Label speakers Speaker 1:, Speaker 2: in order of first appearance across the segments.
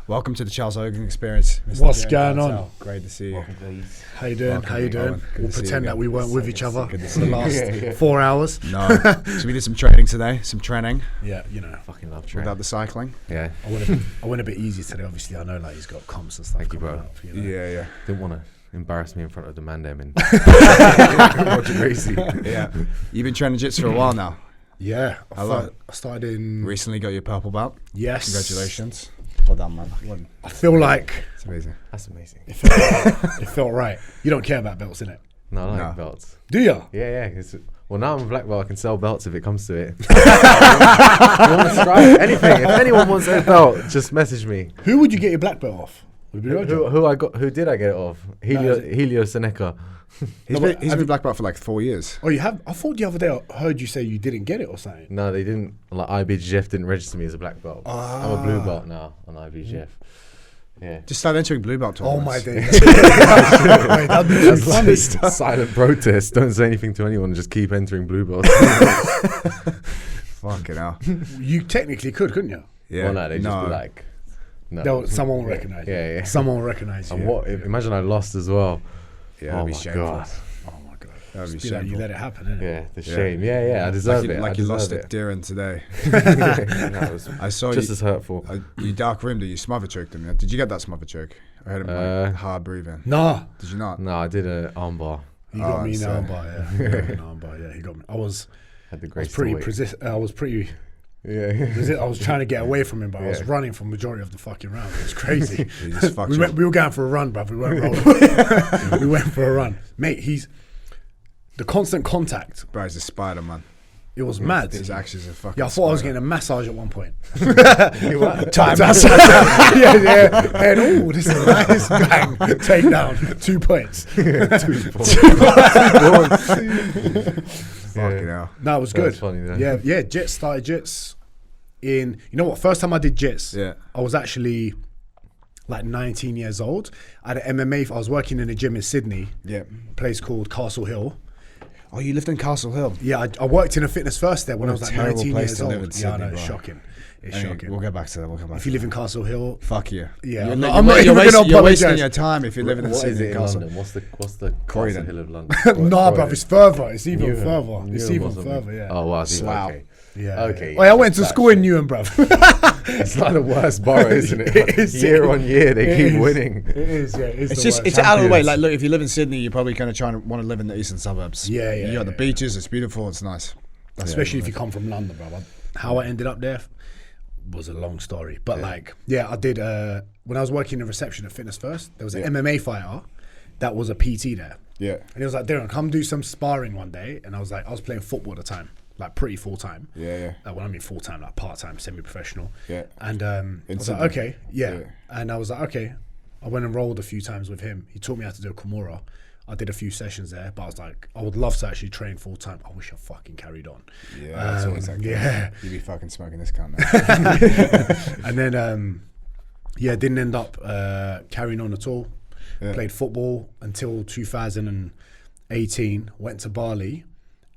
Speaker 1: Welcome to the Charles Eoghan Experience. Mr.
Speaker 2: What's
Speaker 1: Diren
Speaker 2: going
Speaker 1: Kartel.
Speaker 2: on?
Speaker 1: Great to see you.
Speaker 2: How you doing?
Speaker 1: Welcome,
Speaker 2: How you doing? We'll pretend that we weren't with each other
Speaker 1: Good to
Speaker 2: for
Speaker 1: see
Speaker 2: the
Speaker 1: you.
Speaker 2: last 4 hours.
Speaker 1: No. So we did some training today. Some training
Speaker 2: Yeah, you know,
Speaker 3: Fucking love training.
Speaker 1: without the cycling.
Speaker 3: Yeah.
Speaker 2: I went a bit easy today. Obviously, I know like he's got comps and stuff.
Speaker 3: Thank you,
Speaker 2: coming
Speaker 3: bro.
Speaker 2: Up, you know.
Speaker 1: Yeah.
Speaker 3: Didn't want to embarrass me in front of the man them and Roger Gracie.
Speaker 1: Yeah. You've been training Jiu Jitsu for a while now.
Speaker 2: Yeah.
Speaker 1: Hello.
Speaker 2: I started in.
Speaker 1: Recently got your purple belt.
Speaker 2: Yes.
Speaker 1: Congratulations. Well done, man.
Speaker 2: I feel like
Speaker 1: It's amazing.
Speaker 3: That's amazing.
Speaker 2: it felt right. It felt right. You don't care about belts, innit?
Speaker 3: No, I like
Speaker 1: No.
Speaker 3: belts.
Speaker 2: Do you?
Speaker 3: Yeah. Well, now I'm a black belt. I can sell belts if it comes to it. You want to strike anything? If anyone wants a belt, just message me.
Speaker 2: Who would you get your black belt off? Would it be Roger?
Speaker 3: Who did I get it off? Helio Seneca.
Speaker 1: He's been black belt for like 4 years.
Speaker 2: Oh, you have? I thought the other day I heard you say you didn't get it or something.
Speaker 3: No, they didn't. Like IBJJF didn't register me as a black belt. I'm a blue belt now on IBJJF. Yeah.
Speaker 1: Just start entering blue belt
Speaker 2: Oh
Speaker 1: tournaments.
Speaker 2: my days. Wait, that'd be too funny.
Speaker 3: Silent protest. Don't say anything to anyone. Just keep entering blue belts.
Speaker 1: Fucking hell.
Speaker 2: You technically could, couldn't you?
Speaker 1: Yeah.
Speaker 3: Well, no, they just be like, no.
Speaker 2: Someone will recognize you.
Speaker 3: Yeah.
Speaker 2: Someone will recognize you.
Speaker 3: And what? Imagine I lost as well.
Speaker 1: Yeah,
Speaker 3: Oh
Speaker 1: that'd be
Speaker 3: my
Speaker 1: shameful.
Speaker 3: God.
Speaker 2: Oh my god.
Speaker 1: That'd be
Speaker 2: Just be like, you
Speaker 1: shameful.
Speaker 2: let it happen, innit?
Speaker 3: Yeah, the
Speaker 1: Yeah.
Speaker 3: shame. Yeah, I deserve it.
Speaker 1: Like
Speaker 3: I
Speaker 1: you lost
Speaker 3: deserve
Speaker 1: it, Diren, today.
Speaker 3: No, it was
Speaker 1: I saw
Speaker 3: just
Speaker 1: you.
Speaker 3: as hurtful.
Speaker 1: You dark rimmed it. You smother choked him. Yeah? Did you get that smother choke? I heard him like hard breathing.
Speaker 2: Nah.
Speaker 1: Did you not?
Speaker 3: No, I did an armbar.
Speaker 2: He got me in
Speaker 1: so-
Speaker 2: an armbar, yeah. He got me in an armbar, yeah. He got me. I was
Speaker 3: Had the
Speaker 2: pretty
Speaker 3: grace to wait.
Speaker 2: I was pretty
Speaker 3: Yeah.
Speaker 2: I was trying to get away from him, but I was
Speaker 3: Yeah.
Speaker 2: running for majority of the fucking round. It was crazy.
Speaker 1: He just fucked
Speaker 2: we
Speaker 1: you up.
Speaker 2: were going for a run, bruv. We weren't rolling. We went for a run. Mate, he's the constant contact.
Speaker 1: Bro, he's a spider, man.
Speaker 2: It was mad.
Speaker 1: His actions are fucking.
Speaker 2: Yeah, I thought I was
Speaker 1: spider.
Speaker 2: getting a massage at one point.
Speaker 3: Time.
Speaker 2: yeah. And oh, this is nice. Bang. Take down. 2 points.
Speaker 1: Fucking hell.
Speaker 2: No, it was
Speaker 3: That
Speaker 2: good.
Speaker 3: was funny, though.
Speaker 2: Yeah. Jits started Jits in. You know what? First time I did Jits,
Speaker 1: Yeah.
Speaker 2: I was actually like 19 years old. I had an MMA. I was working in a gym in Sydney,
Speaker 1: Yeah.
Speaker 2: a place called Castle Hill.
Speaker 1: Oh, you lived in Castle Hill.
Speaker 2: Yeah, I worked in a fitness first there when
Speaker 1: What
Speaker 2: I was
Speaker 1: a
Speaker 2: like
Speaker 1: terrible
Speaker 2: 19
Speaker 1: place
Speaker 2: years
Speaker 1: to
Speaker 2: old.
Speaker 1: live in
Speaker 2: Yeah, I know,
Speaker 1: Sydney,
Speaker 2: it's
Speaker 1: bro.
Speaker 2: shocking. It's
Speaker 1: Anyway,
Speaker 2: shocking.
Speaker 1: we'll get back to that. We'll come back
Speaker 2: If
Speaker 1: to
Speaker 2: you live
Speaker 1: that.
Speaker 2: in Castle Hill,
Speaker 1: Fuck you.
Speaker 2: Yeah,
Speaker 1: You're,
Speaker 2: I'm
Speaker 1: li-
Speaker 2: not-
Speaker 1: you're,
Speaker 2: I'm not
Speaker 1: wa-
Speaker 2: even
Speaker 1: you're,
Speaker 2: gonna
Speaker 1: wasting, you're wasting
Speaker 2: apologise.
Speaker 1: your time if you're living in
Speaker 3: What is
Speaker 1: Sydney
Speaker 3: it in
Speaker 1: Castle.
Speaker 3: London? What's the
Speaker 1: Croydon.
Speaker 3: Castle Hill of London?
Speaker 2: nah, bruv, it's further. It's even
Speaker 3: Newham.
Speaker 2: further. It's
Speaker 3: Newham
Speaker 2: even
Speaker 3: or something.
Speaker 2: further. Yeah.
Speaker 3: Oh wow,
Speaker 1: Slough.
Speaker 3: okay.
Speaker 2: Yeah.
Speaker 3: Okay.
Speaker 2: Oh, yeah, I went to
Speaker 3: That
Speaker 2: school in
Speaker 3: shit.
Speaker 2: Newham, bruv.
Speaker 3: It's like the worst borough, isn't it?
Speaker 2: It is.
Speaker 3: Year on year, they
Speaker 2: It
Speaker 3: keep
Speaker 2: is.
Speaker 3: winning.
Speaker 2: It is. Yeah.
Speaker 1: It's
Speaker 2: the
Speaker 1: just
Speaker 2: worst.
Speaker 1: it's out of the way.
Speaker 3: Champions.
Speaker 1: Like, look, if you live in Sydney, you're probably kind of trying to want to live in the eastern suburbs.
Speaker 2: Yeah,
Speaker 1: You got the
Speaker 2: yeah.
Speaker 1: beaches. It's beautiful. It's nice.
Speaker 2: Especially if you come from London, bruv. How I ended up there was a long story. But I did. When I was working in reception at Fitness First, there was an MMA fighter that was a PT there.
Speaker 1: Yeah.
Speaker 2: And he was like, Darren, come do some sparring one day. And I was like, I was playing football at the time, like pretty full time.
Speaker 1: Yeah.
Speaker 2: Like when I mean full time, like part time, semi professional.
Speaker 1: Yeah.
Speaker 2: And I was like,
Speaker 1: Sydney.
Speaker 2: okay, yeah.
Speaker 1: Yeah.
Speaker 2: And I was like, okay. I went and rolled a few times with him. He taught me how to do a Kimura. I did a few sessions there, but I was like, I would love to actually train full time. I wish I fucking carried on.
Speaker 1: Yeah. It's always like that.
Speaker 2: Yeah.
Speaker 1: You'd be fucking smoking this cunt now.
Speaker 2: And then, didn't end up carrying on at all.
Speaker 1: Yeah.
Speaker 2: Played football until 2018. Went to Bali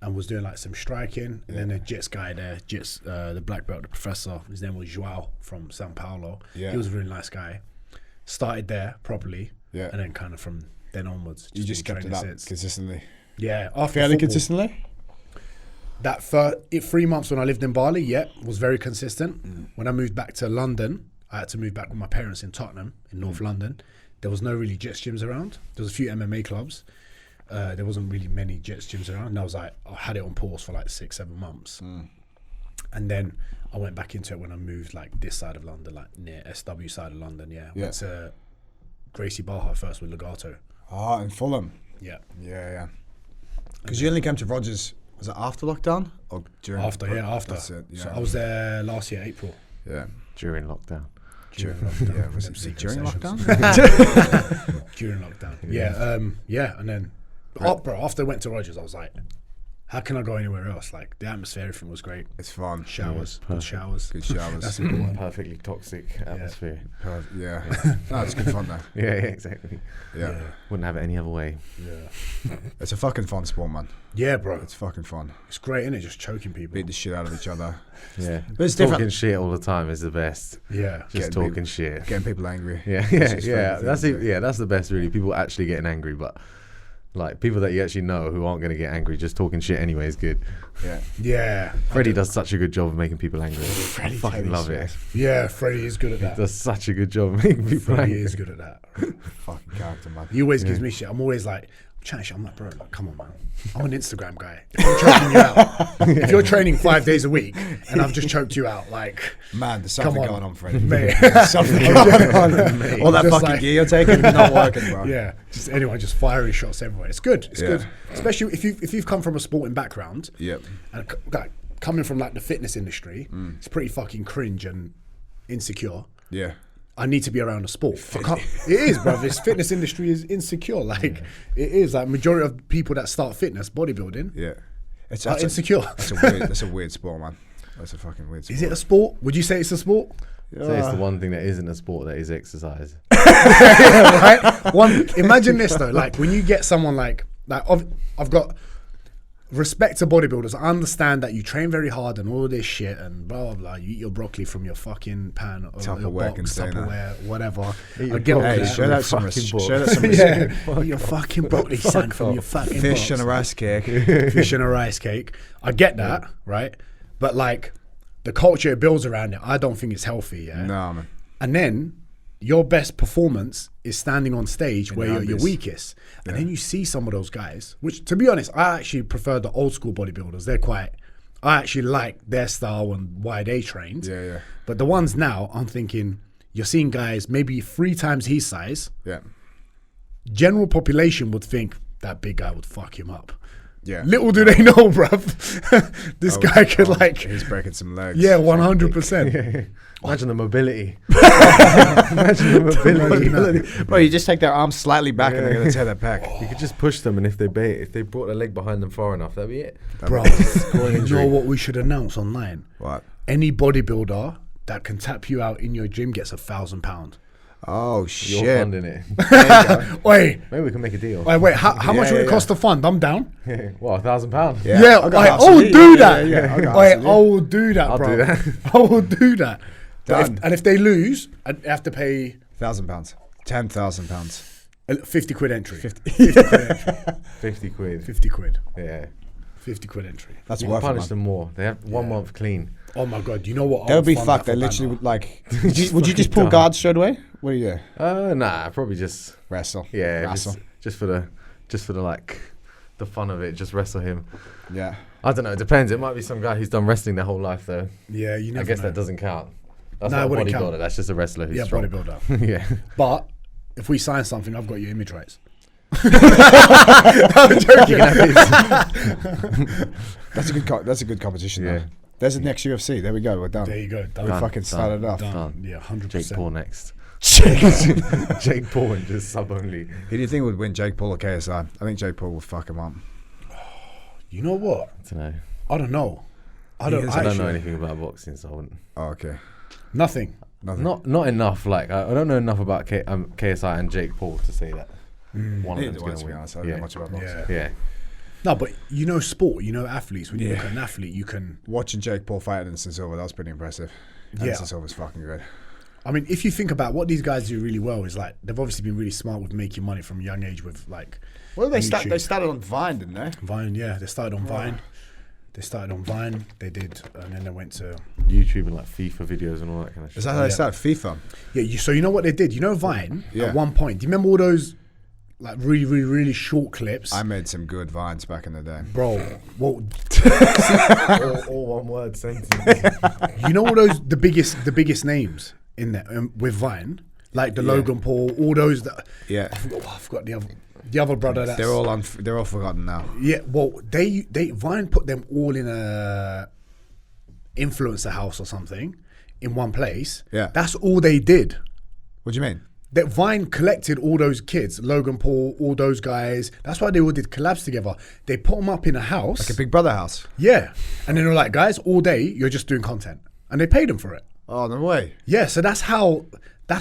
Speaker 2: and was doing like some striking. And then a Jits guy there, the black belt, the professor. His name was Joao from Sao Paulo.
Speaker 1: Yeah.
Speaker 2: He was a really nice guy. Started there properly.
Speaker 1: Yeah.
Speaker 2: And then kind of from then onwards.
Speaker 1: You just
Speaker 2: been
Speaker 1: kept it
Speaker 2: training
Speaker 1: up
Speaker 2: since.
Speaker 1: consistently.
Speaker 2: Yeah. After
Speaker 1: Fairly
Speaker 2: football,
Speaker 1: consistently.
Speaker 2: That 3 months when I lived in Bali, was very consistent. When I moved back to London, I had to move back with my parents in Tottenham, in North London. There was no really Jits gyms around. There was a few MMA clubs. There wasn't really many Jits gyms around. And I was like, I had it on pause for like 6-7 months. And then I went back into it when I moved like this side of London, like near SW side of London, Went to Gracie Barha first with Legato.
Speaker 1: Ah, in Fulham.
Speaker 2: Yeah.
Speaker 1: Yeah. Because you only came to Rogers, was it after lockdown or during?
Speaker 2: After.
Speaker 1: That's it. Yeah.
Speaker 2: So I was there last year, April.
Speaker 1: Yeah.
Speaker 3: During lockdown.
Speaker 2: During lockdown.
Speaker 1: Yeah. Was
Speaker 2: Them
Speaker 1: it
Speaker 2: secret
Speaker 1: during
Speaker 2: sessions.
Speaker 1: lockdown?
Speaker 2: During lockdown. And then bro, after I went to Rogers, I was like, how can I go anywhere else? Like the atmosphere, everything was great.
Speaker 1: It's fun.
Speaker 2: Showers, good
Speaker 3: perfect.
Speaker 2: showers.
Speaker 1: Good showers.
Speaker 2: That's important.
Speaker 3: Perfectly toxic atmosphere.
Speaker 1: Yeah. No, it's good fun though.
Speaker 3: Yeah, exactly.
Speaker 1: Yeah.
Speaker 3: Wouldn't have it any other way.
Speaker 2: Yeah.
Speaker 1: It's a fucking fun sport, man.
Speaker 2: Yeah, bro.
Speaker 1: It's fucking fun.
Speaker 2: It's great, isn't it? Just choking people.
Speaker 1: Beat the shit out of each other.
Speaker 3: Yeah.
Speaker 1: But it's
Speaker 3: Talking
Speaker 1: different.
Speaker 3: shit all the time is the best.
Speaker 2: Yeah.
Speaker 3: Just
Speaker 1: Getting
Speaker 3: talking
Speaker 1: people-
Speaker 3: shit.
Speaker 1: Getting people angry.
Speaker 3: Yeah,
Speaker 1: It's
Speaker 3: yeah,
Speaker 1: just
Speaker 3: yeah.
Speaker 1: favourite
Speaker 3: That's
Speaker 1: thing
Speaker 3: it.
Speaker 1: to do.
Speaker 3: Yeah, that's the best. Really, people actually getting angry, but like people that you actually know who aren't going to get angry, just talking shit anyway is good.
Speaker 1: Yeah.
Speaker 2: Yeah.
Speaker 3: Freddie does such a good job of making people angry. I fucking love it.
Speaker 2: Yeah, Freddie is good at that.
Speaker 3: Does such a good job of making people
Speaker 2: Freddie
Speaker 3: angry.
Speaker 2: is good at that.
Speaker 1: Fucking character, man.
Speaker 2: He always gives me shit. I'm always like, chatting shit. I'm like, bro, like, come on, man. I'm an Instagram guy. If I'm choking you out, if you're training 5 days a week and I've just choked you out, like,
Speaker 1: Man, there's something
Speaker 2: Come on.
Speaker 1: going on, Freddie.
Speaker 2: mate.
Speaker 1: Something going on. All that
Speaker 2: Just
Speaker 1: fucking
Speaker 2: like-
Speaker 1: gear you're taking, not working, bro.
Speaker 2: Yeah, just anyway, just firing shots everywhere. It's good. It's
Speaker 1: Yeah.
Speaker 2: good, especially if you've come from a sporting background.
Speaker 1: Yep.
Speaker 2: And like, coming from like the fitness industry, it's pretty fucking cringe and insecure.
Speaker 1: Yeah.
Speaker 2: I need to be around a sport. I can't, it is, bro. This fitness industry is insecure. Like it is. Like majority of people that start fitness, bodybuilding,
Speaker 1: Yeah. It's
Speaker 2: are insecure.
Speaker 1: That's a weird sport, man. That's a fucking weird sport.
Speaker 2: Is it a sport? Would you say it's a sport?
Speaker 3: Say it's the one thing that isn't a sport that is exercise.
Speaker 2: Right? Imagine this though. Like when you get someone like I've got respect to bodybuilders. I understand that you train very hard and all this shit and blah blah blah. You eat your broccoli from your fucking pan or your
Speaker 1: Tupperware
Speaker 2: box,
Speaker 1: container.
Speaker 2: Tupperware, whatever.
Speaker 3: Eat
Speaker 2: I
Speaker 3: your
Speaker 2: get all
Speaker 3: broccoli.
Speaker 1: Hey,
Speaker 2: that.
Speaker 1: show that some
Speaker 3: Fucking
Speaker 1: respect.
Speaker 3: box.
Speaker 1: Show that some respect.
Speaker 2: Yeah, eat your fucking broccoli, son, from your fucking
Speaker 1: Fish
Speaker 2: box.
Speaker 1: and a rice cake.
Speaker 2: Fish and a rice cake. I get that, right? But like the culture it builds around it, I don't think it's healthy. Yeah.
Speaker 1: Nah, man.
Speaker 2: And then your best performance is standing on stage where you're your
Speaker 1: undies.
Speaker 2: weakest. And then you see some of those guys, which to be honest, I actually prefer the old school bodybuilders. I actually like their style and why they trained.
Speaker 1: Yeah, yeah.
Speaker 2: But the ones now, I'm thinking, you're seeing guys maybe 3 times his size.
Speaker 1: Yeah.
Speaker 2: General population would think that big guy would fuck him up.
Speaker 1: Yeah.
Speaker 2: Little do they know, bruv. This guy could like,
Speaker 1: He's breaking some legs.
Speaker 2: yeah, 100%.
Speaker 3: Imagine the mobility. Imagine the mobility.
Speaker 1: Bro, you just take their arms slightly back and they're going to tear their pec.
Speaker 3: You could just push them, and if they brought their leg behind them far enough, that'd be it.
Speaker 2: Bro, you know what we should announce online?
Speaker 1: What?
Speaker 2: Any bodybuilder that can tap you out in your gym gets £1,000.
Speaker 1: Oh,
Speaker 3: You're
Speaker 1: shit.
Speaker 3: funding it.
Speaker 2: Wait,
Speaker 3: Maybe we can make a deal.
Speaker 2: wait, how much would it
Speaker 1: yeah.
Speaker 2: cost to fund? I'm down.
Speaker 3: What, £1,000?
Speaker 2: Yeah,
Speaker 1: I got
Speaker 2: wait,
Speaker 1: half
Speaker 2: I'll
Speaker 1: of it.
Speaker 2: do
Speaker 1: Yeah,
Speaker 2: that.
Speaker 1: yeah, yeah, I got
Speaker 2: Wait,
Speaker 1: half of it.
Speaker 2: I will do that,
Speaker 3: I'll
Speaker 2: bro.
Speaker 3: do that.
Speaker 2: I will do that.
Speaker 1: Done.
Speaker 2: And if they lose, I have to pay
Speaker 1: £1,000. £10,000.
Speaker 2: 50 quid entry. 50
Speaker 3: 50 quid.
Speaker 2: 50 quid.
Speaker 3: Yeah.
Speaker 2: 50 quid entry.
Speaker 1: That's
Speaker 3: You
Speaker 1: worth
Speaker 3: can
Speaker 1: it,
Speaker 3: punish
Speaker 1: man.
Speaker 3: them more. They have 1 month clean.
Speaker 2: Oh my god, you know what?
Speaker 1: They
Speaker 2: I
Speaker 1: would be
Speaker 2: fund
Speaker 1: fucked.
Speaker 2: that
Speaker 1: They
Speaker 2: for
Speaker 1: literally
Speaker 2: banter.
Speaker 1: would like. Would you just pull
Speaker 3: dumb.
Speaker 1: guards straight away? What do you do?
Speaker 3: Nah, probably just
Speaker 1: Wrestle.
Speaker 3: yeah,
Speaker 1: Wrestle.
Speaker 3: just for the like the fun of it. Just wrestle him.
Speaker 1: Yeah.
Speaker 3: I don't know. It depends. It might be some guy who's done wrestling their whole life though.
Speaker 2: Yeah, you never
Speaker 3: I guess
Speaker 2: know.
Speaker 3: that doesn't count. That's
Speaker 2: No, it
Speaker 3: not a
Speaker 2: wouldn't
Speaker 3: bodybuilder.
Speaker 2: count.
Speaker 3: That's just a wrestler who's
Speaker 2: Yeah,
Speaker 3: strong.
Speaker 2: bodybuilder.
Speaker 3: Yeah.
Speaker 2: But if we sign something, I've got your image rights.
Speaker 1: That's a good competition.
Speaker 3: Yeah.
Speaker 1: Though. There's the next UFC. There we go. We're done.
Speaker 2: There you go.
Speaker 1: We
Speaker 2: Done.
Speaker 1: fucking started off.
Speaker 2: Done. Yeah, 100%.
Speaker 3: Jake Paul next. Jake Paul and just sub only.
Speaker 1: Who do you think would win, Jake Paul or KSI? I think Jake Paul will fuck him up.
Speaker 2: You know what?
Speaker 3: I don't know.
Speaker 2: I don't know. I
Speaker 3: I
Speaker 2: don't
Speaker 3: don't know
Speaker 2: actually-
Speaker 3: anything about boxing, so I wouldn't.
Speaker 1: Oh, okay.
Speaker 2: Nothing.
Speaker 1: Nothing.
Speaker 3: Not enough. Like I don't know enough about KSI and Jake Paul to say that one of
Speaker 1: Neither
Speaker 3: them's
Speaker 1: do I,
Speaker 3: going
Speaker 1: to
Speaker 3: to
Speaker 1: be
Speaker 3: win.
Speaker 1: honest. I don't know much about boxing.
Speaker 2: Yeah.
Speaker 3: Yeah.
Speaker 2: No, but you know sport, you know athletes. When you
Speaker 1: Yeah.
Speaker 2: look at an athlete, you can...
Speaker 1: Watching Jake Paul fight Anderson Silva, that was pretty impressive.
Speaker 2: Yeah.
Speaker 1: Anderson Silva's fucking good.
Speaker 2: I mean, if you think about what these guys do really well is like, they've obviously been really smart with making money from a young age with like...
Speaker 1: Well, they
Speaker 2: YouTube.
Speaker 1: started on Vine, didn't they?
Speaker 2: Vine, yeah. They started on Vine. They did, and then they went to...
Speaker 3: YouTube and like FIFA videos and all that kind of shit.
Speaker 1: Is that how they started? FIFA?
Speaker 2: Yeah, so you know what they did? You know Vine,
Speaker 1: Yeah.
Speaker 2: at one point, do you remember all those like really, really, really short clips?
Speaker 1: I made some good Vines back in the day.
Speaker 2: Bro, well,
Speaker 3: all one word sentence.
Speaker 2: you know all those, the biggest names in there with Vine? Like the Logan Paul, all those that...
Speaker 1: Yeah.
Speaker 2: I forgot the other brother that's...
Speaker 1: They're all forgotten now.
Speaker 2: Yeah, well, they Vine put them all in a influencer house or something in one place.
Speaker 1: Yeah.
Speaker 2: That's all they did.
Speaker 1: What do you mean?
Speaker 2: that Vine collected all those kids, Logan Paul, all those guys. That's why they all did collabs together. They put them up in a house.
Speaker 1: Like a Big Brother house.
Speaker 2: Yeah. And then they were like, guys, all day, you're just doing content. And they paid them for it.
Speaker 1: Oh, no way.
Speaker 2: Yeah, so that's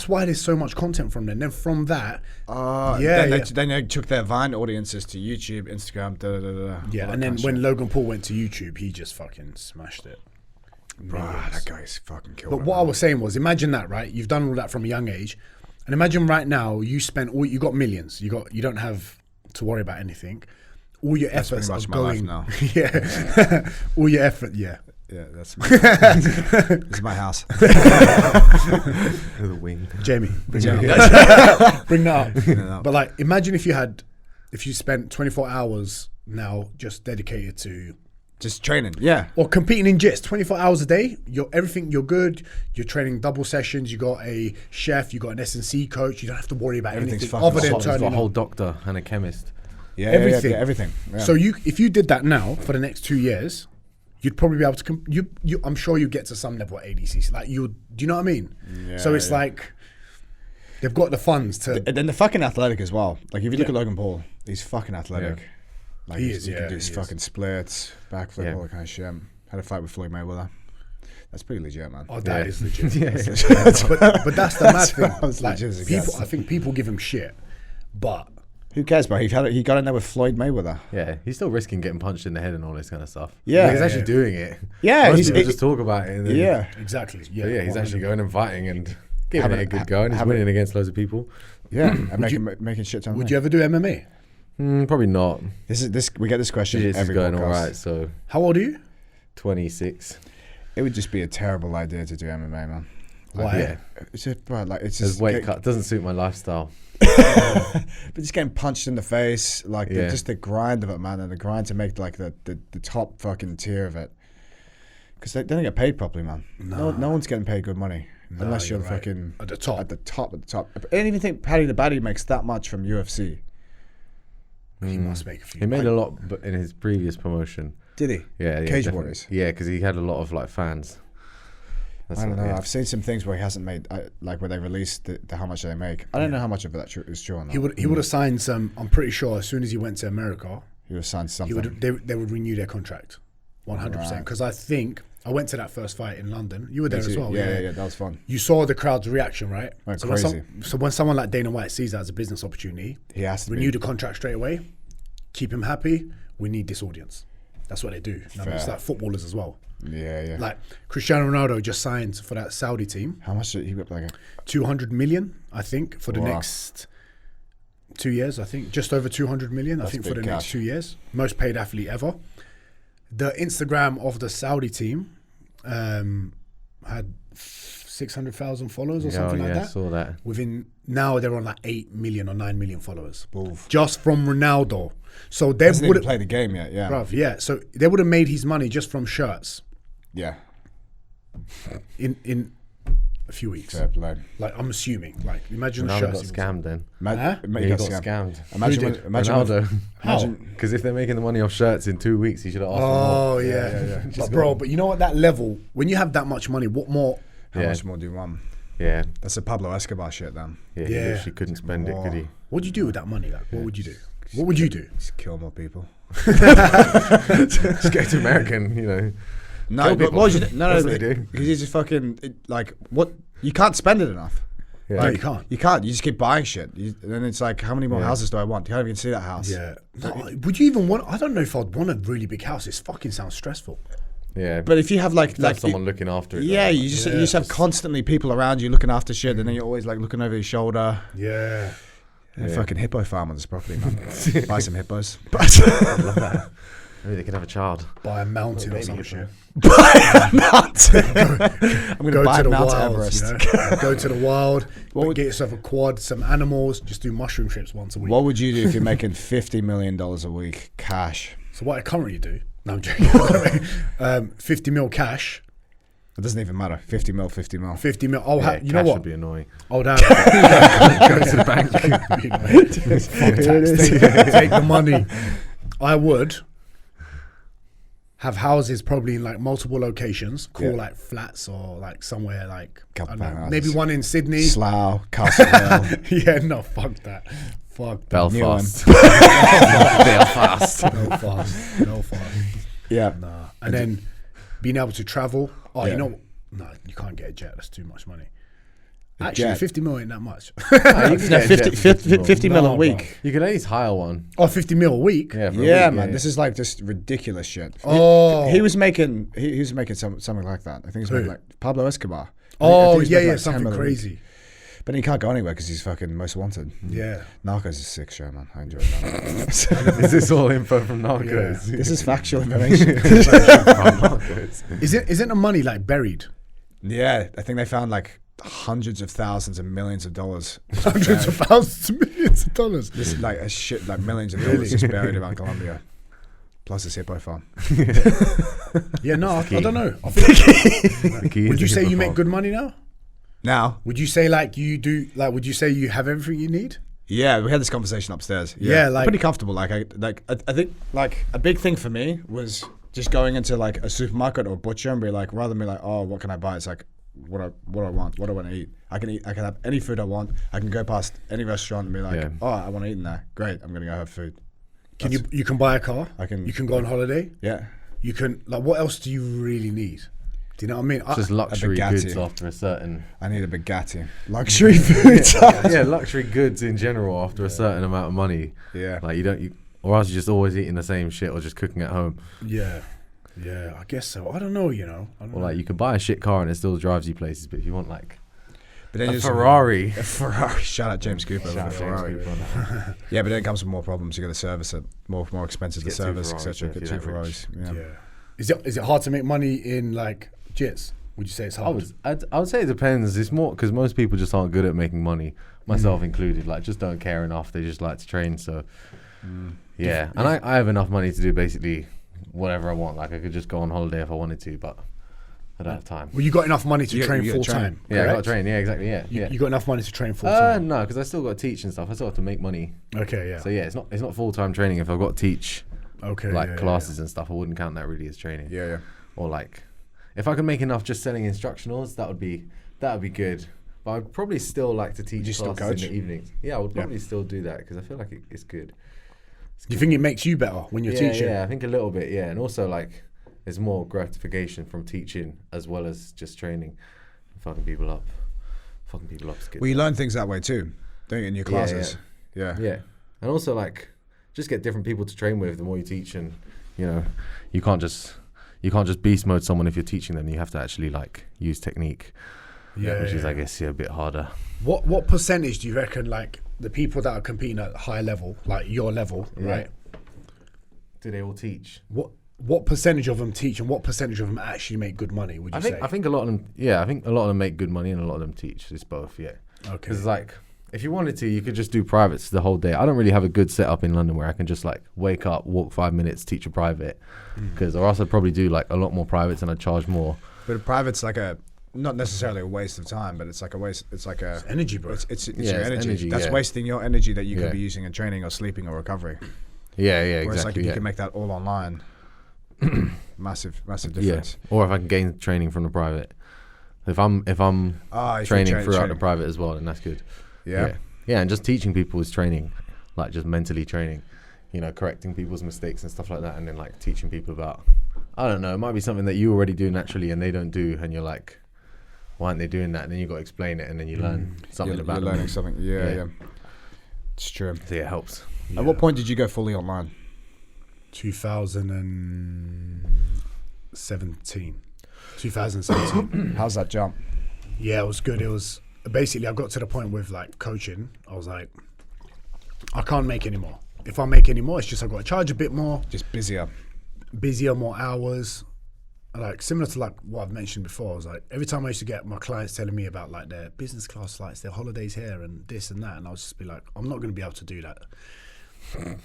Speaker 2: why there's so much content from them. And then from that,
Speaker 1: then they took their Vine audiences to YouTube, Instagram,
Speaker 2: Yeah, and then when Logan Paul went to YouTube, he just fucking smashed it.
Speaker 1: That guy's fucking killed.
Speaker 2: But what I was saying was, imagine that, right? You've done all that from a young age, and imagine right now you got millions. You don't have to worry about anything. All your efforts are going
Speaker 1: now.
Speaker 2: Yeah, all your effort. Yeah,
Speaker 1: yeah. This is my house.
Speaker 3: The wing.
Speaker 2: Jamie, bring that up. But like, imagine if you spent 24 hours now just dedicated to.
Speaker 1: Just training, yeah.
Speaker 2: Or competing in jits, 24 hours a day. You're good. You're training double sessions. You got a chef. You got an S&C coach. You don't have to worry about anything other than turning
Speaker 3: a whole doctor and a chemist.
Speaker 1: Yeah,
Speaker 2: everything.
Speaker 1: Everything. Yeah.
Speaker 2: So if you did that now for the next 2 years, you'd probably be able to. I'm sure you get to some level at ADCC. Like do you know what I mean? Yeah, so it's like they've got the funds to.
Speaker 1: And then the fucking athletic as well. Like if you look at Logan Paul, he's fucking athletic.
Speaker 3: Yeah.
Speaker 1: Like he can do his fucking splits, backflip, all that kind of shit. Had a fight with Floyd Mayweather. That's pretty legit, man.
Speaker 2: Oh, that is legit. But that's the mad thing. Like, I think people give him shit, but
Speaker 1: who cares, bro? He got in there with Floyd Mayweather.
Speaker 3: Yeah, he's still risking getting punched in the head and all this kind of stuff.
Speaker 1: Yeah,
Speaker 3: he's actually doing it.
Speaker 1: Yeah,
Speaker 3: most people just talk about it. And then,
Speaker 2: exactly.
Speaker 3: Yeah, he's actually going and fighting and giving it a good go, and he's winning against loads of people.
Speaker 1: Yeah, and making shit.
Speaker 2: Would you ever do MMA?
Speaker 3: Probably not.
Speaker 1: We get this question every
Speaker 3: going
Speaker 1: podcast.
Speaker 3: all right. So
Speaker 2: how old are you?
Speaker 3: 26.
Speaker 1: It would just be a terrible idea to do MMA, man.
Speaker 2: Why?
Speaker 3: Yeah.
Speaker 1: It's just, bro, like it's
Speaker 3: just
Speaker 1: just
Speaker 3: weight cut doesn't suit my lifestyle.
Speaker 1: But just getting punched in the face, like just the grind of it, man, and the grind to make like the top fucking tier of it. Because they don't get paid properly, man. No one's getting paid good money unless you're fucking
Speaker 2: at the top.
Speaker 1: At the top. I don't even think Paddy the Baddy makes that much from UFC.
Speaker 2: He must make a few.
Speaker 3: He made a lot in his previous promotion.
Speaker 1: Did he?
Speaker 3: Yeah,
Speaker 1: Cage
Speaker 3: definitely.
Speaker 1: Warriors.
Speaker 3: Yeah, because he had a lot of like fans.
Speaker 1: I don't know. I've seen some things where he hasn't made, like where they released the how much they make. I don't know how much of that is true or not.
Speaker 2: He would have signed some. I'm pretty sure as soon as he went to America,
Speaker 1: he would have signed something.
Speaker 2: They would renew their contract, 100%. Because I think I went to that first fight in London. You were there as well.
Speaker 1: Yeah, that was fun.
Speaker 2: You saw the crowd's reaction, right?
Speaker 1: Went crazy.
Speaker 2: So when someone like Dana White sees that as a business opportunity,
Speaker 1: he has to
Speaker 2: renew the contract straight away. Keep him happy. We need this audience. That's what they do. I mean, it's like footballers as well.
Speaker 1: Yeah.
Speaker 2: Like Cristiano Ronaldo just signed for that Saudi team.
Speaker 1: How much did he get? Like
Speaker 2: 200 million, I think, for the next 2 years. I think just over 200 million.
Speaker 1: That's
Speaker 2: I think for the next 2 years, most paid athlete ever. The Instagram of the Saudi team had 600,000 followers or something like that.
Speaker 3: I saw that.
Speaker 2: Now they're on like 8 million or 9 million followers.
Speaker 1: Oof.
Speaker 2: Just from Ronaldo. So they
Speaker 1: hasn't even played the game yet. Yeah,
Speaker 2: bruv, yeah. So they would have made his money just from shirts.
Speaker 1: Yeah.
Speaker 2: In a few weeks.
Speaker 1: Fair play.
Speaker 2: Like I'm assuming. Like imagine
Speaker 3: Ronaldo
Speaker 2: the
Speaker 3: got
Speaker 2: shirts.
Speaker 3: scammed then.
Speaker 1: He
Speaker 3: got scammed.
Speaker 1: Imagine
Speaker 3: Ronaldo.
Speaker 2: How?
Speaker 3: Because if they're making the money off shirts in 2 weeks, he should have asked for more.
Speaker 2: Oh yeah. But bro, but you know what? That level, when you have that much money, what more?
Speaker 1: How much more do you want?
Speaker 3: Yeah.
Speaker 1: That's a Pablo Escobar shit then.
Speaker 3: Yeah, he literally couldn't spend it, could he?
Speaker 2: What'd you do with that money? Like, what would you do? What would you do?
Speaker 1: Just kill more people.
Speaker 3: Just go to American, you know.
Speaker 1: No, but what would you do? No,
Speaker 3: they do.
Speaker 1: Because you just fucking like what? You can't spend it enough.
Speaker 3: Yeah.
Speaker 2: No, you can't.
Speaker 1: You can't. You just keep buying shit. And then it's like, how many more houses do I want? You can't even see that house.
Speaker 2: Yeah. No, would you even want? I don't know if I'd want a really big house. It fucking sounds stressful.
Speaker 3: Yeah.
Speaker 1: But if you have like
Speaker 3: someone looking after it.
Speaker 1: Yeah, you just have constantly people around you looking after shit, and then you're always like looking over your shoulder.
Speaker 2: Yeah.
Speaker 1: Fucking hippo farm on this property, man. Buy some hippos.
Speaker 3: I love that. Maybe they can have a child.
Speaker 2: Buy a mountain or some shit.
Speaker 1: Buy a mountain. I'm going to buy
Speaker 2: to the
Speaker 1: Mount
Speaker 2: wild,
Speaker 1: Everest.
Speaker 2: you know? Go to the wild. Get yourself a quad, some animals. Just do mushroom trips once a week.
Speaker 1: What would you do if you're making $50 million a week cash?
Speaker 2: So what I currently do? No, I'm joking. 50 mil cash.
Speaker 1: It doesn't even matter. 50 mil, 50 mil.
Speaker 2: 50 mil. Oh, you know
Speaker 3: cash
Speaker 2: what?
Speaker 3: would be annoying.
Speaker 2: Oh, damn.
Speaker 3: Go to the bank.
Speaker 2: Fuck tax. Take the money. I would have houses probably in like multiple locations, cool
Speaker 1: Yeah.
Speaker 2: like flats or like somewhere like I
Speaker 1: Couple
Speaker 2: don't know,
Speaker 1: houses.
Speaker 2: maybe one in Sydney.
Speaker 1: Slough, Castle Hill.
Speaker 2: Yeah, no, fuck that. Fuck that.
Speaker 3: Belfast. Belfast.
Speaker 2: No fast.
Speaker 1: Yeah.
Speaker 2: Nah. And then being able to travel. Oh,
Speaker 1: Yeah.
Speaker 2: you know, no, you can't get a jet. That's too much money.
Speaker 1: A
Speaker 2: Actually,
Speaker 1: jet?
Speaker 2: 50 mil ain't that much.
Speaker 3: You can
Speaker 1: No,
Speaker 3: get a jet
Speaker 1: 50
Speaker 3: for
Speaker 1: 50 mil
Speaker 2: No,
Speaker 1: a week.
Speaker 3: You can at least hire one.
Speaker 2: Oh, 50 mil a week?
Speaker 3: Yeah, for a
Speaker 1: Yeah,
Speaker 3: week,
Speaker 1: man. This is like just ridiculous shit.
Speaker 2: Oh.
Speaker 1: He was making something like that. I think he's making
Speaker 2: Who?
Speaker 1: like Pablo Escobar. I
Speaker 2: Oh,
Speaker 1: think he's
Speaker 2: yeah,
Speaker 1: making
Speaker 2: yeah,
Speaker 1: like 10
Speaker 2: something
Speaker 1: mil a week.
Speaker 2: crazy.
Speaker 1: But he can't go anywhere because he's fucking most wanted.
Speaker 2: Yeah.
Speaker 1: Narcos is a sick show, man. I enjoy that.
Speaker 3: Is this all info from Narcos?
Speaker 1: This is factual information.
Speaker 2: Isn't the money like buried?
Speaker 1: Yeah, I think they found like hundreds of thousands and millions of dollars. just
Speaker 2: Hundreds of
Speaker 1: buried.
Speaker 2: thousands of millions of dollars.
Speaker 1: This is like a shit, like millions of dollars just buried around Colombia. Plus this hippo farm.
Speaker 2: Yeah, no, I don't know. I think, would you say you make good money now?
Speaker 1: Now,
Speaker 2: Would you say like you do, like, would you say you have everything you need?
Speaker 1: yeah, we had this conversation upstairs.
Speaker 2: Yeah,
Speaker 1: I'm
Speaker 2: like-
Speaker 1: pretty comfortable. Like I think like a big thing for me was just going into like a supermarket or a butcher and be like, rather than be like, oh, what can I buy? It's like, what I want, what I want to eat. I can have any food I want. I can go past any restaurant and be like,
Speaker 3: Yeah.
Speaker 1: oh, I want to eat in there. Great, I'm gonna go have food.
Speaker 2: You can buy a car.
Speaker 1: I can-
Speaker 2: You can go on holiday.
Speaker 1: Yeah.
Speaker 2: You can, like, what else do you really need? Do you know what I mean?
Speaker 3: Just luxury
Speaker 1: Bugatti.
Speaker 3: goods after a certain.
Speaker 1: I need a Bugatti. Luxury food.
Speaker 3: Yeah, luxury goods in general after a certain amount of money.
Speaker 1: Yeah.
Speaker 3: Like or else you're just always eating the same shit or just cooking at home.
Speaker 2: Yeah, I guess so. I don't know, you know. I don't
Speaker 3: Or
Speaker 2: know.
Speaker 3: like you can buy a shit car and it still drives you places, but if you want like
Speaker 1: But then
Speaker 3: a
Speaker 1: you just-
Speaker 3: Ferrari.
Speaker 1: A Ferrari. Shout out James Cooper.
Speaker 3: Shout out
Speaker 1: with a Ferrari.
Speaker 3: James Cooper on that.
Speaker 1: Yeah, but then it comes with more problems. You got to service it, more expensive to
Speaker 3: Get two
Speaker 1: service,
Speaker 3: Ferraris,
Speaker 1: etc.
Speaker 3: yeah,
Speaker 1: Get
Speaker 3: if
Speaker 1: two
Speaker 3: you're that
Speaker 1: Ferraris. Yeah.
Speaker 2: Yeah. Is it hard to make money in like jits? Would you say it's hard?
Speaker 3: I would say it depends. It's more because most people just aren't good at making money, myself included. Like, just don't care enough. They just like to train. So, yeah. And I have enough money to do basically whatever I want. Like, I could just go on holiday if I wanted to, but I don't have time.
Speaker 2: Well, you got enough money to
Speaker 1: You
Speaker 2: train
Speaker 1: gotta
Speaker 2: full
Speaker 1: train.
Speaker 2: time.
Speaker 3: Yeah, I got to train. Yeah, exactly. Yeah, yeah.
Speaker 2: You got enough money to train full time.
Speaker 3: No, because I still got to teach and stuff. I still have to make money.
Speaker 2: Okay, yeah.
Speaker 3: So yeah, it's not full time training. If I've got to teach
Speaker 2: Okay,
Speaker 3: like
Speaker 2: yeah,
Speaker 3: classes and stuff, I wouldn't count that really as training.
Speaker 1: Yeah, yeah.
Speaker 3: Or like, if I could make enough just selling instructionals, that would be good. But I'd probably still like to teach
Speaker 1: you still
Speaker 3: classes
Speaker 1: coach?
Speaker 3: in the evenings. Yeah, I would probably still do that because I feel like it's good.
Speaker 2: Do you think it makes you better when you're teaching?
Speaker 3: Yeah, I think a little bit. Yeah, and also like, there's more gratification from teaching as well as just training, fucking people up. Fucking people up is good.
Speaker 1: Well, you learn things that way too, don't you, in your
Speaker 3: Yeah,
Speaker 1: classes? Yeah.
Speaker 3: Yeah, and also like, just get different people to train with. The more you teach, and you know, you can't just beast mode someone if you're teaching them. You have to actually like use technique.
Speaker 2: Yeah,
Speaker 3: which is,
Speaker 2: yeah.
Speaker 3: I guess, a bit harder.
Speaker 2: What percentage do you reckon, like, the people that are competing at high level, like your level, right?
Speaker 3: Do they all teach?
Speaker 2: What percentage of them teach and what percentage of them actually make good money, would you say?
Speaker 3: I think a lot of them. Yeah, I think a lot of them make good money and a lot of them teach. It's both. Yeah.
Speaker 2: Okay.
Speaker 3: Because it's like, if you wanted to, you could just do privates the whole day. I don't really have a good setup in London where I can just like wake up, walk 5 minutes, teach a private. Because or else I'd probably do like a lot more privates and I'd charge more.
Speaker 1: But a private's like not necessarily a waste of time, but it's like a waste. It's like a
Speaker 2: energy, bro.
Speaker 1: It's
Speaker 3: Yeah,
Speaker 1: your
Speaker 3: it's
Speaker 1: energy.
Speaker 3: energy,
Speaker 1: That's
Speaker 3: yeah.
Speaker 1: wasting your energy that you
Speaker 3: Yeah.
Speaker 1: could be using in training or sleeping or recovery.
Speaker 3: Yeah,
Speaker 1: Whereas
Speaker 3: exactly.
Speaker 1: like if you can make that all online, massive difference.
Speaker 3: Or if I can gain training from the private. If I'm
Speaker 1: If you
Speaker 3: training throughout the private as well, then that's good.
Speaker 1: Yeah.
Speaker 3: Yeah, and just teaching people is training, like just mentally training, you know, correcting people's mistakes and stuff like that, and then like teaching people about, I don't know, it might be something that you already do naturally and they don't do, and you're like, why aren't they doing that? And then you got to explain it, and then you learn something
Speaker 1: You're
Speaker 3: about
Speaker 1: learning
Speaker 3: them.
Speaker 1: something. Yeah,
Speaker 3: Yeah.
Speaker 1: yeah. It's true.
Speaker 3: So yeah, it helps.
Speaker 1: At what point did you go fully online?
Speaker 2: 2017.
Speaker 1: How's that jump?
Speaker 2: Yeah, it was good. It was basically, I got to the point with like coaching. I was like, I can't make any more. If I make any more, it's just I've got to charge a bit more,
Speaker 1: Just busier.
Speaker 2: more hours. Like similar to like what I've mentioned before, I was like, every time I used to get my clients telling me about like their business class flights, their holidays here and this and that, and I was just be like, I'm not going to be able to do that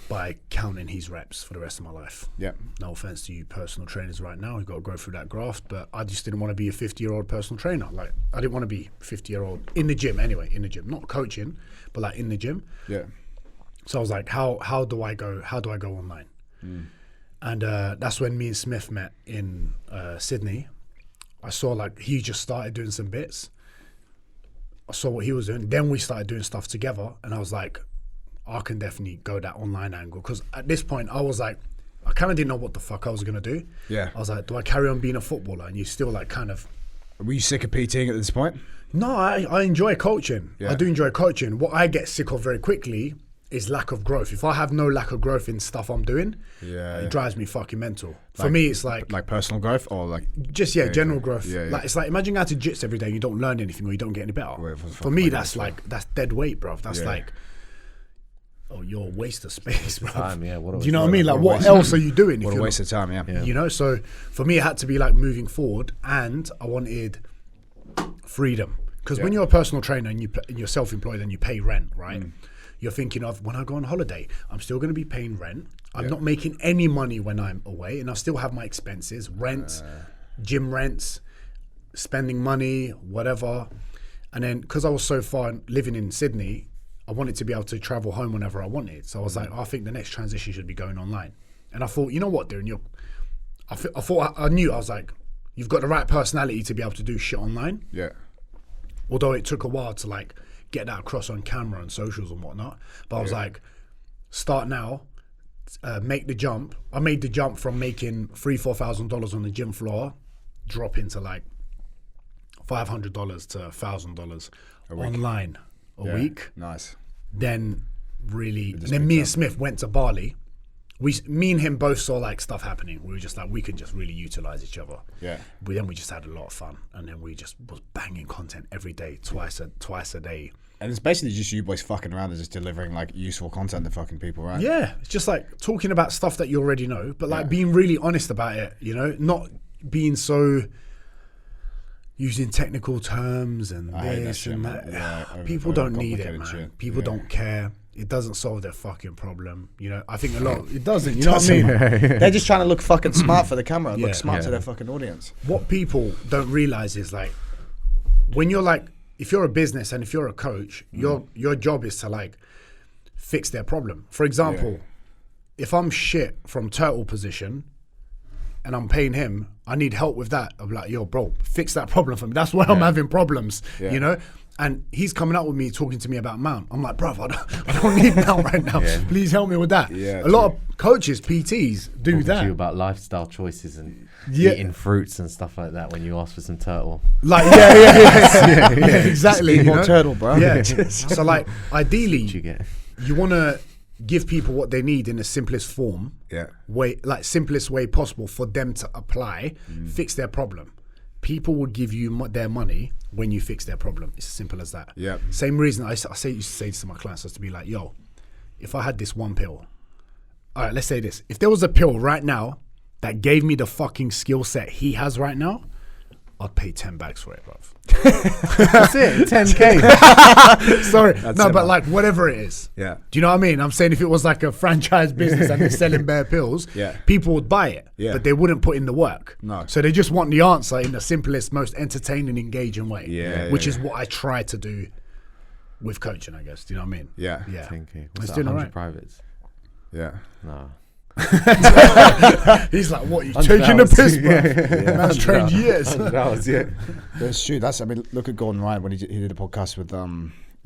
Speaker 2: by counting his reps for the rest of my life.
Speaker 1: Yeah.
Speaker 2: No offense to you personal trainers right now, you've got to go through that graft, but I just didn't want to be a 50-year-old personal trainer. Like, I didn't want to be 50-year-old in the gym anyway, not coaching, but like in the gym.
Speaker 1: Yeah.
Speaker 2: So I was like, how do I go online? And that's when me and Smith met in Sydney. I saw like he just started doing some bits. I saw what he was doing. Then we started doing stuff together, and I was like, I can definitely go that online angle. Because at this point, I was like, I kind of didn't know what the fuck I was gonna do.
Speaker 1: Yeah.
Speaker 2: I was like, do I carry on being a footballer? And you still like kind of.
Speaker 1: Were you sick of PTing at this point?
Speaker 2: No, I enjoy coaching.
Speaker 1: Yeah.
Speaker 2: I do enjoy coaching. What I get sick of very quickly is lack of growth. If I have no lack of growth in stuff I'm doing, it drives me fucking mental. For me, it's like
Speaker 1: personal growth or like
Speaker 2: just general growth.
Speaker 1: Yeah.
Speaker 2: Like it's like imagine going to Jiu Jitsu every day and you don't learn anything or you don't get any better. For me, that's like that's dead weight, bro. That's like, oh, you're a waste of space, bro.
Speaker 3: Time, yeah.
Speaker 2: Do you know what I mean? Like, what else are you doing?
Speaker 1: What a waste of time, yeah.
Speaker 2: You know, so for me, it had to be like moving forward, and I wanted freedom. Because when you're a personal trainer and you're self-employed and you pay rent, right? You're thinking of, when I go on holiday, I'm still going to be paying rent. I'm not making any money when I'm away, and I still have my expenses, rent, gym rents, spending money, whatever. And then because I was so far living in Sydney, I wanted to be able to travel home whenever I wanted. So I was like, I think the next transition should be going online. And I thought, you know what, Diren, I knew, I was like, you've got the right personality to be able to do shit online.
Speaker 1: Yeah.
Speaker 2: Although it took a while to like get that across on camera and socials and whatnot. But I was like, start now, make the jump. I made the jump from making $3,000-$4,000 on the gym floor, drop into like $500 to $1,000 online a week.
Speaker 1: Nice.
Speaker 2: Then me and Smith went to Bali. Me and him both saw like stuff happening. We were just like, we can just really utilize each other.
Speaker 1: Yeah.
Speaker 2: Then we just had a lot of fun, and then we just was banging content every day, twice a day.
Speaker 1: And it's basically just you boys fucking around and just delivering like useful content to fucking people, right?
Speaker 2: Yeah, it's just like talking about stuff that you already know, but like being really honest about it. You know, not being so using technical terms and this and that.
Speaker 1: Yeah,
Speaker 2: people don't need it, man.
Speaker 1: Shit.
Speaker 2: People don't care. It doesn't solve their fucking problem. You know, I think a lot. It doesn't. You know what I mean?
Speaker 1: They're just trying to look fucking smart for the camera, look smart to their fucking audience.
Speaker 2: What people don't realize is like, when you're like, if you're a business and if you're a coach, your job is to like fix their problem. For example, if I'm shit from turtle position and I'm paying him, I need help with that. I'm like, yo, bro, fix that problem for me. That's why I'm having problems, you know? And he's coming up with me, talking to me about mount. I'm like, bro, I don't need mount right now. Please help me with that. A lot of coaches, PTs, do
Speaker 3: Talking
Speaker 2: that.
Speaker 3: to you about lifestyle choices and eating fruits and stuff like that when you ask for some turtle.
Speaker 2: Like, yeah, exactly.
Speaker 1: More turtle, bro.
Speaker 2: Yeah. So like, ideally,
Speaker 3: What you get?
Speaker 2: you want to give people what they need in the simplest form, simplest way possible for them to apply, fix their problem. People will give you their money when you fix their problem. It's as simple as that.
Speaker 1: Yeah.
Speaker 2: Same reason I used to say to my clients was to be like, yo, if I had this one pill, all right, let's say this. If there was a pill right now that gave me the fucking skill set he has right now, I'd pay 10 bags for it, bruv.
Speaker 3: That's it, 10K.
Speaker 2: Sorry. But like whatever it is.
Speaker 1: Yeah.
Speaker 2: Do you know what I mean? I'm saying if it was like a franchise business and they're selling bare pills, people would buy it, but they wouldn't put in the work.
Speaker 1: No.
Speaker 2: So they just want the answer in the simplest, most entertaining, engaging way, which is what I try to do with coaching, I guess. Do you know what I mean?
Speaker 1: Yeah.
Speaker 3: 10K.
Speaker 2: It's
Speaker 3: What's that,
Speaker 2: doing
Speaker 3: 100
Speaker 2: alright.
Speaker 3: privates?
Speaker 1: Yeah.
Speaker 3: No.
Speaker 2: He's like, what, you taking the piss, bro? Man's trained years.
Speaker 1: That's true. I mean, look at Gordon Ryan when he did a podcast with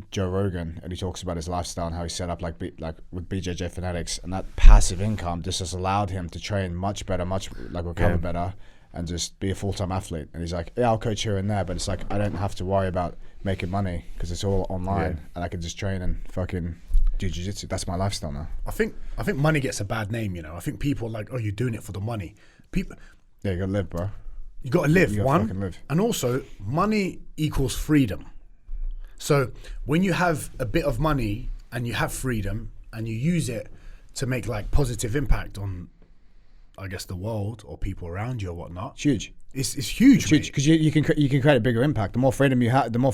Speaker 1: Joe Rogan, and he talks about his lifestyle and how he set up like with BJJ Fanatics, and that passive income just has allowed him to train much better, recover better, and just be a full-time athlete. And he's like, yeah, I'll coach here and there, but it's like I don't have to worry about making money because it's all online, and I can just train and fucking do jiu-jitsu. That's my lifestyle now.
Speaker 2: I think money gets a bad name, you know. I think people are like, oh, you're doing it for the money. People,
Speaker 1: you gotta live, bro.
Speaker 2: You gotta live,
Speaker 1: you gotta fucking live.
Speaker 2: And also money equals freedom. So when you have a bit of money and you have freedom and you use it to make like positive impact on, I guess, the world or people around you or whatnot,
Speaker 1: It's huge.
Speaker 2: It's huge
Speaker 1: because you can create a bigger impact. The more freedom you have, the more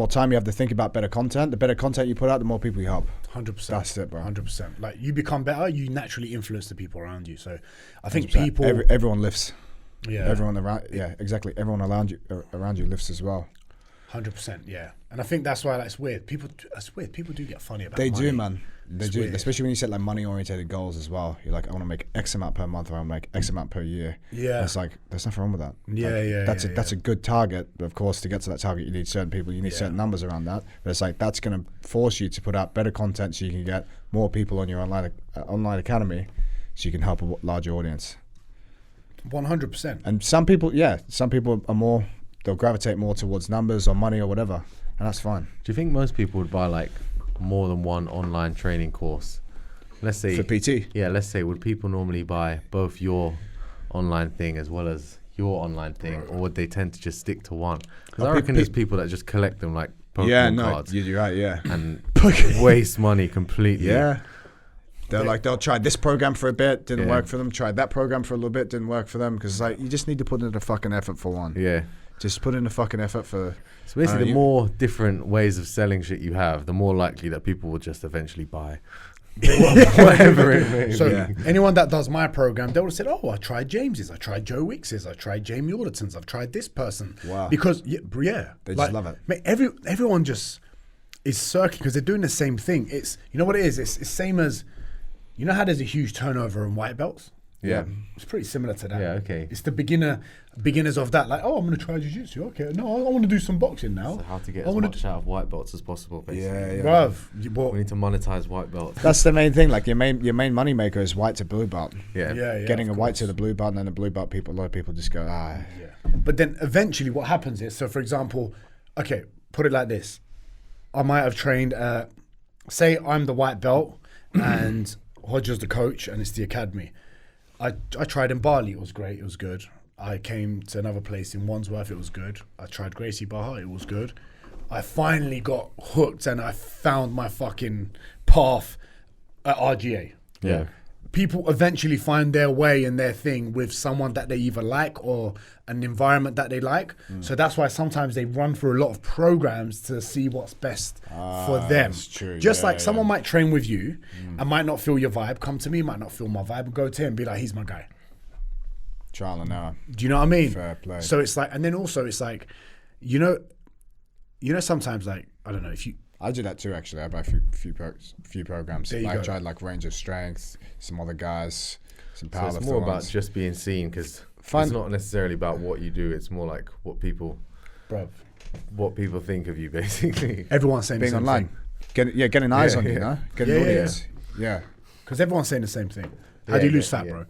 Speaker 1: time you have to think about better content. The better content you put out, the more people you help.
Speaker 2: 100%.
Speaker 1: That's it, bro.
Speaker 2: 100%. Like you become better, you naturally influence the people around you. So I think
Speaker 1: 100%.
Speaker 2: people,
Speaker 1: everyone lifts.
Speaker 2: Yeah.
Speaker 1: Everyone around. Yeah, exactly. Everyone around you lifts as well.
Speaker 2: 100%, yeah. And I think that's why that's weird. It's weird. People do get funny about
Speaker 1: They
Speaker 2: money.
Speaker 1: do, man. They
Speaker 2: It's
Speaker 1: do,
Speaker 2: weird.
Speaker 1: especially when you set like money-oriented goals as well. You're like, I want to make X amount per month, or I want to make X amount per year.
Speaker 2: Yeah.
Speaker 1: It's like there's nothing wrong with that.
Speaker 2: Yeah,
Speaker 1: Like,
Speaker 2: yeah.
Speaker 1: That's a good target, but of course, to get to that target, you need certain people, you need certain numbers around that. But it's like that's going to force you to put out better content, so you can get more people on your online academy, so you can help a larger audience.
Speaker 2: 100%.
Speaker 1: And some people are more. They'll gravitate more towards numbers or money or whatever, and that's fine.
Speaker 3: Do you think most people would buy like more than one online training course? Let's say
Speaker 1: For PT.
Speaker 3: Yeah, let's say, would people normally buy both your online thing as well as your online thing, or would they tend to just stick to one? Because I reckon there's people that just collect them like Pokemon cards.
Speaker 1: You're right. Yeah,
Speaker 3: and waste money completely.
Speaker 1: Yeah. They'll try this program for a bit, didn't work for them. Tried that program for a little bit, didn't work for them. Because like you just need to put in the fucking effort for one.
Speaker 3: Yeah.
Speaker 1: Just put in the fucking effort for.
Speaker 3: So basically, the more different ways of selling shit you have, the more likely that people will just eventually buy. Whatever it may be.
Speaker 2: So anyone that does my program, they would have said, "Oh, I tried James's, I tried Joe Wicks's, I tried Jamie Alderton's, I've tried this person."
Speaker 1: Wow.
Speaker 2: Because
Speaker 1: They just love it.
Speaker 2: Mate, everyone just is circling because they're doing the same thing. It's, you know what it is? It's same as, you know how there's a huge turnover in white belts.
Speaker 3: Yeah.
Speaker 2: It's pretty similar to that.
Speaker 3: Yeah, okay.
Speaker 2: It's the beginners of that. Like, oh, I'm going to try Jiu Jitsu. Okay, no, I want to do some boxing now.
Speaker 3: So how to get as much out of white belts as possible, basically.
Speaker 2: Bruv,
Speaker 3: We need to monetize white belts.
Speaker 1: That's the main thing. Like your main money maker is white to blue belt.
Speaker 3: Yeah.
Speaker 1: Getting a white to the blue belt, and then the blue belt people. A lot of people just go,
Speaker 2: Yeah. But then eventually what happens is, so for example, okay, put it like this. I might have trained, say I'm the white belt and Hodger's the coach and it's the academy. I tried in Bali, it was great, it was good. I came to another place in Wandsworth, it was good. I tried Gracie Baja, it was good. I finally got hooked and I found my fucking path at RGA.
Speaker 3: Yeah.
Speaker 2: People eventually find their way and their thing with someone that they either like or an environment that they like. So that's why sometimes they run through a lot of programs to see what's best for them.
Speaker 1: That's true.
Speaker 2: Just like someone might train with you and might not feel your vibe, come to me, might not feel my vibe, and go to him and be like, he's my guy.
Speaker 1: trial and error.
Speaker 2: Do you know what I mean?
Speaker 1: Fair play.
Speaker 2: So it's like, and then also it's like, you know, sometimes like, I don't know if you,
Speaker 1: I do that too, actually. I buy a few programs.
Speaker 2: There you
Speaker 1: I
Speaker 2: go.
Speaker 1: tried like Range of Strength, some other guys, some
Speaker 3: So
Speaker 1: powerlifting
Speaker 3: it's more about
Speaker 1: ones.
Speaker 3: just being seen, because
Speaker 1: Fun.
Speaker 3: it's not necessarily about what you do. It's more like what people
Speaker 2: bruv,
Speaker 3: think of you, basically.
Speaker 2: everyone's saying
Speaker 1: being
Speaker 2: the same
Speaker 1: online.
Speaker 2: thing.
Speaker 1: Getting eyes
Speaker 3: Yeah,
Speaker 1: on you,
Speaker 3: yeah.
Speaker 1: know? Getting
Speaker 2: Yeah,
Speaker 1: an
Speaker 2: yeah,
Speaker 1: audience. Yeah.
Speaker 2: Because everyone's saying the same thing. How
Speaker 3: Yeah,
Speaker 2: do you lose
Speaker 3: yeah,
Speaker 2: fat,
Speaker 3: yeah.
Speaker 2: bro?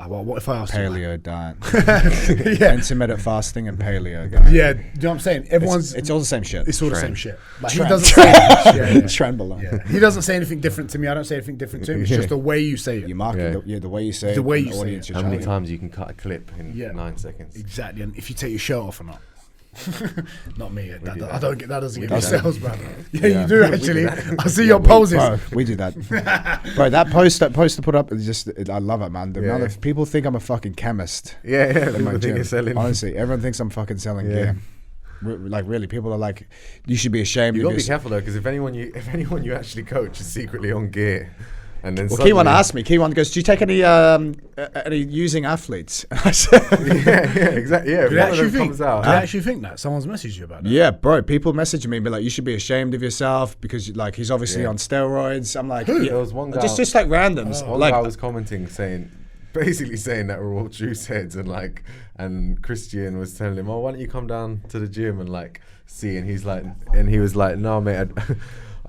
Speaker 2: Well, what if I asked you?
Speaker 1: Paleo diet.
Speaker 2: Yeah.
Speaker 1: Intermittent fasting and paleo diet.
Speaker 2: Yeah, do you know what I'm saying? Everyone's,
Speaker 1: It's all the same shit.
Speaker 2: it's all the
Speaker 3: Trend.
Speaker 2: same shit. Like he
Speaker 1: Trend.
Speaker 2: doesn't say yeah.
Speaker 1: Trend below.
Speaker 2: Yeah. He doesn't say anything different to me. I don't say anything different to him. It's just the way you say it.
Speaker 1: You market
Speaker 3: Yeah.
Speaker 1: the way you say
Speaker 2: The
Speaker 1: it,
Speaker 2: way
Speaker 1: and
Speaker 2: you
Speaker 1: the
Speaker 2: say
Speaker 1: audience
Speaker 2: it.
Speaker 1: you're
Speaker 3: How many
Speaker 1: trying to-
Speaker 3: times you can cut a clip in
Speaker 2: Yeah.
Speaker 3: 9 seconds?
Speaker 2: Exactly. And if you take your shirt off or not. Not me.
Speaker 3: do
Speaker 2: That
Speaker 3: that.
Speaker 2: doesn't give
Speaker 3: do
Speaker 2: me
Speaker 3: that.
Speaker 2: sales, brother. Yeah,
Speaker 1: Yeah.
Speaker 2: you do
Speaker 1: We do
Speaker 2: actually.
Speaker 3: that.
Speaker 2: I see your poses.
Speaker 1: Bro, we do that. Bro, that post to put up is just, I love it, man. The amount of people think I'm a fucking chemist
Speaker 3: Yeah, yeah.
Speaker 1: in my
Speaker 3: People think
Speaker 1: gym.
Speaker 3: you're selling.
Speaker 1: Honestly, everyone thinks I'm fucking selling
Speaker 3: Yeah.
Speaker 1: gear. Like really, people are like, you should be ashamed
Speaker 3: You
Speaker 1: of
Speaker 3: gotta be
Speaker 1: yourself.
Speaker 3: careful though, because if anyone you actually coach is secretly on gear, and then
Speaker 1: Well,
Speaker 3: suddenly,
Speaker 1: Keyone asked me. Keyone goes, "Do you take any using athletes?" And I said,
Speaker 3: yeah, exactly. Yeah,
Speaker 2: Do you
Speaker 3: one of
Speaker 2: actually
Speaker 3: them
Speaker 2: think?
Speaker 3: comes out.
Speaker 2: Do you actually think that someone's messaged you about that?
Speaker 1: "Yeah, bro." People message me and be like, "You should be ashamed of yourself because like he's obviously
Speaker 3: Yeah.
Speaker 1: on steroids." I'm like,
Speaker 2: Who?
Speaker 1: yeah.
Speaker 3: There was one guy.
Speaker 1: just like randoms.
Speaker 3: One
Speaker 1: like
Speaker 3: guy was commenting basically saying that we're all juice heads, and Christian was telling him, "Oh, why don't you come down to the gym and like see?" And he was like, "No, mate,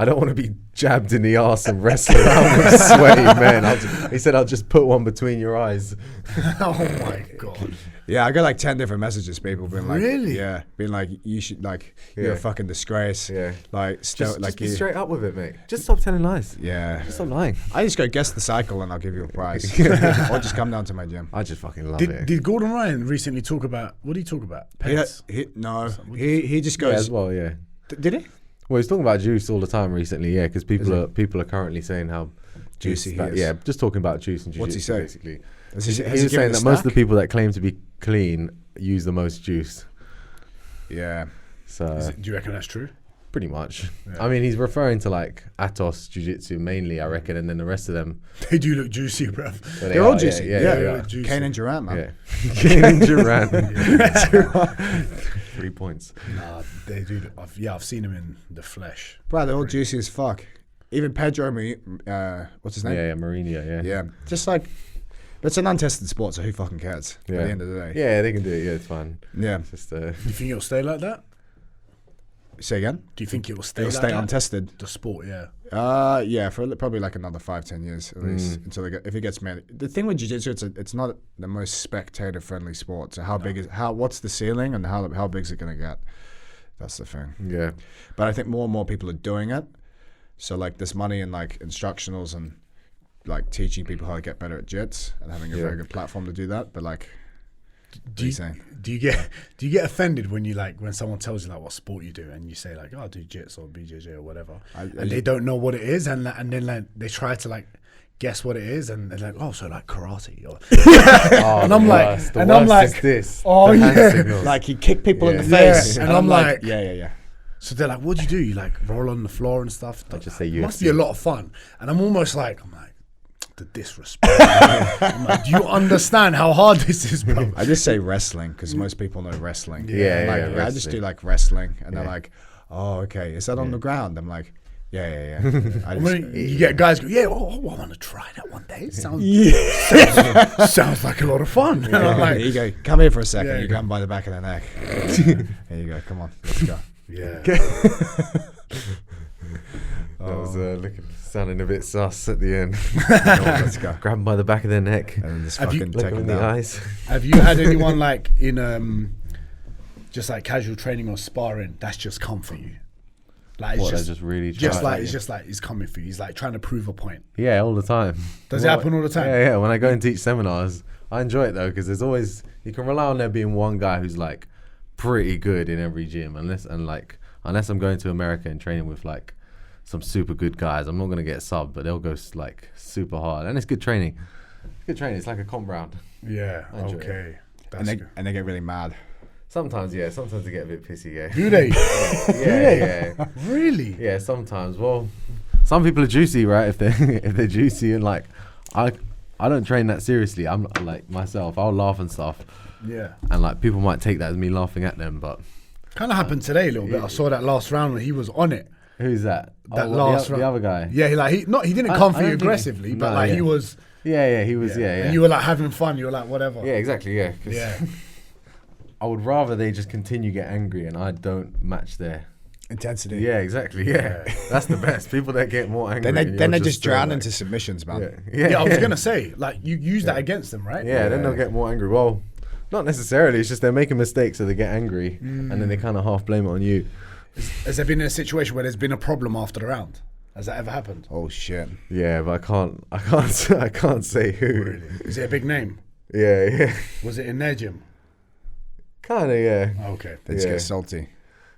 Speaker 3: I don't want to be jabbed in the arse and wrestle around with sweaty men." He said, "I'll just put one between your eyes."
Speaker 2: Oh my god.
Speaker 1: yeah, I got like 10 different messages. People being like,
Speaker 2: Really?
Speaker 1: yeah, being like, you should like, you're a
Speaker 3: Yeah.
Speaker 1: fucking disgrace.
Speaker 3: Yeah.
Speaker 1: Like,
Speaker 3: Just
Speaker 1: like
Speaker 3: be
Speaker 1: you.
Speaker 3: straight up with it, mate. Just stop telling lies.
Speaker 1: Yeah.
Speaker 3: Just stop lying.
Speaker 1: I just go guess the cycle and I'll give you a prize, or just come down to my gym.
Speaker 3: I just fucking love
Speaker 2: Did,
Speaker 3: it.
Speaker 2: did Gordon Ryan recently talk about, what did he talk about? Pets?
Speaker 1: He just
Speaker 3: Yeah,
Speaker 1: goes.
Speaker 3: as well, yeah.
Speaker 1: Did he?
Speaker 3: Well, he's talking about juice all the time recently, yeah, because people are currently saying how
Speaker 1: Juicy he is.
Speaker 3: Yeah, just talking about juice and
Speaker 1: What's he
Speaker 3: jiu-jitsu,
Speaker 1: say?
Speaker 3: basically.
Speaker 1: Has
Speaker 3: He
Speaker 1: he
Speaker 3: was
Speaker 1: given
Speaker 3: saying
Speaker 1: a
Speaker 3: that most of the
Speaker 1: stack?
Speaker 3: people that claim to be clean use the most juice.
Speaker 1: Yeah.
Speaker 3: So
Speaker 2: Do you reckon that's true?
Speaker 3: Pretty much.
Speaker 2: Yeah.
Speaker 3: I mean, he's referring to like Atos Jiu Jitsu mainly, I reckon, and then the rest of them.
Speaker 2: They do look juicy, bruv.
Speaker 3: Well,
Speaker 1: They're all juicy.
Speaker 3: Yeah,
Speaker 2: Yeah,
Speaker 3: they
Speaker 2: they
Speaker 3: are.
Speaker 2: look juicy.
Speaker 1: Kane and Durant, man.
Speaker 3: Yeah. Kane and Durant. 3 points.
Speaker 2: Nah, they do. I've seen them in the flesh.
Speaker 1: Bro, they're all juicy as fuck. Even Pedro, what's his name?
Speaker 3: Yeah, Mourinho, yeah.
Speaker 1: Yeah. Just like, it's an untested sport, so who fucking cares at the end of the day?
Speaker 3: Yeah, they can do it. Yeah, it's fine.
Speaker 1: Yeah.
Speaker 3: It's just
Speaker 2: Do you think it'll stay like that?
Speaker 1: Say again?
Speaker 2: Do you think it will stay
Speaker 1: It'll
Speaker 2: like
Speaker 1: stay
Speaker 2: that?
Speaker 1: untested.
Speaker 2: The sport, yeah.
Speaker 1: Yeah, for probably like another 5-10 years at least until if it gets made. The thing with jiu-jitsu, it's not the most spectator-friendly sport. So what's the ceiling and how big is it gonna get? That's the thing.
Speaker 3: Yeah.
Speaker 1: But I think more and more people are doing it. So like there's money in like instructionals and like teaching people how to get better at jits and having a very good platform to do that. But like,
Speaker 2: Do you get offended when someone tells you like what sport you do and you say like, oh, I do jits or BJJ or whatever, and they don't know what it is, and then like they try to like guess what it is, and they're like, oh, so like karate, or and I'm like,
Speaker 3: is this.
Speaker 2: oh
Speaker 3: The hand
Speaker 2: yeah,
Speaker 3: signals.
Speaker 1: like you kick people in the
Speaker 2: Yeah.
Speaker 1: face,
Speaker 2: And I'm like,
Speaker 1: yeah.
Speaker 2: so they're like, what do you do? You like roll on the floor and stuff.
Speaker 3: I just say
Speaker 2: it must
Speaker 3: UFC.
Speaker 2: be a lot of fun, and I'm like, the disrespect. I'm like, do you understand how hard this is, bro?
Speaker 1: I just say wrestling because most people know wrestling.
Speaker 3: Yeah,
Speaker 1: Like,
Speaker 3: yeah,
Speaker 1: I just
Speaker 3: wrestling.
Speaker 1: do like wrestling, and they're like, "Oh, okay, is that on the ground?" I'm like, "Yeah." I
Speaker 2: When you get guys go, yeah, I want to try that one day. It sounds sounds like a lot of fun. And I'm like,
Speaker 1: there you go. Come here for a second.
Speaker 2: Yeah,
Speaker 1: You
Speaker 2: yeah.
Speaker 1: come by the back of the neck. There you go. Come on, let's go.
Speaker 2: yeah.
Speaker 3: That was sounding a bit sus at the end.
Speaker 1: Let's go.
Speaker 3: Grab them by the back of their neck.
Speaker 1: And then just
Speaker 2: Have you-
Speaker 1: fucking
Speaker 3: Look
Speaker 1: take
Speaker 3: them
Speaker 1: them
Speaker 3: in the
Speaker 1: down.
Speaker 3: eyes.
Speaker 2: Have you had anyone like in just like casual training or sparring that's just come for you? Like it's
Speaker 3: What,
Speaker 2: just,
Speaker 3: they just really
Speaker 2: just
Speaker 3: try.
Speaker 2: like it's just like he's coming for you. He's like trying to prove a point.
Speaker 3: Yeah, all the time.
Speaker 2: Does it happen all the time?
Speaker 3: Yeah. When I go and teach seminars, I enjoy it though because there's always you can rely on there being one guy who's like pretty good in every gym. Unless I'm going to America and training with like some super good guys, I'm not gonna get subbed, but they'll go like super hard, and it's good training. It's good training. It's like a comp round.
Speaker 2: Yeah.
Speaker 3: I enjoy
Speaker 2: Okay. That's
Speaker 1: And they
Speaker 2: good.
Speaker 1: and they get really mad.
Speaker 3: Sometimes, yeah. Sometimes they get a bit pissy, yeah.
Speaker 2: Do they?
Speaker 3: Yeah.
Speaker 2: Really?
Speaker 3: Yeah, sometimes. Well, some people are juicy, right? If they're juicy and like, I don't train that seriously. I'm like myself. I'll laugh and stuff,
Speaker 2: Yeah.
Speaker 3: and like people might take that as me laughing at them. But
Speaker 2: Kind of happened today a little bit. I saw that last round when he was on it.
Speaker 3: who's that?
Speaker 2: That
Speaker 3: what,
Speaker 2: last
Speaker 3: the other guy.
Speaker 2: Yeah, he didn't
Speaker 3: I
Speaker 2: come for
Speaker 3: don't
Speaker 2: you
Speaker 3: think-
Speaker 2: aggressively, but
Speaker 3: no,
Speaker 2: like
Speaker 3: yeah.
Speaker 2: he was.
Speaker 3: Yeah, he was. Yeah.
Speaker 2: And you were like having fun. You were like whatever.
Speaker 3: Yeah, exactly. Yeah. 'Cause
Speaker 2: Yeah.
Speaker 3: I would rather they just continue get angry and I don't match their.
Speaker 1: Intensity.
Speaker 3: Yeah, exactly. Yeah, that's the best. People that get more angry.
Speaker 1: Then
Speaker 3: and
Speaker 1: they
Speaker 3: you're
Speaker 1: just drown
Speaker 3: like-
Speaker 1: into submissions, man.
Speaker 2: Yeah, I was gonna say like you use that against them, right?
Speaker 3: Yeah, then they'll get more angry. Well, not necessarily. It's just they're making mistakes, so they get angry, and then they kind of half blame it on you.
Speaker 2: Has there been a situation where there's been a problem after the round? Has that ever happened?
Speaker 1: Oh shit.
Speaker 3: Yeah, but I can't say who.
Speaker 2: Really? Is it a big name?
Speaker 3: Yeah.
Speaker 2: Was it in their gym?
Speaker 3: Kind of, yeah.
Speaker 2: Okay.
Speaker 1: They just
Speaker 3: Yeah.
Speaker 1: get salty.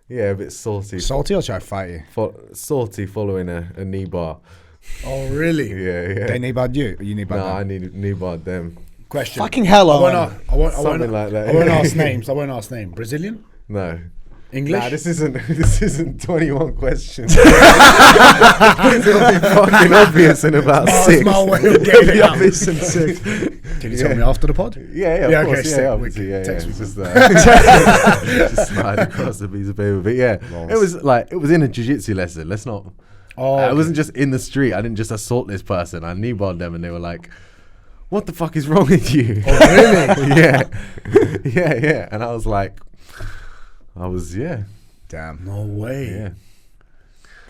Speaker 3: Yeah, a bit salty.
Speaker 1: Salty or try to fight you?
Speaker 3: Salty following a knee bar.
Speaker 2: Oh, really?
Speaker 3: Yeah.
Speaker 1: They knee barred you or you knee barred
Speaker 3: No,
Speaker 1: them?
Speaker 3: I need knee barred them.
Speaker 2: Question.
Speaker 1: Fucking hell,
Speaker 2: I won't,
Speaker 1: Owen.
Speaker 3: Something like that.
Speaker 2: I won't ask names. I won't ask name. Brazilian?
Speaker 3: No.
Speaker 2: English?
Speaker 3: Nah, this isn't 21 questions. It'll be fucking obvious in about
Speaker 2: That's
Speaker 3: 6.
Speaker 2: my way of getting it out.
Speaker 1: Obvious and sick.
Speaker 2: Can you tell me after the pod?
Speaker 3: Yeah,
Speaker 2: Yeah,
Speaker 3: of
Speaker 2: okay,
Speaker 3: course,
Speaker 2: sick.
Speaker 3: obviously, yeah.
Speaker 2: Text
Speaker 3: It's
Speaker 2: me.
Speaker 3: just just slide across the piece of paper, but yeah, it was in a jiu-jitsu lesson. Let's not.
Speaker 2: Oh,
Speaker 3: It wasn't just in the street. I didn't just assault this person. I knee-barred them, and they were like, "What the fuck is wrong with you?"
Speaker 2: Oh, really?
Speaker 3: yeah. And I was like, yeah,
Speaker 1: Damn.
Speaker 2: No way.
Speaker 3: yeah,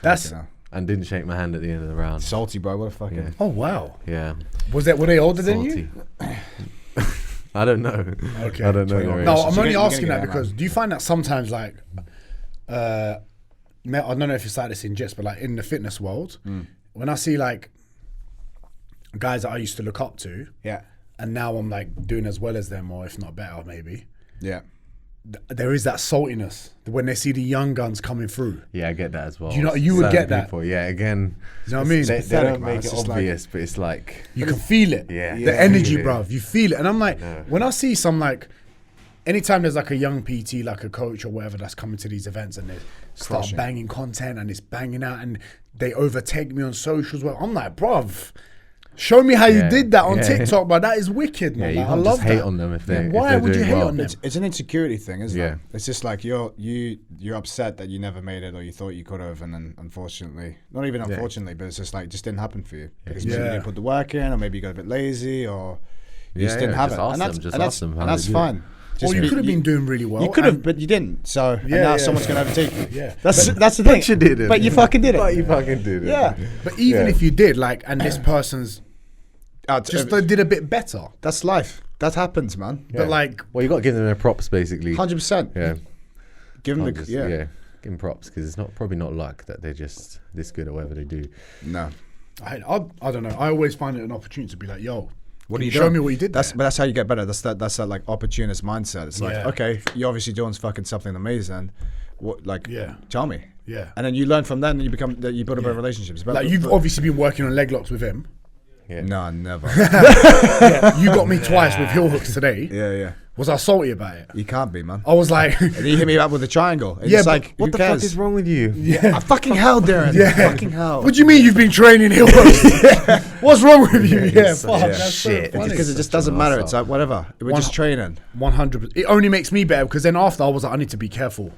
Speaker 2: That's.
Speaker 1: You know.
Speaker 3: and didn't shake my hand at the end of the round.
Speaker 1: Salty, bro. What a fucking.
Speaker 3: Yeah.
Speaker 2: Oh, wow.
Speaker 3: Yeah,
Speaker 2: Were they older than you?
Speaker 3: salty. I don't know.
Speaker 2: Okay.
Speaker 3: I don't know.
Speaker 1: 21.
Speaker 3: their
Speaker 2: No,
Speaker 3: age.
Speaker 2: I'm
Speaker 1: So
Speaker 2: only
Speaker 1: you're gonna
Speaker 2: asking
Speaker 1: get
Speaker 2: that
Speaker 1: that,
Speaker 2: because
Speaker 1: man.
Speaker 2: do you find that sometimes like, I don't know if it's like this in jits, but like in the fitness world, when I see like guys that I used to look up to,
Speaker 1: Yeah.
Speaker 2: and now I'm like doing as well as them, or if not better, maybe.
Speaker 1: Yeah.
Speaker 2: There is that saltiness when they see the young guns coming through.
Speaker 3: Yeah, I get that as well.
Speaker 2: You know- you would
Speaker 3: Certain
Speaker 2: get that.
Speaker 3: people, yeah, again,
Speaker 2: You know what I mean?
Speaker 3: they
Speaker 1: pathetic,
Speaker 3: don't
Speaker 1: man.
Speaker 3: make
Speaker 1: It's
Speaker 3: it
Speaker 1: just like-
Speaker 3: obvious, but it's like,
Speaker 2: You can feel it.
Speaker 3: Yeah.
Speaker 2: The
Speaker 3: Yeah.
Speaker 2: energy,
Speaker 3: Yeah.
Speaker 2: bruv. You feel it. And I'm like,
Speaker 3: No.
Speaker 2: when I see some like anytime there's like a young PT, like a coach or whatever that's coming to these events and they start
Speaker 1: Crushing.
Speaker 2: banging content and it's banging out and they overtake me on socials, well, I'm like, bruv, show me how you did that on TikTok, but that is wicked, man.
Speaker 3: you
Speaker 2: Like,
Speaker 3: can't
Speaker 2: I love
Speaker 3: just hate
Speaker 2: that.
Speaker 3: on them if they.
Speaker 2: Why would you hate on them?
Speaker 1: It's an insecurity thing, isn't
Speaker 3: Yeah.
Speaker 1: it? It's just like you're upset that you never made it or you thought you could have, and then unfortunately, not even unfortunately, but it's just like it just didn't happen for you because maybe you didn't put the work in, or maybe you got a bit lazy, or you just didn't have it. And that's fine.
Speaker 2: Or you could have been doing really well.
Speaker 1: You could have, but you didn't. So and now someone's gonna overtake you.
Speaker 2: Yeah,
Speaker 1: that's the thing.
Speaker 3: But you did it.
Speaker 1: But you fucking did it.
Speaker 3: But you fucking did it.
Speaker 1: Yeah.
Speaker 2: But even if you did, like, and this person's just did a bit better.
Speaker 1: That's life. That happens, man.
Speaker 2: But like,
Speaker 3: well, you got to give them their props, basically.
Speaker 1: 100%.
Speaker 3: Yeah.
Speaker 1: Give them
Speaker 3: Give them props because it's probably not luck that they're just this good at whatever they do.
Speaker 1: No.
Speaker 2: I don't know. I always find it an opportunity to be like, yo,
Speaker 1: What do you
Speaker 2: show me what you did?
Speaker 1: But that's how you get better. That's that like opportunist mindset. It's like, okay, you're obviously doing fucking something amazing. What tell me.
Speaker 2: Yeah.
Speaker 1: And then you learn from that and you build a better relationships.
Speaker 2: Like you've obviously been working on leg locks with him.
Speaker 3: Yeah.
Speaker 1: No, never.
Speaker 2: You got me twice with heel hooks today.
Speaker 1: Yeah.
Speaker 2: Was I salty about it?
Speaker 1: You can't be, man.
Speaker 2: I was like,
Speaker 1: And he hit me up with a triangle. And it's like,
Speaker 3: What
Speaker 1: who
Speaker 3: the
Speaker 1: cares?
Speaker 3: fuck is wrong with you?
Speaker 2: yeah.
Speaker 1: Fucking hell, Diren. Fucking hell.
Speaker 2: What do you mean you've been training heel hooks? What's wrong with you? Yeah, fuck.
Speaker 3: such a
Speaker 2: That's
Speaker 3: shit.
Speaker 2: so funny.
Speaker 1: Because it just doesn't matter. It's like, whatever. We're just training.
Speaker 2: 100%. It only makes me better because then after I was like, I need to be careful.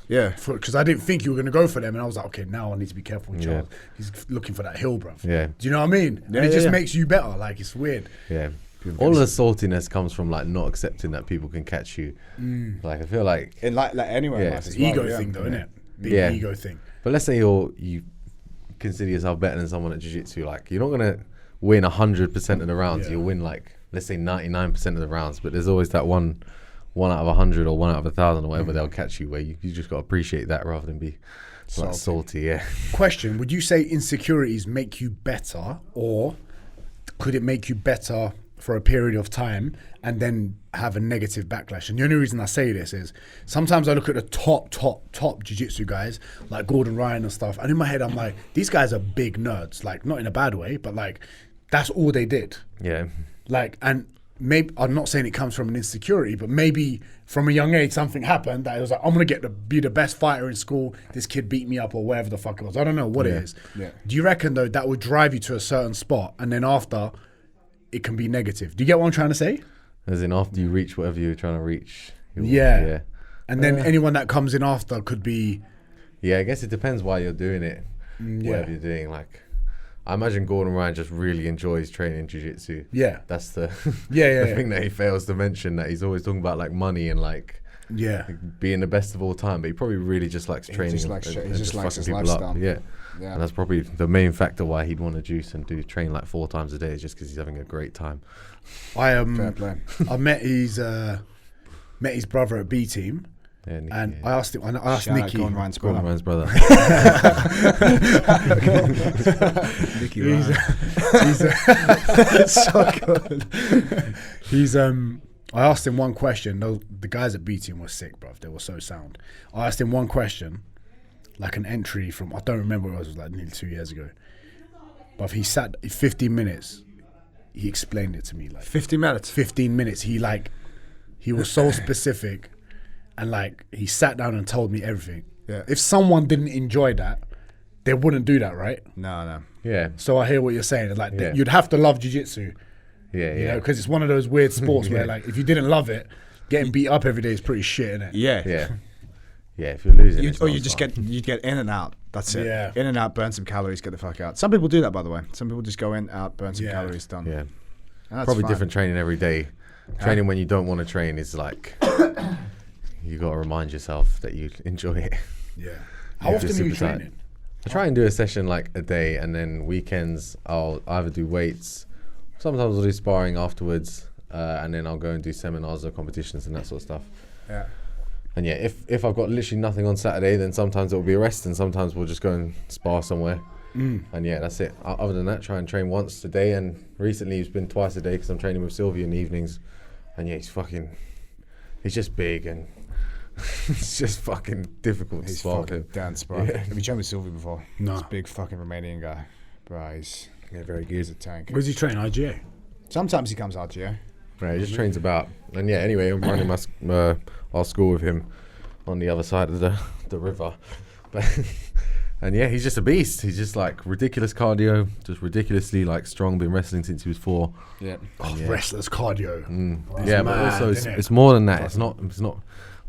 Speaker 1: Yeah.
Speaker 2: Because I didn't think you were going to go for them. And I was like, okay, now I need to be careful with Charles.
Speaker 3: Yeah.
Speaker 2: He's looking for that hill, bruv.
Speaker 3: Yeah.
Speaker 2: Do you know what I mean?
Speaker 1: Yeah,
Speaker 2: and it just
Speaker 1: yeah.
Speaker 2: makes you better. Like, it's weird.
Speaker 3: Yeah. All the saltiness comes from like not accepting that people can catch you. Like I feel like,
Speaker 1: In like anywhere.
Speaker 3: Yeah.
Speaker 1: in life
Speaker 3: It's
Speaker 1: as
Speaker 2: It's
Speaker 1: well,
Speaker 2: ego
Speaker 1: yeah.
Speaker 2: thing, though, isn't it? Big
Speaker 3: Yeah.
Speaker 2: ego thing.
Speaker 3: but let's say you consider yourself better than someone at jiu-jitsu. Like you're not gonna win 100% of the rounds.
Speaker 2: Yeah.
Speaker 3: You'll win like let's say 99% of the rounds. But there's always that one out of 100 or 1 out of 1,000 or whatever they'll catch you. Where you just got to appreciate that rather than be like salty. Yeah.
Speaker 2: Question, would you say insecurities make you better, or could it make you better for a period of time and then have a negative backlash? And the only reason I say this is sometimes I look at the top jiu-jitsu guys like Gordon Ryan and stuff, and in my head I'm like, these guys are big nerds, like not in a bad way, but like that's all they did.
Speaker 3: Yeah.
Speaker 2: Like, and maybe I'm not saying it comes from an insecurity, but maybe from a young age something happened that it was like, I'm gonna be the best fighter in school. This kid beat me up or whatever the fuck it was. I don't know what it is.
Speaker 1: Yeah.
Speaker 2: Do you reckon though that would drive you to a certain spot and then after it can be negative? Do you get what I'm trying to say?
Speaker 3: As in after you reach whatever you're trying to reach.
Speaker 2: Yeah. And then anyone that comes in after could be.
Speaker 3: Yeah, I guess it depends why you're doing it. Whatever you're doing, like I imagine Gordon Ryan just really enjoys training jiu-jitsu.
Speaker 2: Yeah.
Speaker 3: That's the
Speaker 2: Yeah.
Speaker 3: thing that he fails to mention, that he's always talking about like money and like being the best of all time, but he probably really just likes training.
Speaker 1: just likes
Speaker 3: and
Speaker 1: he just likes
Speaker 3: fucking
Speaker 1: his
Speaker 3: people up.
Speaker 1: lifestyle.
Speaker 3: Yeah.
Speaker 1: Yeah.
Speaker 3: And that's probably the main factor why he'd want to juice and train like 4 times a day, is just because he's having a great time.
Speaker 1: Fair play.
Speaker 2: I met his brother at B Team.
Speaker 3: Yeah, Nicky,
Speaker 2: And
Speaker 3: yeah.
Speaker 2: I asked
Speaker 1: Shout out
Speaker 2: Nicky.
Speaker 1: Gordon Ryan's
Speaker 3: Gordon
Speaker 1: brother.
Speaker 3: Ryan's brother.
Speaker 1: Nicky
Speaker 2: He's
Speaker 1: Ryan. So good.
Speaker 2: He's I asked him one question. The guys at B Team were sick, bruv. They were so sound. I asked him one question, like an entry from, I don't remember what it was like nearly 2 years ago. But he sat 15 minutes. He explained it to me like
Speaker 1: 50 minutes.
Speaker 2: 15 minutes. He was so specific, and like he sat down and told me everything.
Speaker 1: Yeah.
Speaker 2: If someone didn't enjoy that, they wouldn't do that, right?
Speaker 1: No.
Speaker 3: Yeah.
Speaker 2: So I hear what you're saying. Like
Speaker 3: Yeah.
Speaker 2: you'd have to love jiu-jitsu.
Speaker 3: Yeah.
Speaker 2: You know, because it's one of those weird sports where, like, if you didn't love it, getting beat up every day is pretty shit, innit?
Speaker 1: Yeah.
Speaker 3: Yeah. Yeah, if you're losing, it's
Speaker 1: Or
Speaker 3: not
Speaker 1: you just
Speaker 3: fun.
Speaker 1: get in and out. That's it.
Speaker 2: Yeah.
Speaker 1: In and out, burn some calories, get the fuck out. Some people do that, by the way. Some people just go in, out, burn some
Speaker 2: Yeah.
Speaker 1: calories, done.
Speaker 3: Yeah.
Speaker 1: And that's
Speaker 3: Probably
Speaker 1: fine.
Speaker 3: different training every day. Training when you don't want to train is like you got to remind yourself that you enjoy it.
Speaker 2: Yeah. How often
Speaker 3: Just
Speaker 2: are you
Speaker 3: super tight.
Speaker 2: training?
Speaker 3: I try and do a session like a day, and then weekends I'll either do weights. Sometimes I'll do sparring afterwards, and then I'll go and do seminars or competitions and that sort of stuff.
Speaker 1: Yeah.
Speaker 3: And yeah, if I've got literally nothing on Saturday, then sometimes it will be a rest, and sometimes we'll just go and spar somewhere. And yeah, that's it. Other than that, try and train once a day, and recently it's been twice a day because I'm training with Sylvia in the evenings. And yeah, he's just big, and it's just fucking difficult to
Speaker 1: He's
Speaker 3: spar
Speaker 1: fucking
Speaker 3: him.
Speaker 1: dance, bro.
Speaker 3: Yeah.
Speaker 1: Have you trained with Sylvie before?
Speaker 2: No.
Speaker 1: This big fucking Romanian guy. Bro, he's very good. He's a tank.
Speaker 2: Where's he training? IGA?
Speaker 1: Sometimes he comes out, yeah.
Speaker 3: Right, he just trains about. And yeah, anyway, I'm running our school with him on the other side of the river. But and yeah, he's just a beast. He's just like ridiculous cardio, just ridiculously like strong. Been wrestling since he was 4.
Speaker 1: Yeah.
Speaker 2: Oh, wrestlers cardio.
Speaker 3: Yeah,
Speaker 2: mad,
Speaker 3: but also
Speaker 2: isn't
Speaker 3: it's more than that. It's not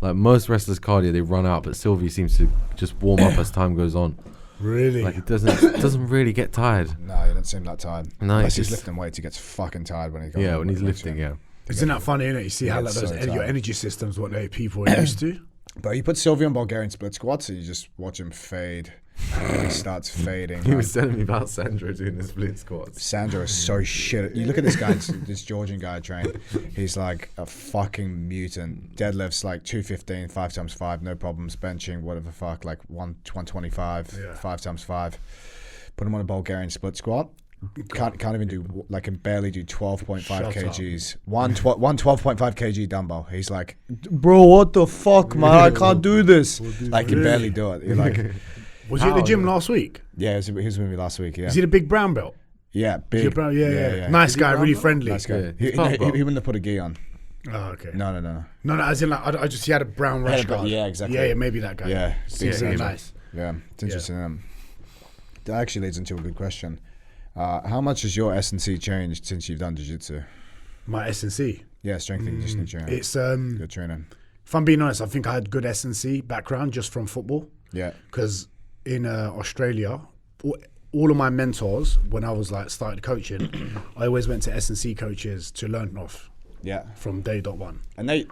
Speaker 3: like most wrestlers cardio. They run out, but Sylvie seems to just warm up as time goes on.
Speaker 2: Really?
Speaker 3: Like it doesn't really get tired.
Speaker 1: No, he doesn't seem that tired.
Speaker 3: No,
Speaker 1: Unless he's lifting weights, he gets fucking tired when he goes.
Speaker 3: Yeah, when he's lifting. Yeah.
Speaker 2: Isn't that funny, innit? You see how like,
Speaker 1: gets
Speaker 2: those
Speaker 1: so
Speaker 2: your
Speaker 1: tired.
Speaker 2: energy systems, what they people are used to.
Speaker 1: But you put Sylvie on Bulgarian split squats, and you just watch him fade. And he starts fading.
Speaker 3: He was telling me about Sandro doing the split squats.
Speaker 1: Sandro is so shit. You look at this guy, this Georgian guy I train. He's like a fucking mutant. Deadlifts like 215, 5x5, no problems. Benching, whatever the fuck, like 125, 5x5. Put him on a Bulgarian split squat. Can't even do, like, can barely do 12.5 kgs. One 12.5 kg dumbbell. He's like, bro, what the fuck, man? I can't do this. Like, he barely do it. You're like,
Speaker 2: Was he at the gym last week?
Speaker 1: yeah, he was with me last week. Yeah,
Speaker 2: Is he the big brown belt?
Speaker 1: yeah, big.
Speaker 2: Yeah. Nice guy, really friendly.
Speaker 1: Nice guy.
Speaker 3: Yeah.
Speaker 1: He wouldn't have put a gi on.
Speaker 2: Oh, okay.
Speaker 1: No.
Speaker 2: No, as in, like, I just, he had a brown rash guard.
Speaker 1: Yeah, exactly.
Speaker 2: Yeah, maybe that guy.
Speaker 1: Yeah,
Speaker 2: Yeah, nice.
Speaker 1: Yeah, it's interesting. That actually leads into a good question. How much has your S&C changed since you've done jiu-jitsu?
Speaker 2: My S&C.
Speaker 1: Yeah, strength and conditioning training.
Speaker 2: It's,
Speaker 1: Good training.
Speaker 2: if I'm being honest, I think I had good S&C background just from football.
Speaker 1: Yeah.
Speaker 2: Because in Australia, all of my mentors, when I was like started coaching, I always went to S&C coaches to learn off.
Speaker 1: Yeah.
Speaker 2: From day .1.
Speaker 1: And they,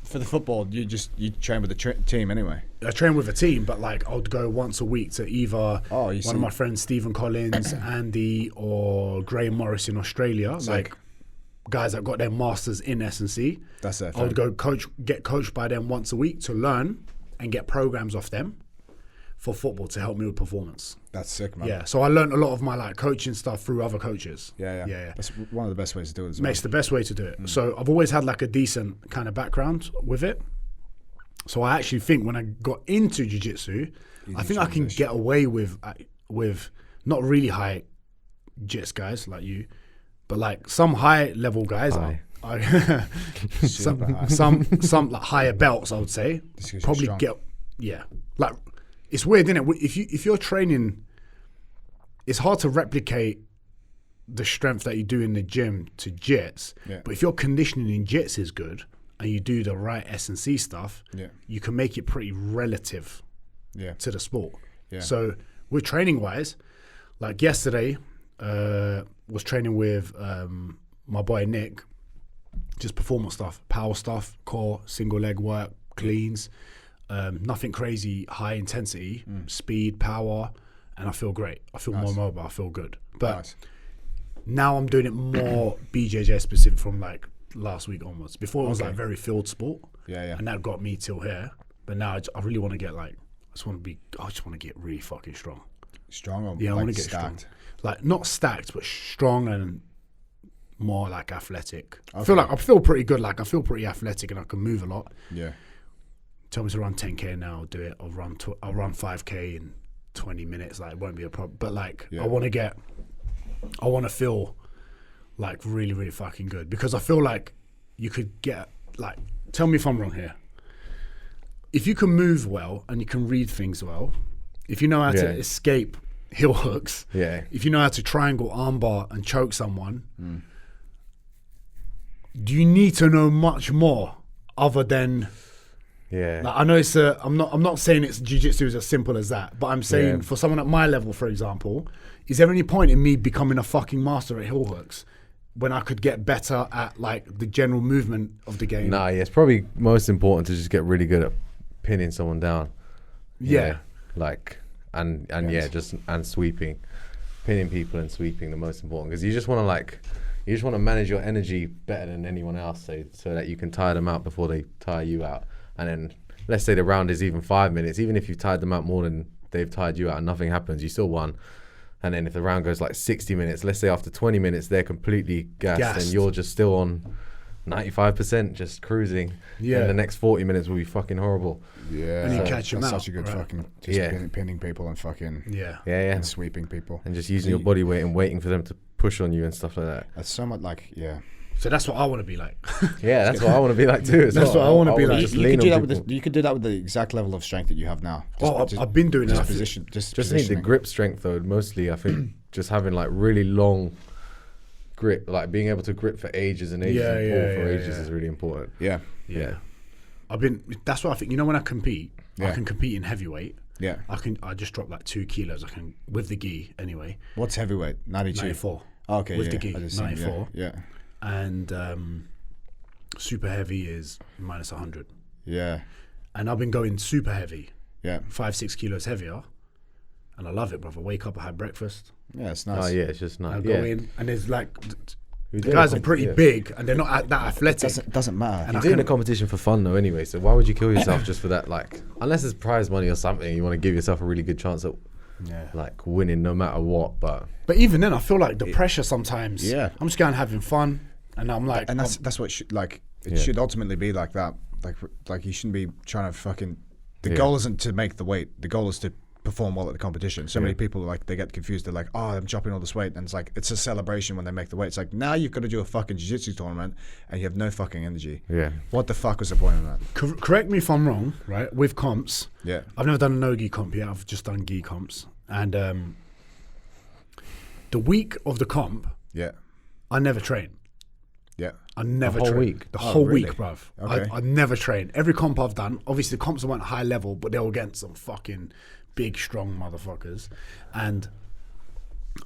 Speaker 1: for the football, you train with the team anyway.
Speaker 2: I train with a team, but like I would go once a week to either one
Speaker 1: see.
Speaker 2: of my friends, Stephen Collins, Andy, or Graham Morris in Australia. Like guys that got their masters in S&C.
Speaker 1: That's it.
Speaker 2: I would go get coached by them once a week to learn and get programs off them for football to help me with performance.
Speaker 1: That's sick, man.
Speaker 2: Yeah, so I learned a lot of my like coaching stuff through other coaches.
Speaker 1: Yeah. That's one of the best ways to do it as well.
Speaker 2: Makes the best way to do it. So I've always had like a decent kind of background with it. So I actually think when I got into jiu-jitsu, I think I can get away with not really high jits guys like you, but like some high level guys. Some like higher belts, I would say. Probably like it's weird, isn't it? If you're training, it's hard to replicate the strength that you do in the gym to jits.
Speaker 1: Yeah.
Speaker 2: But if your conditioning in jits is good and you do the right S&C stuff, you can make it pretty relative to the sport.
Speaker 1: Yeah.
Speaker 2: So with training wise, like yesterday, was training with my boy Nick, just performance stuff, power stuff, core, single leg work, cleans, nothing crazy, high intensity, speed, power, and I feel great. I feel more mobile, I feel good. But now I'm doing it more BJJ specific from like last week onwards. Before it was like very field sport.
Speaker 1: Yeah.
Speaker 2: And that got me till here. But now I really want to get like, I just want to get really fucking strong.
Speaker 1: Strong or
Speaker 2: I want to get
Speaker 1: stacked?
Speaker 2: strong. Like not stacked, but strong and more like athletic. Okay. I feel pretty good. Like I feel pretty athletic and I can move a lot.
Speaker 1: Yeah.
Speaker 2: Tell me to run 10K now, I'll do it. I'll run 5K in 20 minutes. Like it won't be a problem. But like I want to feel like really, really fucking good because I feel like you could get like, tell me if I'm wrong here. If you can move well and you can read things well, if you know how to escape heel hooks, if you know how to triangle armbar and choke someone, do you need to know much more other than? Yeah, like I know it's I'm not saying it's jiu-jitsu is as simple as that, but I'm saying for someone at my level, for example, is there any point in me becoming a fucking master at heel hooks when I could get better at like the general movement of the game?
Speaker 3: Nah, it's probably most important to just get really good at pinning someone down.
Speaker 2: Yeah.
Speaker 3: Like and sweeping, pinning people and sweeping the most important because you just want to manage your energy better than anyone else, so that you can tire them out before they tire you out. And then let's say the round is even 5 minutes, even if you tired them out more than they've tired you out and nothing happens, you still won. And then if the round goes like 60 minutes, let's say after 20 minutes they're completely gassed. And you're just still on 95%, just cruising. Yeah. And the next 40 minutes will be fucking horrible.
Speaker 1: Yeah.
Speaker 2: And you catch them out.
Speaker 1: Such a good fucking pinning people and fucking and sweeping people.
Speaker 3: And just using your body weight and waiting for them to push on you and stuff like that.
Speaker 1: That's so much like,
Speaker 2: So that's what I want to be like.
Speaker 3: Yeah, that's what I want to be like too.
Speaker 2: That's what I want to be like.
Speaker 3: Just
Speaker 1: You
Speaker 3: lean
Speaker 1: could do
Speaker 3: on
Speaker 1: that
Speaker 3: people.
Speaker 1: you could do that with the exact level of strength that you have now.
Speaker 2: Well, I've been doing that.
Speaker 3: Just need the grip strength though. Mostly, I think just having like really long grip, like being able to grip for ages and ages and pull for ages is really important.
Speaker 1: Yeah.
Speaker 2: That's what I think. You know, when I compete, I
Speaker 1: Yeah.
Speaker 2: can compete in heavyweight.
Speaker 1: Yeah.
Speaker 2: I just drop like 2 kilos. I can with the gi anyway.
Speaker 1: What's heavyweight? 92.
Speaker 2: 94.
Speaker 1: Okay.
Speaker 2: With
Speaker 1: yeah,
Speaker 2: the gi,
Speaker 1: I just seen,
Speaker 2: 94.
Speaker 1: Yeah.
Speaker 2: And super heavy is minus 100.
Speaker 1: Yeah.
Speaker 2: And I've been going super heavy,
Speaker 1: Yeah.
Speaker 2: 5-6 kilos heavier, and I love it, brother. Wake up, I had breakfast,
Speaker 1: Yeah. It's nice.
Speaker 3: Oh yeah, it's just
Speaker 2: I
Speaker 3: nice.
Speaker 2: go
Speaker 3: Yeah,
Speaker 2: in, and there's like
Speaker 3: We
Speaker 2: the
Speaker 3: did
Speaker 2: guys
Speaker 3: a
Speaker 2: are pretty big, and they're not that athletic.
Speaker 1: Doesn't matter.
Speaker 2: And
Speaker 3: You're
Speaker 2: I
Speaker 3: doing
Speaker 2: can-
Speaker 3: a competition for fun though, anyway. So why would you kill yourself just for that? Like, unless it's prize money or something, you want to give yourself a really good chance at like winning no matter what. But
Speaker 2: even then, I feel like the pressure sometimes.
Speaker 1: Yeah.
Speaker 2: I'm just going having fun, and I'm like,
Speaker 1: And that's what should, like it
Speaker 3: Yeah.
Speaker 1: should ultimately be like that. Like you shouldn't be trying to fucking. The
Speaker 3: Yeah.
Speaker 1: goal isn't to make the weight. The goal is to perform well at the competition. So many people like they get confused. They're like, oh, I'm dropping all this weight, and it's like it's a celebration when they make the weight. It's like now you've got to do a fucking jiu-jitsu tournament and you have no fucking energy.
Speaker 3: yeah,
Speaker 1: What the fuck was the point of that?
Speaker 2: correct me if I'm wrong, right? With comps,
Speaker 1: Yeah.
Speaker 2: I've never done a no gi comp yet. I've just done gi comps, and the week of the comp,
Speaker 1: Yeah.
Speaker 2: I never train.
Speaker 1: Yeah.
Speaker 2: I never
Speaker 3: whole
Speaker 2: train.
Speaker 3: week?
Speaker 2: The
Speaker 1: Oh,
Speaker 2: whole
Speaker 1: really?
Speaker 2: week, bruv.
Speaker 1: Okay.
Speaker 2: I never train. Every comp I've done, obviously the comps weren't high level, but they were against some fucking big, strong motherfuckers. And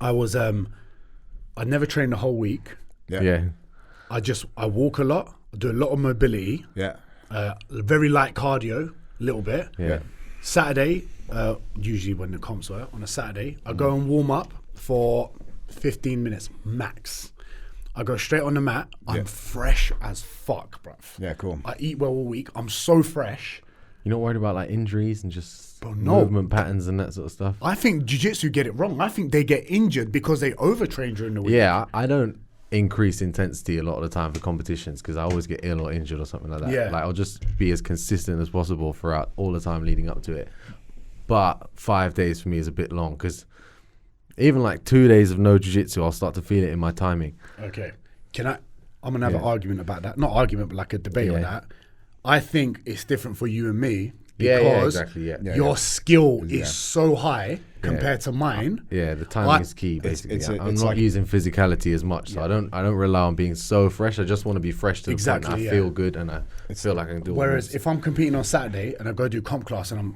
Speaker 2: I was, I never trained the whole week.
Speaker 1: Yeah.
Speaker 3: yeah.
Speaker 2: I walk a lot, I do a lot of mobility,
Speaker 1: Yeah.
Speaker 2: very light cardio, a little bit.
Speaker 3: Yeah.
Speaker 2: Saturday, usually when the comps were on a Saturday, I go and warm up for 15 minutes max. I go straight on the mat. I'm fresh as fuck, bruv.
Speaker 1: Yeah. Cool.
Speaker 2: I eat well all week. I'm so fresh.
Speaker 3: You're not worried about like injuries and just
Speaker 2: Bro, no.
Speaker 3: movement patterns and that sort of stuff.
Speaker 2: I think jiu-jitsu get it wrong. I think they get injured because they overtrain during the week.
Speaker 3: Yeah, I don't increase intensity a lot of the time for competitions because I always get ill or injured or something like that.
Speaker 2: Yeah.
Speaker 3: Like I'll just be as consistent as possible throughout all the time leading up to it. But 5 days for me is a bit long because even like 2 days of no jiu-jitsu, I'll start to feel it in my timing.
Speaker 2: Okay. I'm going to have an argument about that. Not argument, but like a debate on
Speaker 3: Yeah.
Speaker 2: that. I think it's different for you and me
Speaker 3: Yeah,
Speaker 2: because
Speaker 3: exactly. Yeah.
Speaker 2: your skill is so high compared to mine.
Speaker 3: Yeah, the timing is key. Basically,
Speaker 1: it's
Speaker 3: I'm
Speaker 1: it's
Speaker 3: not
Speaker 1: like-
Speaker 3: using physicality as much, so I don't rely on being so fresh. I just want to be fresh to the point
Speaker 2: Exactly,
Speaker 3: that I feel good and I feel like I can do.
Speaker 2: Whereas if I'm competing on Saturday and I go do comp class and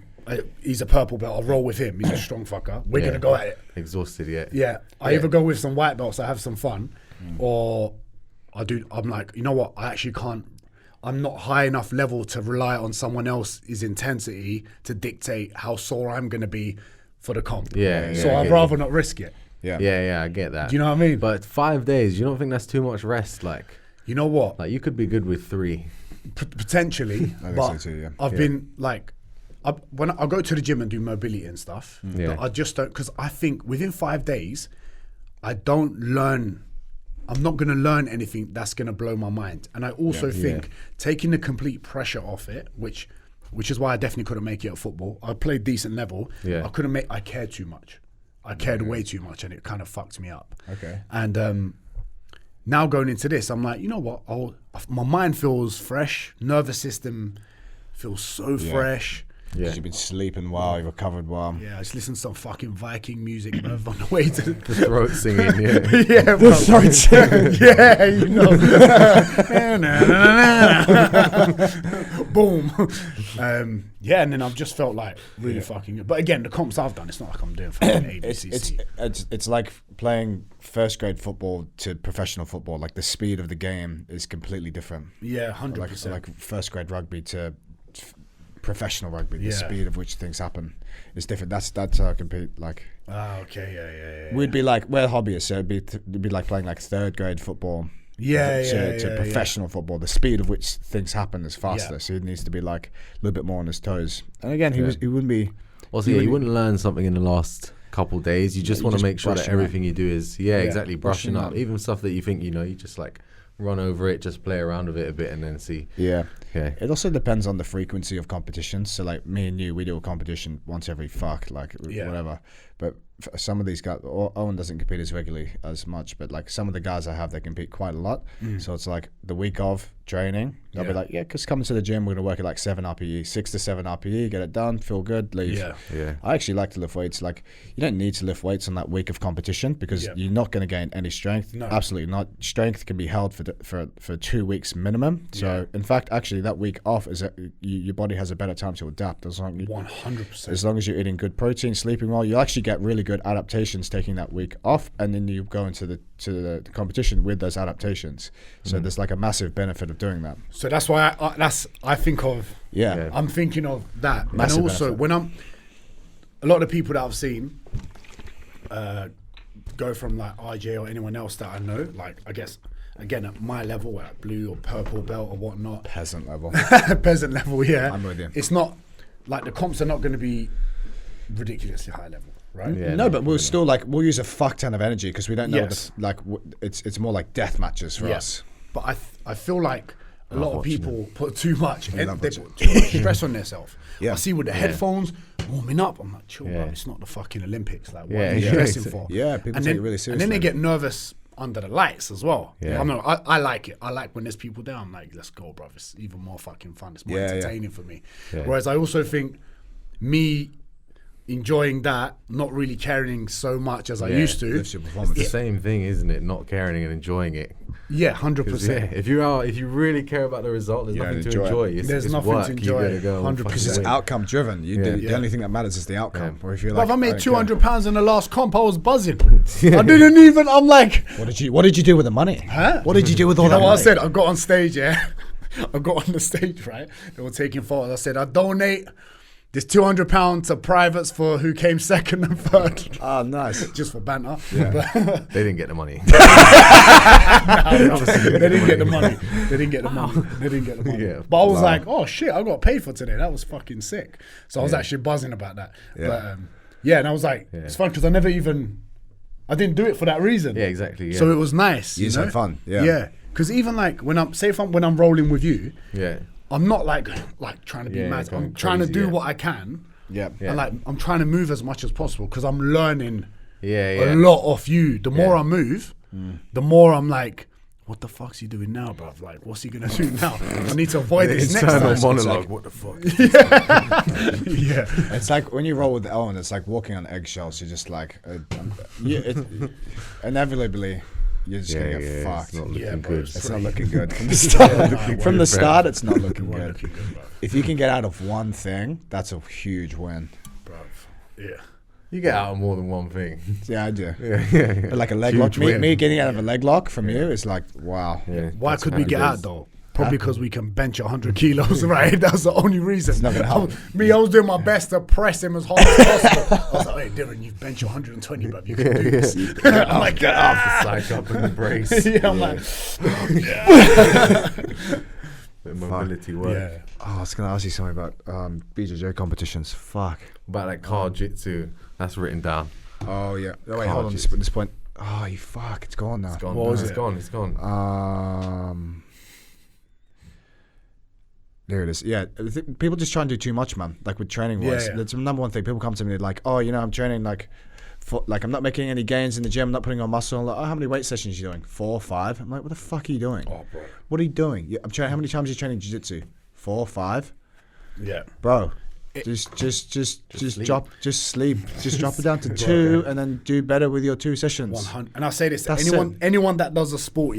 Speaker 2: he's a purple belt, I'll roll with him. He's a strong fucker. We're going to go at it.
Speaker 3: exhausted,
Speaker 2: Yeah. I either go with some white belts, I have some fun, or I'm like, you know what? I actually can't. I'm not high enough level to rely on someone else's intensity to dictate how sore I'm going to be for the comp.
Speaker 3: Yeah,
Speaker 2: So
Speaker 3: yeah,
Speaker 2: I'd
Speaker 3: yeah.
Speaker 2: rather not risk it.
Speaker 1: Yeah.
Speaker 3: Yeah, I get that.
Speaker 2: Do you know what I mean?
Speaker 3: But 5 days, you don't think that's too much rest? Like
Speaker 2: You know what?
Speaker 3: you could be good with 3.
Speaker 2: Potentially,
Speaker 1: I think
Speaker 2: but
Speaker 1: so too, yeah.
Speaker 2: I've been like, when I go to the gym and do mobility and stuff,
Speaker 3: Yeah.
Speaker 2: I just don't, because I think within 5 days, I'm not going to learn anything that's going to blow my mind. And I also think taking the complete pressure off it, which is why I definitely couldn't make it at football. I played decent level.
Speaker 3: Yeah.
Speaker 2: I cared too much. I cared way too much, and it kind of fucked me up.
Speaker 1: Okay.
Speaker 2: And now going into this, I'm like, you know what? My mind feels fresh. Nervous system feels so fresh.
Speaker 3: Yeah.
Speaker 1: You've been sleeping well. You recovered well.
Speaker 2: Yeah, I just listen to some fucking Viking music, bruv, on the way to
Speaker 3: The throat singing, yeah.
Speaker 2: yeah, bro. Yeah, you know. Boom. Yeah, and then I've just felt like really fucking good. But again, the comps I've done, it's not like I'm doing fucking ABCC.
Speaker 1: It's like playing first grade football to professional football. Like the speed of the game is completely different.
Speaker 2: Yeah, 100%.
Speaker 1: Like first grade rugby to professional rugby. The speed of which things happen is different. That's how I compete. Like
Speaker 2: okay, yeah.
Speaker 1: we'd be like, we're hobbyists, so it'd be like playing like third grade football. To professional football, the speed of which things happen is faster. So he needs to be like a little bit more on his toes. And again, he wouldn't be.
Speaker 3: Also, you wouldn't learn something in the last couple days. You just want to make sure that everything you do is exactly brushing up. Even stuff that you think you know, you just like run over it, just play around with it a bit, and then see.
Speaker 1: Yeah.
Speaker 3: Okay.
Speaker 1: It also depends on the frequency of competitions. So like me and you, we do a competition once every whatever. But some of these guys, Owen doesn't compete as regularly as much, but like some of the guys I have, they compete quite a lot. So it's like the week of training, they'll be like, yeah, just come to the gym. We're gonna work at like 7 RPE, 6 to 7 RPE, get it done, feel good, leave.
Speaker 3: Yeah.
Speaker 1: I actually like to lift weights. Like you don't need to lift weights on that week of competition because you're not going to gain any strength. No. Absolutely not. Strength can be held for 2 weeks minimum. So in fact, actually that week off is your body has a better time to adapt.
Speaker 2: 100%.
Speaker 1: As long as you're eating good protein, sleeping well, you'll actually get really good adaptations taking that week off, and then you go into the competition with those adaptations. So there's like a massive benefit of doing that.
Speaker 2: So that's why I think of I'm thinking of that. Massive and also benefit. A lot of the people that I've seen go from like RJ or anyone else that I know, like I guess again at my level, at blue or purple belt or whatnot,
Speaker 1: peasant level,
Speaker 2: yeah.
Speaker 1: I'm with you.
Speaker 2: It's not like the comps are not going to be ridiculously high level, right?
Speaker 1: Yeah, no, but we'll still like we'll use a fuck ton of energy because we don't know it's more like death matches for us.
Speaker 2: But I feel like a lot of people put too much they put too much stress on themselves. I see with the headphones warming up, I'm like, chill, bro, it's not the fucking Olympics. Like, what are you stressing for?
Speaker 1: Yeah, people take it really seriously.
Speaker 2: And then they get nervous under the lights as well. I like it. I like when there's people there. I'm like, let's go, bro. It's even more fucking fun. It's more entertaining for me. Whereas I also think me enjoying that, not really caring so much as I used to.
Speaker 3: It's the same thing, isn't it? Not caring and enjoying it.
Speaker 2: Yeah, 100%.
Speaker 3: If you really care about the result, there's nothing to enjoy.
Speaker 2: There's nothing to enjoy. 100%.
Speaker 1: Because it's outcome driven. The only thing that matters is the outcome. Or if you're like,
Speaker 2: I made £200 in the last comp, I was buzzing. I didn't even. I'm like,
Speaker 1: what did you do with the money?
Speaker 2: Huh?
Speaker 1: What did you do with all that money?
Speaker 2: What I said? I got on stage. I got on the stage. Right, they were taking photos. I said, I donate this £200 to privates for who came second and third.
Speaker 1: Oh, nice.
Speaker 2: Just for banter.
Speaker 3: Yeah. They didn't get the money.
Speaker 2: They didn't get the money. They didn't get the money.
Speaker 3: Yeah.
Speaker 2: But I was like, oh shit, I got paid for today. That was fucking sick. So I was actually buzzing about that.
Speaker 1: Yeah.
Speaker 2: But and I was like, it's fun because I didn't do it for that reason.
Speaker 3: Yeah, exactly. Yeah.
Speaker 2: So it was nice.
Speaker 1: You had fun. Yeah.
Speaker 2: Yeah. Because even like when I'm rolling with you.
Speaker 3: Yeah.
Speaker 2: I'm not like trying to be mad. I'm trying to do what I can.
Speaker 1: Yeah.
Speaker 2: And like I'm trying to move as much as possible because I'm learning
Speaker 3: a
Speaker 2: lot off you. The more I move, the more I'm like, what the fuck's he doing now, bruv? Like, what's he gonna do now? I need to avoid this next time.
Speaker 3: Monologue.
Speaker 1: Like,
Speaker 3: what the fuck?
Speaker 2: Yeah.
Speaker 1: It's like when you roll with Owen, it's like walking on eggshells. You're just like, inevitably. You're just gonna get fucked.
Speaker 3: It's not looking good.
Speaker 1: It's not looking good from the start. From the start, it's not looking good. If you can get out of one thing, that's a huge win.
Speaker 2: Bruv. Yeah.
Speaker 3: You get out of more than one thing.
Speaker 1: Yeah, I do.
Speaker 3: Yeah.
Speaker 1: But like a leg lock, me getting out of a leg lock from you is like, wow.
Speaker 3: Yeah,
Speaker 2: why could we get out though? Probably because we can bench 100 kilos, right? That's the only reason.
Speaker 1: It's not gonna help.
Speaker 2: I was doing my best to press him as hard as possible. I was like, hey, Diren, you've bench 120, bruv. You can do this. I'm like,
Speaker 3: get off the psych up in the brace.
Speaker 2: I'm like,
Speaker 3: the mobility work.
Speaker 2: Yeah.
Speaker 1: Oh, I was gonna ask you something about BJJ competitions. Fuck.
Speaker 3: About that Jiu-Jitsu, that's written down.
Speaker 1: Oh yeah. Oh wait, hold on. This point. Oh, you fuck! It's gone now.
Speaker 3: It's gone.
Speaker 2: What was
Speaker 3: it? It's gone.
Speaker 1: There it is. Yeah, people just try and do too much, man. Like with training wise, that's the number one thing. People come to me like, oh, I'm training like I'm not making any gains in the gym. I'm not putting on muscle. I'm like, oh, how many weight sessions are you doing? 4 or 5. I'm like, what the fuck are you doing?
Speaker 2: Oh, bro.
Speaker 1: What are you doing? I'm training. How many times are you training jiu-jitsu? 4 or 5.
Speaker 2: Yeah,
Speaker 1: bro. Just drop it down to 2, and then do better with your 2 sessions.
Speaker 2: 100. And I say this to anyone that does a sport,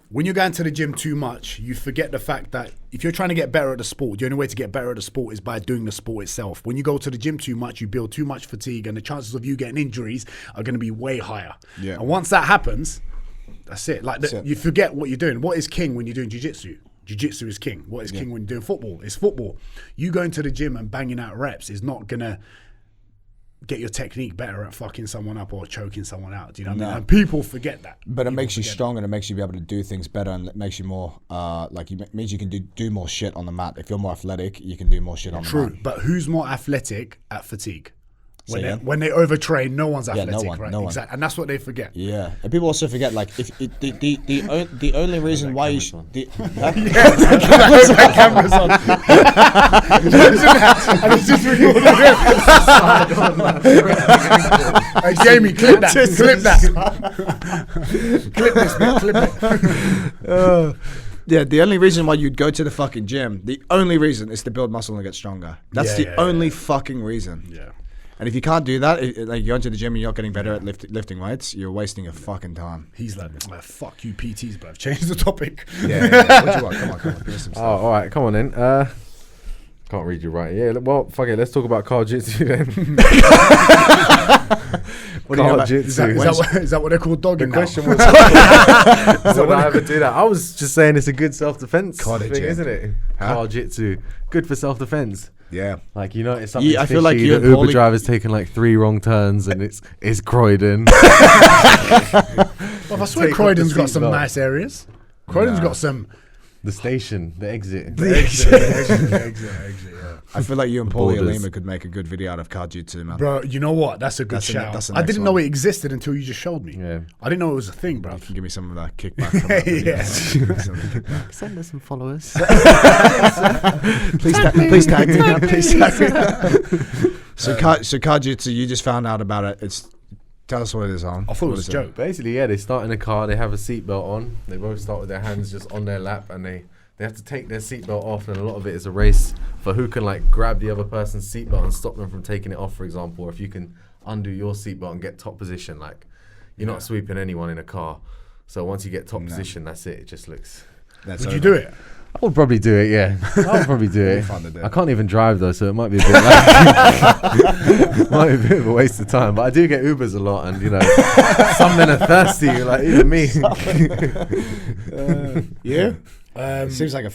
Speaker 2: when you're going to the gym too much, you forget the fact that if you're trying to get better at the sport, the only way to get better at the sport is by doing the sport itself. When you go to the gym too much, you build too much fatigue, and the chances of you getting injuries are going to be way higher.
Speaker 1: Yeah.
Speaker 2: And once that happens, that's it. You forget what you're doing. What is king when you're doing jiu-jitsu? Jiu-jitsu is king. What is king when you're doing football? It's football. You going to the gym and banging out reps is not going to get your technique better at fucking someone up or choking someone out. Do you know what I mean? And people forget that.
Speaker 1: But it makes you stronger, and it makes you be able to do things better, and it makes you more means you can do more shit on the mat. If you're more athletic, you can do more shit on the mat.
Speaker 2: True, but who's more athletic at fatigue? When they overtrain, no one's athletic,
Speaker 1: one,
Speaker 2: right?
Speaker 1: no one.
Speaker 2: Exactly, and that's what they forget.
Speaker 1: Yeah, and people also forget like if the only reason why you
Speaker 2: Cameras on. And it's just recording him. Hey, Jamie, clip that. Clip this, man. Clip it.
Speaker 1: Yeah, the only reason why you'd go to the fucking gym, the only reason is to build muscle and get stronger. That's the only fucking reason.
Speaker 2: Yeah.
Speaker 1: And if you can't do that, like you go into the gym and you're not getting better at lifting weights, you're wasting your fucking time.
Speaker 2: He's like, fuck you PTs, bruv. Change the topic.
Speaker 1: Yeah. What do you want? Come on. Give us some stuff.
Speaker 3: All right, come on then. Can't read you right. Yeah, well, fuck it. Let's talk about Karl Jitsu then. Karl Jitsu.
Speaker 2: Is that what they're called dogging now?
Speaker 3: Question was, would I ever do that? I was just saying it's a good self-defense thing, isn't it? Karl Jitsu. Good for self-defense.
Speaker 1: Yeah.
Speaker 3: Like, you know, it's something
Speaker 1: I feel like
Speaker 3: the
Speaker 1: you
Speaker 3: Uber driver's taken like 3 wrong turns and it's Croydon.
Speaker 2: Well, I swear Croydon's got some nice areas. Croydon's got some...
Speaker 3: The station, the exit.
Speaker 2: The exit, yeah.
Speaker 1: I feel like you and Paulie
Speaker 3: Borders.
Speaker 1: Alima could make a good video out of Karl Jitsu, man.
Speaker 2: Bro, you know what? That's a good shout.
Speaker 1: that's the
Speaker 2: I
Speaker 1: next
Speaker 2: didn't
Speaker 1: one.
Speaker 2: know it existed until you just showed me.
Speaker 3: Yeah.
Speaker 2: I didn't know it was a thing, bro.
Speaker 1: You can give me some of that kickback from that video.
Speaker 2: Yeah.
Speaker 3: Send us some followers.
Speaker 1: Please tag me, man. Please tag me. So Karl Jitsu, you just found out about it. Tell us what it is, on.
Speaker 2: I thought it was a joke.
Speaker 3: Basically, yeah, they start in a car, they have a seatbelt on, they both start with their hands just on their lap, and they have to take their seatbelt off, and a lot of it is a race for who can like grab the other person's seatbelt and stop them from taking it off, for example, or if you can undo your seatbelt and get top position, like you're not sweeping anyone in a car. So once you get top position, that's it. It just looks...
Speaker 2: Would you do it?
Speaker 3: I would probably do it, yeah. I would probably do it.
Speaker 1: Fun to do.
Speaker 3: I can't even drive though, so it might be a bit might be a bit of a waste of time. But I do get Ubers a lot, and you know, some men are thirsty, like even me.
Speaker 1: Yeah. It seems like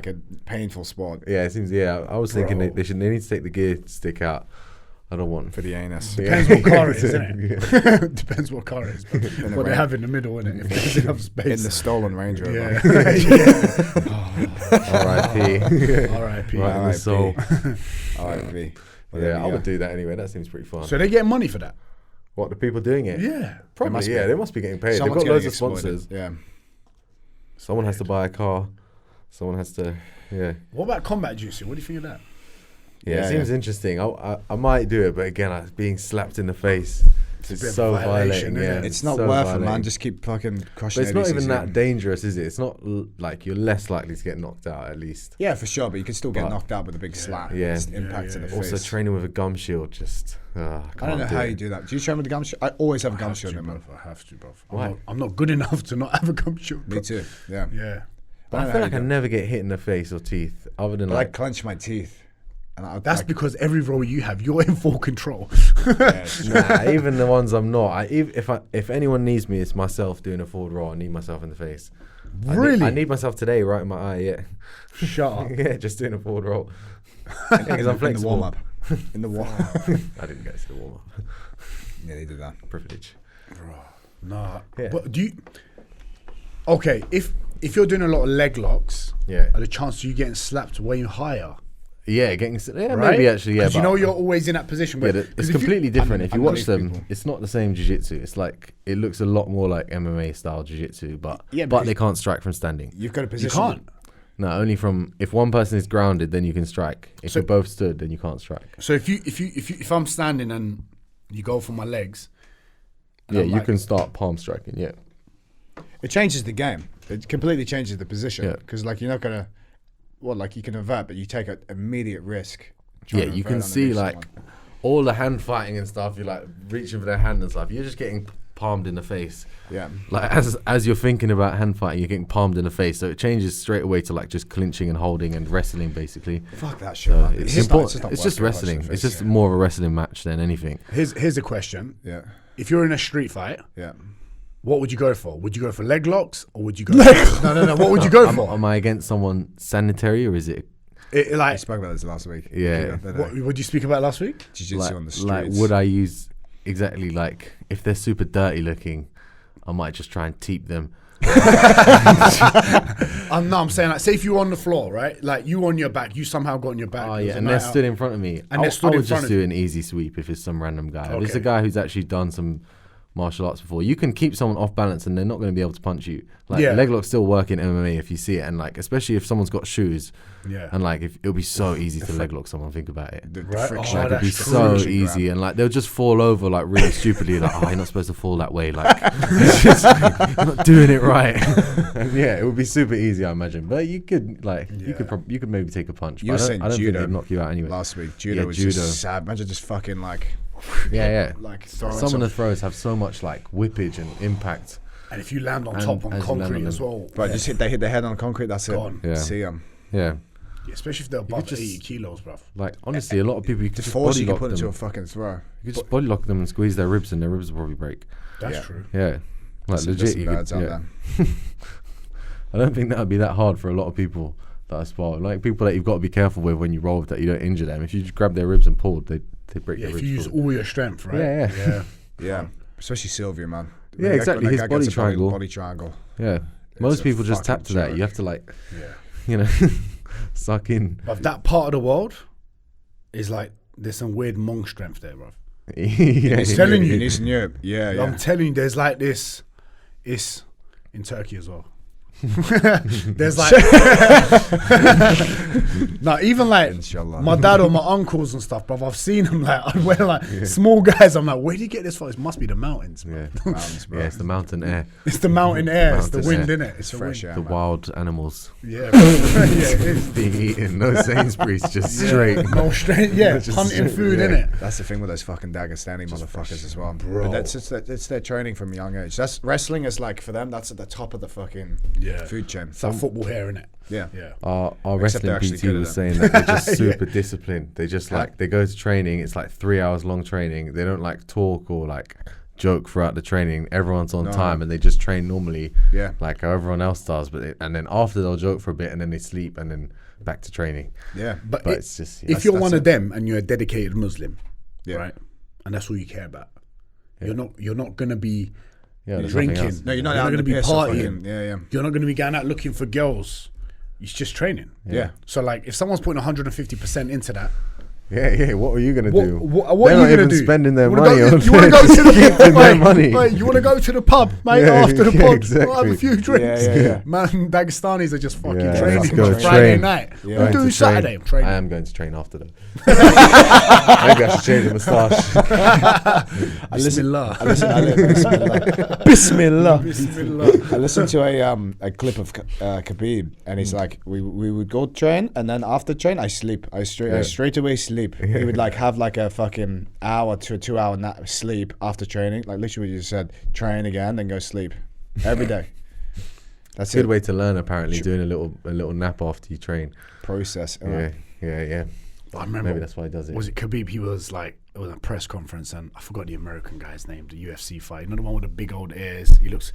Speaker 1: a painful sport
Speaker 3: Yeah, it seems. Yeah, I was thinking they need to take the gear stick out. I don't want
Speaker 1: for the anus.
Speaker 2: Depends what car it is, isn't it?
Speaker 3: Yeah.
Speaker 2: Depends what car it is. What they have in the middle, innit? If there's enough space.
Speaker 1: In the stolen Range Rover.
Speaker 3: R.I.P.
Speaker 2: R.I.P.
Speaker 3: Right in the soul.
Speaker 1: R.I.P.
Speaker 3: Yeah, I would do that anyway. That seems pretty fun.
Speaker 2: So they get money for that?
Speaker 3: What, the people doing it?
Speaker 2: Yeah.
Speaker 3: Probably.
Speaker 1: They
Speaker 3: Yeah, they must be getting paid.
Speaker 1: Someone's
Speaker 3: They've got loads
Speaker 1: getting
Speaker 3: of
Speaker 1: exploited.
Speaker 3: sponsors.
Speaker 1: Yeah.
Speaker 3: Someone has to buy a car. Someone has to. Yeah.
Speaker 2: What about combat jiu-jitsu? What do you think of that?
Speaker 3: Yeah, it seems interesting. I might do it, but again, being slapped in the face.
Speaker 2: a bit
Speaker 3: It's
Speaker 2: of
Speaker 3: so
Speaker 2: a violation,
Speaker 3: violating.
Speaker 2: isn't
Speaker 3: Yeah,
Speaker 2: it?
Speaker 1: It's not
Speaker 3: so
Speaker 1: worth it,
Speaker 3: violating.
Speaker 1: man. Just keep fucking crushing
Speaker 3: But it's not even
Speaker 1: ABCs.
Speaker 3: that dangerous, is it? It's not like you're less likely to get knocked out, at least.
Speaker 1: Yeah, for sure, but you can still get
Speaker 3: But-
Speaker 1: knocked out with a big slap.
Speaker 3: Yeah.
Speaker 1: It's impact in the face.
Speaker 3: Also, training with a gum shield, just.
Speaker 1: I don't know how you do that. Do you train with the gum shield? I always have a gum shield in my.
Speaker 2: I have to, bro.
Speaker 3: Why?
Speaker 2: I'm not good enough to not have a gum shield.
Speaker 1: Me too. Yeah.
Speaker 2: Yeah.
Speaker 3: But
Speaker 1: I
Speaker 3: I
Speaker 1: don't
Speaker 3: feel
Speaker 1: know
Speaker 3: like
Speaker 1: how
Speaker 3: I
Speaker 1: you do
Speaker 3: never get hit in the face or teeth, other than
Speaker 1: But I
Speaker 3: like.
Speaker 1: clench my teeth. And
Speaker 2: That's because every role you have, you're in full control.
Speaker 3: Nah, even the ones I'm not. If anyone needs me, it's myself doing a forward roll. I need myself in the face.
Speaker 2: Really?
Speaker 3: I need myself today, right in my eye. Yeah.
Speaker 2: Shut up.
Speaker 3: Yeah, just doing a forward roll. Because I'm
Speaker 1: in the
Speaker 3: flexible.
Speaker 1: warm up. In the warm up.
Speaker 3: I didn't get to the warm up.
Speaker 1: Yeah, they did that.
Speaker 3: Privilege.
Speaker 2: Nah.
Speaker 3: Yeah.
Speaker 2: But do you... Okay, if you're doing a lot of leg locks,
Speaker 3: Yeah.
Speaker 2: are the chances of you getting slapped way higher?
Speaker 3: Yeah, getting. Yeah,
Speaker 2: Right?
Speaker 3: maybe actually. Yeah,
Speaker 2: Because you
Speaker 3: but-
Speaker 2: know you're always in that position where...
Speaker 3: Yeah,
Speaker 2: 'cause
Speaker 3: it's
Speaker 2: if you-
Speaker 3: completely different. If you
Speaker 1: I'm
Speaker 3: watch
Speaker 1: these
Speaker 3: them,
Speaker 1: people.
Speaker 3: it's not the same jiu-jitsu. It's like it looks a lot more like MMA style jiu-jitsu, but
Speaker 1: Yeah,
Speaker 3: but
Speaker 1: because-
Speaker 3: they can't strike from standing.
Speaker 1: You've got a
Speaker 2: You
Speaker 1: position.
Speaker 2: can't.
Speaker 3: No, only from if one person is grounded, then you can strike. If
Speaker 2: So-
Speaker 3: you're both stood, then you can't strike.
Speaker 2: So if I'm standing and you go for my legs... and
Speaker 3: Yeah,
Speaker 2: I'm
Speaker 3: you
Speaker 2: like-
Speaker 3: can start palm striking. Yeah,
Speaker 1: It changes the game. It completely changes the position.
Speaker 3: Yeah.
Speaker 1: Because, like, you're not going to... Well, like, you can avert, but you take an immediate risk.
Speaker 3: yeah.
Speaker 1: trying to
Speaker 3: You can
Speaker 1: avert
Speaker 3: see
Speaker 1: underneath
Speaker 3: like
Speaker 1: someone.
Speaker 3: all the hand fighting and stuff. You're like reaching for their hand and stuff. You're just getting palmed in the face.
Speaker 1: Yeah.
Speaker 3: Like as you're thinking about hand fighting, you're getting palmed in the face. So it changes straight away to like just clinching and holding and wrestling, basically.
Speaker 1: Fuck that shit,
Speaker 3: So
Speaker 1: man.
Speaker 3: it's
Speaker 1: just
Speaker 3: important.
Speaker 1: not
Speaker 3: It's
Speaker 1: worth
Speaker 3: just
Speaker 1: it, punch in
Speaker 3: wrestling.
Speaker 1: the
Speaker 3: It's
Speaker 1: face.
Speaker 3: just more of a wrestling match than anything.
Speaker 2: Here's a question.
Speaker 1: Yeah.
Speaker 2: If you're in a street fight,
Speaker 1: Yeah.
Speaker 2: what would you go for? Would you go for leg locks or would you go... No. What would you go for?
Speaker 3: Am I against someone sanitary or is it
Speaker 2: It,
Speaker 1: I
Speaker 2: like,
Speaker 1: spoke about this last week.
Speaker 3: Yeah.
Speaker 2: what did you speak about last week?
Speaker 1: Jiu-jitsu on the streets.
Speaker 3: like would I use exactly like if they're super dirty looking, I might just try and teep them.
Speaker 2: I'm saying, like, say if you were on the floor, right? Like, you on your back, you somehow got on your back.
Speaker 3: Oh, yeah, and they're stood in front of me. I would just do an easy sweep if it's some random guy. If it's a guy who's actually done some martial arts before, you can keep someone off balance and they're not going to be able to punch you. Like, leg locks still work in MMA if you see it, and like, especially if someone's got shoes. Yeah. And like, if it'll be so easy to leg lock someone. Think about it.
Speaker 1: The friction.
Speaker 3: Like, it'd be so easy, and like they'll just fall over like really stupidly. Like, oh, you're not supposed to fall that way. Like, you're not doing it right. And yeah, it would be super easy, I imagine. But you could like, you could maybe take a punch.
Speaker 1: You were saying
Speaker 3: I don't
Speaker 1: judo
Speaker 3: think they'd knock you out anyway.
Speaker 1: Last week, judo was just sad. Imagine just fucking like.
Speaker 3: Yeah.
Speaker 1: Like
Speaker 3: some of the throws have so much like whippage and impact.
Speaker 2: And if you land on top on concrete as well.
Speaker 1: But they hit their head on concrete, that's
Speaker 2: gone.
Speaker 1: it. Yeah. See them.
Speaker 3: Yeah.
Speaker 2: Especially if they're above 80 kilos, bruv.
Speaker 3: Like, honestly, a lot of people, you could just
Speaker 1: force
Speaker 3: body
Speaker 1: you
Speaker 3: lock
Speaker 1: put
Speaker 3: them.
Speaker 1: into a fucking throw.
Speaker 3: You could just body lock them and squeeze their ribs, and their ribs will probably break.
Speaker 2: That's true.
Speaker 3: Yeah. Like, legit, you could, I don't think that would be that hard for a lot of people that I spar. Like, people that you've got to be careful with when you roll, that you don't injure them. If you just grab their ribs and pull, they break their ribs.
Speaker 2: If you use all your strength, right?
Speaker 1: Yeah. Especially Sylvia, man.
Speaker 3: Yeah, exactly. His body triangle.
Speaker 1: Body triangle.
Speaker 3: Yeah. Most people just tap to that. You have to, like, you know, suck in.
Speaker 2: But that part of the world is like, there's some weird monk strength there, bruv.
Speaker 1: I'm telling you. In Eastern Europe. Yeah.
Speaker 2: I'm telling you, there's like this. It's in Turkey as well. There's like no, even like Inshallah. My dad or my uncles and stuff, bruv, I've seen them like where like small guys. I'm like, where do you get this from? It must be the mountains, bro.
Speaker 3: It's the mountain air.
Speaker 2: It's the mountain air. It's the wind, innit? It's
Speaker 1: fresh air.
Speaker 3: The wild animals.
Speaker 2: Yeah, it is.
Speaker 3: Being eaten. No Sainsbury's, just straight.
Speaker 2: No straight. Yeah, hunting food, innit?
Speaker 1: That's the thing with those fucking Dagestani motherfuckers as well, bro. But it's their training from a young age. That's wrestling is like for them. That's at the top of the fucking food chain.
Speaker 2: It's like football here, innit?
Speaker 1: Yeah.
Speaker 3: Our wrestling PT was saying that they're just super disciplined. They just like, they go to training. It's like 3 hours long training. They don't like talk or like joke throughout the training. Everyone's on time and they just train normally. Yeah. Like how everyone else does. And then after they'll joke for a bit and then they sleep and then back to training.
Speaker 1: Yeah.
Speaker 2: But it's just, if you're one of them and you're a dedicated Muslim, right? And that's all you care about. You're not going to be drinking.
Speaker 1: No, you're not
Speaker 2: going to be partying.
Speaker 1: Yeah.
Speaker 2: You're not going to be going out looking for girls. It's just training.
Speaker 1: Yeah.
Speaker 2: So like, if someone's putting 150% into that.
Speaker 3: Yeah. What are you gonna do?
Speaker 2: What are you gonna do?
Speaker 3: Spending their money on.
Speaker 2: You want to go to the
Speaker 3: their money.
Speaker 2: Mate, you want to go to the pub, mate? After the pub,
Speaker 3: exactly.
Speaker 2: have a few drinks.
Speaker 1: Yeah.
Speaker 2: Man, Dagestanis are just fucking training
Speaker 3: go
Speaker 2: Friday
Speaker 3: train.
Speaker 2: night.
Speaker 3: Yeah.
Speaker 2: What do you do Saturday? I'm training.
Speaker 3: I am going to train after though. Maybe I should change the moustache.
Speaker 1: Bismillah. I listened to a clip of Khabib, and he's like, we would go train, and then after train, I sleep. I straight away sleep. He would like have like a fucking hour to 2 hour nap sleep after training. Like literally, what you just said, train again, then go sleep every day. That's
Speaker 3: a good way to learn. Apparently, doing a little nap after you train.
Speaker 1: Process.
Speaker 2: Yeah. I remember.
Speaker 3: Maybe that's why he does it.
Speaker 2: Was it Khabib? He was like, it was a press conference, and I forgot the American guy's name, the UFC fight. You know, the one with the big old ears. He looks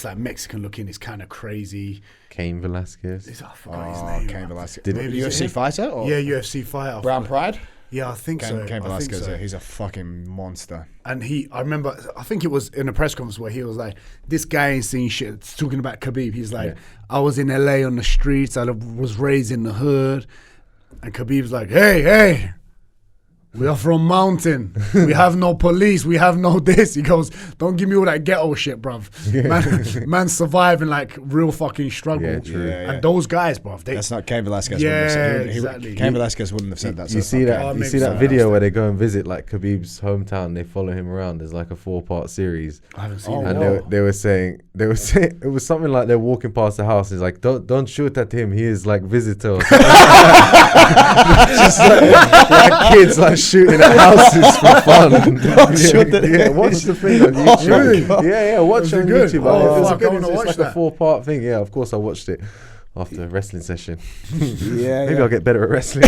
Speaker 2: like Mexican looking. He's kind of crazy.
Speaker 3: Cain Velasquez.
Speaker 2: I forgot his name.
Speaker 1: Cain Velasquez. Did he UFC fighter? Or?
Speaker 2: Yeah, UFC fighter.
Speaker 1: Brown Pride.
Speaker 2: Yeah, I think so.
Speaker 1: Cain Velasquez, he's a fucking monster.
Speaker 2: And I remember, I think it was in a press conference where he was like, this guy ain't seen shit. Talking about Khabib, he's like, I was in LA on the streets. I was raised in the hood. And Khabib's like, hey, we are from mountain. We have no police. We have no this. He goes, don't give me all that ghetto shit, bruv. Man surviving like real fucking struggle.
Speaker 3: Yeah, true.
Speaker 2: And those guys, bruv.
Speaker 1: That's not Cain Velasquez.
Speaker 2: Exactly.
Speaker 1: Cain Velasquez wouldn't have said that.
Speaker 3: You see that video where they go and visit like Khabib's hometown. They follow him around. There's like a 4-part series.
Speaker 2: I haven't seen it.
Speaker 3: And they were saying it was something like they're walking past the house. It's like don't shoot at him. He is like visitor. Just like kids like shooting at houses for fun. Watch the thing on YouTube. Yeah, watch on YouTube. It's like a 4-part thing. Yeah, of course I watched it after a wrestling session. Maybe I'll get better at wrestling.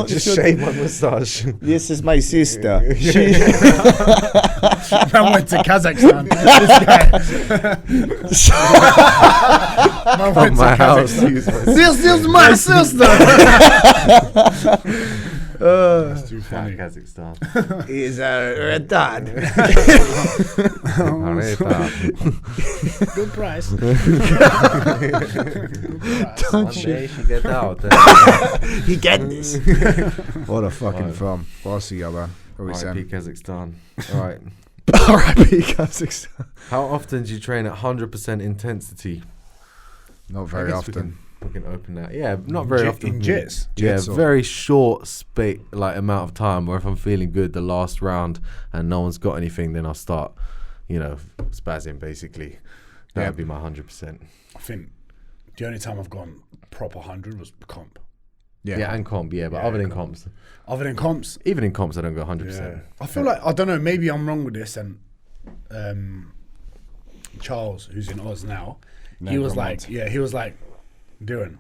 Speaker 3: Just shave my moustache.
Speaker 1: This is my sister.
Speaker 2: Man went to Kazakhstan. This guy. Man went to
Speaker 3: my house.
Speaker 2: This is my sister. That's too funny.
Speaker 3: Kazakhstan.
Speaker 1: He's a dad.
Speaker 2: Good price.
Speaker 3: One day she get out.
Speaker 1: He get this. What a fucking film. What else you got, man? What are we
Speaker 3: R.I.P.
Speaker 1: saying?
Speaker 3: Kazakhstan. All right.
Speaker 1: R.I.P. Kazakhstan.
Speaker 3: How often do you train at 100% intensity?
Speaker 1: Not very often.
Speaker 3: We can open that. Yeah, not very often.
Speaker 2: In jits?
Speaker 3: Yeah, very short amount of time where if I'm feeling good the last round and no one's got anything, then I'll start, spazzing basically. That would be my 100%.
Speaker 2: I think the only time I've gone proper 100 was comp.
Speaker 3: Yeah, and comp, but other than comps.
Speaker 2: Other than comps?
Speaker 3: Even in comps, I don't go 100%.
Speaker 2: Yeah. I feel like, I don't know, maybe I'm wrong with this, and Charles, who's in Oz now, he was like, Diren,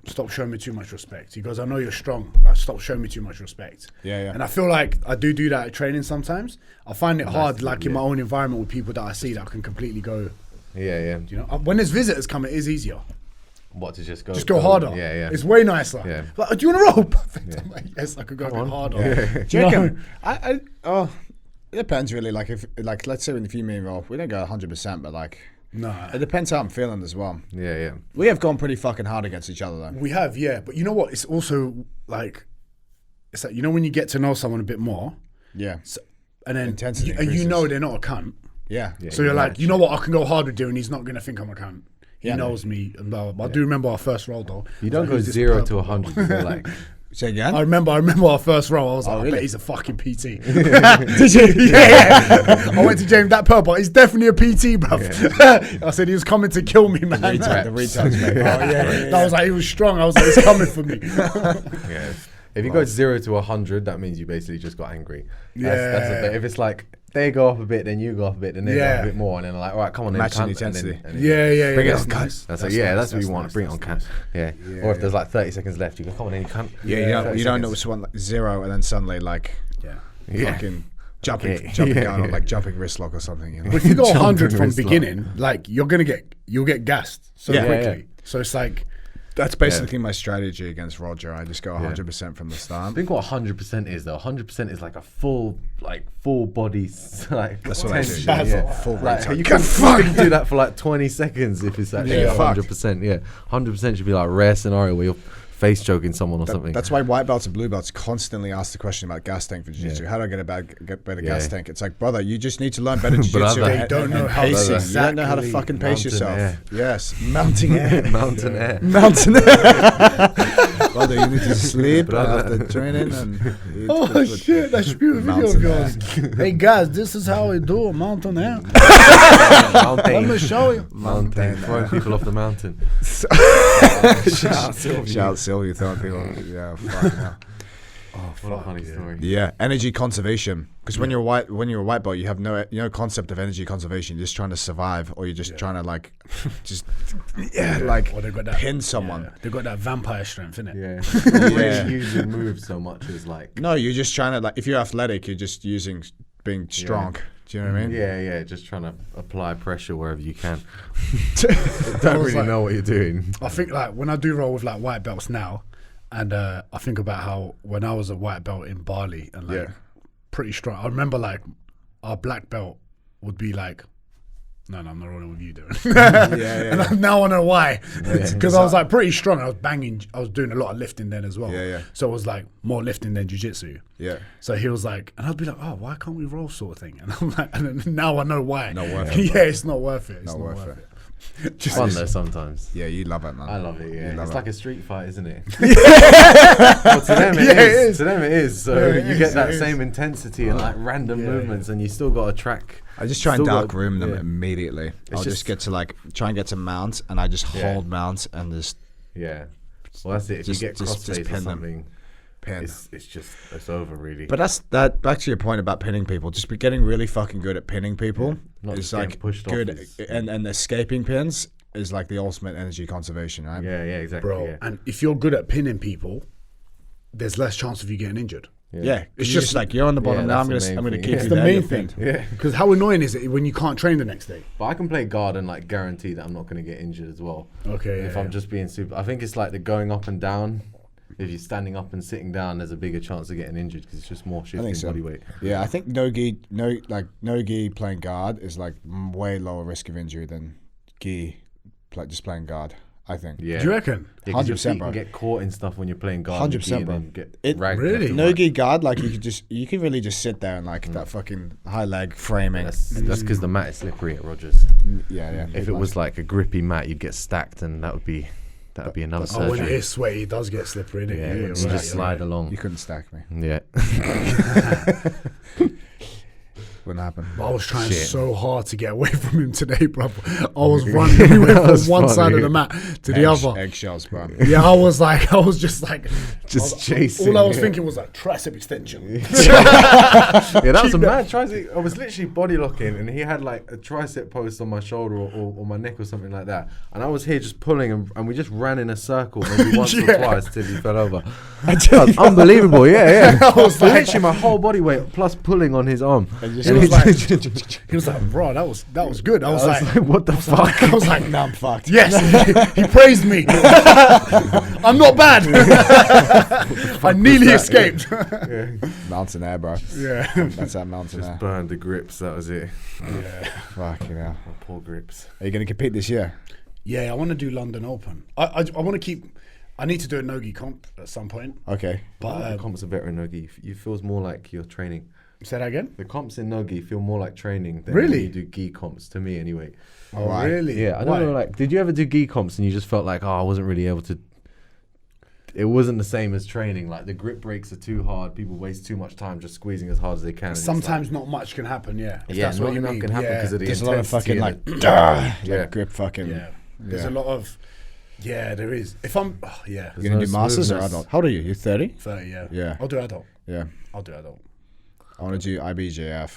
Speaker 2: stop showing me too much respect. He goes, I know you're strong. Like, stop showing me too much respect.
Speaker 1: Yeah.
Speaker 2: And I feel like I do that at training sometimes. I find it hard, like in my own environment with people that I see that I can completely go.
Speaker 3: Yeah.
Speaker 2: When there's visitors come, it is easier.
Speaker 3: What, to just go?
Speaker 2: Just go harder.
Speaker 3: Yeah.
Speaker 2: It's way nicer.
Speaker 3: Yeah.
Speaker 2: Like, do you want to roll? Perfect. I'm like, yes, I could go a bit harder.
Speaker 1: Yeah. Do you reckon? It depends really. Like if, let's say if you mean roll, we don't go 100%, but like.
Speaker 2: Nah.
Speaker 1: It depends how I'm feeling as well.
Speaker 3: Yeah.
Speaker 1: We have gone pretty fucking hard against each other though.
Speaker 2: We have, yeah. But you know what? It's also like, it's like, when you get to know someone a bit more.
Speaker 1: Yeah.
Speaker 2: And then
Speaker 1: Intensity
Speaker 2: and you know they're not a cunt.
Speaker 1: Yeah.
Speaker 2: So you're like, you know what? I can go hard with Dirren. He's not going to think I'm a cunt. He knows me. And blah, blah, blah. I do remember our first roll though.
Speaker 3: You don't go 0 to 100. You go like...
Speaker 1: Say again?
Speaker 2: I remember our first roll. I was like,
Speaker 1: really?
Speaker 2: I bet he's a fucking PT. Did you? Yeah. I went to James, that purple. He's definitely a PT, bruv. Yeah. I said he was coming to kill me, man.
Speaker 1: The retards, mate.
Speaker 2: I was like, he was strong. I was like, he's coming for me.
Speaker 3: Yeah. If you go 0 to 100, that means you basically just got angry. That's a bit. If it's like they go off a bit, then you go off a bit, then they go off a bit more, and then like, all right, come on,
Speaker 1: matching
Speaker 3: then
Speaker 1: intensity.
Speaker 2: Yeah.
Speaker 1: Bring it
Speaker 2: That's
Speaker 1: on,
Speaker 2: nice.
Speaker 1: guys.
Speaker 3: That's
Speaker 2: That's
Speaker 3: what you want.
Speaker 2: nice,
Speaker 3: Bring it on,
Speaker 2: that's
Speaker 3: cunt. Yeah. Or if there's like 30 seconds left, you go, come on, then you cunt.
Speaker 1: Yeah, you don't know it's one like 0 and then suddenly like fucking jumping down on like jumping wrist lock or something.
Speaker 2: But if you go
Speaker 3: Jumping
Speaker 2: 100 from
Speaker 3: wrist lock.
Speaker 2: beginning, like you'll get gassed so quickly. So it's like.
Speaker 1: That's basically my strategy against Roger. I just go 100% from the start.
Speaker 3: I think what 100% is though. 100% is like a full body like.
Speaker 1: That's what I do.
Speaker 2: Basil.
Speaker 1: Full
Speaker 3: Like,
Speaker 1: retard.
Speaker 3: you can do that for like 20 seconds if it's actually 100%. Yeah, 100% should be like a rare scenario where you're face choking someone or something.
Speaker 1: That's why white belts and blue belts constantly ask the question about gas tank for jiu-jitsu. How do I get better gas tank? It's like, brother, you just need to learn better jiu-jitsu.
Speaker 2: They don't know how
Speaker 1: pacing.
Speaker 2: exactly.
Speaker 1: You don't know how to fucking pace
Speaker 3: Mountain
Speaker 1: yourself.
Speaker 3: air.
Speaker 1: Yes, mounting air.
Speaker 3: Mountain air.
Speaker 1: Mountain air. Brother, you need to sleep after training. And
Speaker 2: Oh shit, that should be a video of yours. Hey guys, this is how we do a mountain air.
Speaker 3: Mountain.
Speaker 2: Let me show you.
Speaker 3: Mountain. Throwing people off the mountain.
Speaker 1: Shout out Sylvia, throwing people. Yeah, fuck yeah.
Speaker 3: Oh, what a funny story.
Speaker 1: Yeah, energy conservation. Because when you're a white belt, you have no concept of energy conservation. You're just trying to survive, or you're just trying to like,
Speaker 2: Or they've got that,
Speaker 1: pin someone.
Speaker 2: They've got that vampire strength, innit?
Speaker 3: Yeah. The way you use your moves so much is like.
Speaker 1: No, you're just trying to like. If you're athletic, you're just using being strong. Do you know what I mean?
Speaker 3: Yeah, just trying to apply pressure wherever you can. Don't really know what you're doing.
Speaker 2: I think like when I do roll with like white belts now, and I think about how when I was a white belt in Bali and like pretty strong. I remember like our black belt would be like, no, I'm not rolling with you, Dirren. And now I know why. Because I was like pretty strong. I was banging. I was doing a lot of lifting then as well. So it was like more lifting than jiu-jitsu.
Speaker 1: Yeah.
Speaker 2: So he was like, and I'd be like, oh, why can't we roll sort of thing? And I'm like, and now I know why.
Speaker 1: Not worth it.
Speaker 2: Yeah, it's not worth it. It's
Speaker 1: Not worth it.
Speaker 3: Just fun though sometimes.
Speaker 1: Yeah, you love it, man.
Speaker 3: I love it. Yeah, it's like a street fight, isn't it?
Speaker 2: Well,
Speaker 3: to them it is. To them it is. So you get that
Speaker 2: it
Speaker 3: same intensity and like random movements, and you still got to track.
Speaker 1: I just try and dark room them immediately. I'll just get to like try and get to mount, and I just hold mount and just
Speaker 3: well, that's it. If you get crossface or
Speaker 1: pin
Speaker 3: something,
Speaker 1: pin.
Speaker 3: It's over really.
Speaker 1: But that's back to your point about pinning people. Just be getting really fucking good at pinning people.
Speaker 3: Not
Speaker 1: is
Speaker 3: just getting
Speaker 1: like
Speaker 3: pushed
Speaker 1: good,
Speaker 3: off
Speaker 1: and escaping pins is like the ultimate energy conservation, right?
Speaker 3: Yeah, exactly.
Speaker 2: bro.
Speaker 3: Yeah.
Speaker 2: And if you're good at pinning people, there's less chance of you getting injured.
Speaker 1: Yeah, it's just like you're on the bottom now. I'm
Speaker 3: that's the
Speaker 1: gonna
Speaker 3: main
Speaker 1: keep
Speaker 3: thing.
Speaker 1: you
Speaker 2: It's the
Speaker 1: there,
Speaker 2: main
Speaker 1: you're
Speaker 2: thing.
Speaker 1: pinned.
Speaker 3: Yeah.
Speaker 2: Because how annoying is it when you can't train the next day?
Speaker 3: But I can play guard and like guarantee that I'm not going to get injured as well.
Speaker 2: Okay.
Speaker 3: If I'm just being super, I think it's like the going up and down if you're standing up and sitting down, there's a bigger chance of getting injured because it's just more shifting
Speaker 1: so.
Speaker 3: body weight.
Speaker 1: Yeah, I think no gi playing guard is like way lower risk of injury than gi just playing guard. I think.
Speaker 3: Yeah.
Speaker 2: Do you reckon?
Speaker 3: Yeah, 100%, your feet can get caught in stuff when you're playing guard.
Speaker 1: 100%, bro.
Speaker 3: Get
Speaker 2: really?
Speaker 1: No gi guard, like you can really just sit there and like that fucking high leg framing.
Speaker 3: That's because the mat is slippery at Rogers.
Speaker 1: Yeah.
Speaker 3: If it was like a grippy mat, you'd get stacked, and that would be another surgery.
Speaker 2: Oh, when it is sweaty, it does get slippery.
Speaker 3: Yeah,
Speaker 2: You
Speaker 3: you just slide along.
Speaker 1: You couldn't stack me.
Speaker 3: Yeah.
Speaker 1: Wouldn't happen.
Speaker 2: But I was trying so hard to get away from him today, bro. I was running everywhere from one side of the mat to the other.
Speaker 1: Eggshells, bro.
Speaker 2: Yeah, I was just
Speaker 3: chasing.
Speaker 2: All I was thinking was like tricep extension.
Speaker 3: Yeah, that was a mad tricep. I was literally body locking, and he had like a tricep post on my shoulder or my neck or something like that, and I was here just pulling, and we just ran in a circle maybe once or twice till he fell over. That was unbelievable. Yeah.
Speaker 2: I was like,
Speaker 3: literally my whole body weight plus pulling on his arm.
Speaker 2: He was like, bro, that was good. I was like,
Speaker 3: what the fuck?
Speaker 2: I was like,
Speaker 1: Now I'm fucked.
Speaker 2: yes, he praised me. I'm not bad. I nearly escaped.
Speaker 1: Mountain air, bro.
Speaker 2: Yeah.
Speaker 1: That's that mountain
Speaker 3: Just
Speaker 1: air.
Speaker 3: burned the grips. That was it.
Speaker 2: Yeah.
Speaker 1: Fucking hell.
Speaker 3: My poor grips.
Speaker 1: Are you going to compete this year?
Speaker 2: Yeah, I want to do London Open. I want to keep. I need to do a no-gi comp at some point.
Speaker 1: Okay.
Speaker 3: But the comps are better in nogi. You feels more like you're training.
Speaker 2: Say that again.
Speaker 3: The comps in nogi feel more like training than
Speaker 2: Really?
Speaker 3: when you do gi comps. To me, anyway.
Speaker 2: Oh,
Speaker 1: Why?
Speaker 2: really?
Speaker 3: Yeah, I don't know. Like, did you ever do gi comps and you just felt like, I wasn't really able to? It wasn't the same as training. Like the grip breaks are too hard. People waste too much time just squeezing as hard as they can. And
Speaker 2: Sometimes not much can happen. Yeah. If
Speaker 3: yeah,
Speaker 2: that's
Speaker 3: not
Speaker 2: what you
Speaker 3: enough
Speaker 2: mean.
Speaker 3: can happen because of the
Speaker 1: There's a lot of
Speaker 3: intensity
Speaker 1: fucking
Speaker 3: and
Speaker 1: like grip fucking.
Speaker 2: Yeah. There's a lot of. Yeah, there is. If I'm. Yeah.
Speaker 1: You're going to do
Speaker 3: no
Speaker 1: masters or
Speaker 3: smoothness.
Speaker 1: adult? How old are you? You're 30?
Speaker 2: 30, yeah.
Speaker 1: Yeah.
Speaker 2: I'll do adult.
Speaker 1: Yeah.
Speaker 2: I'll do adult.
Speaker 1: I want to do IBJF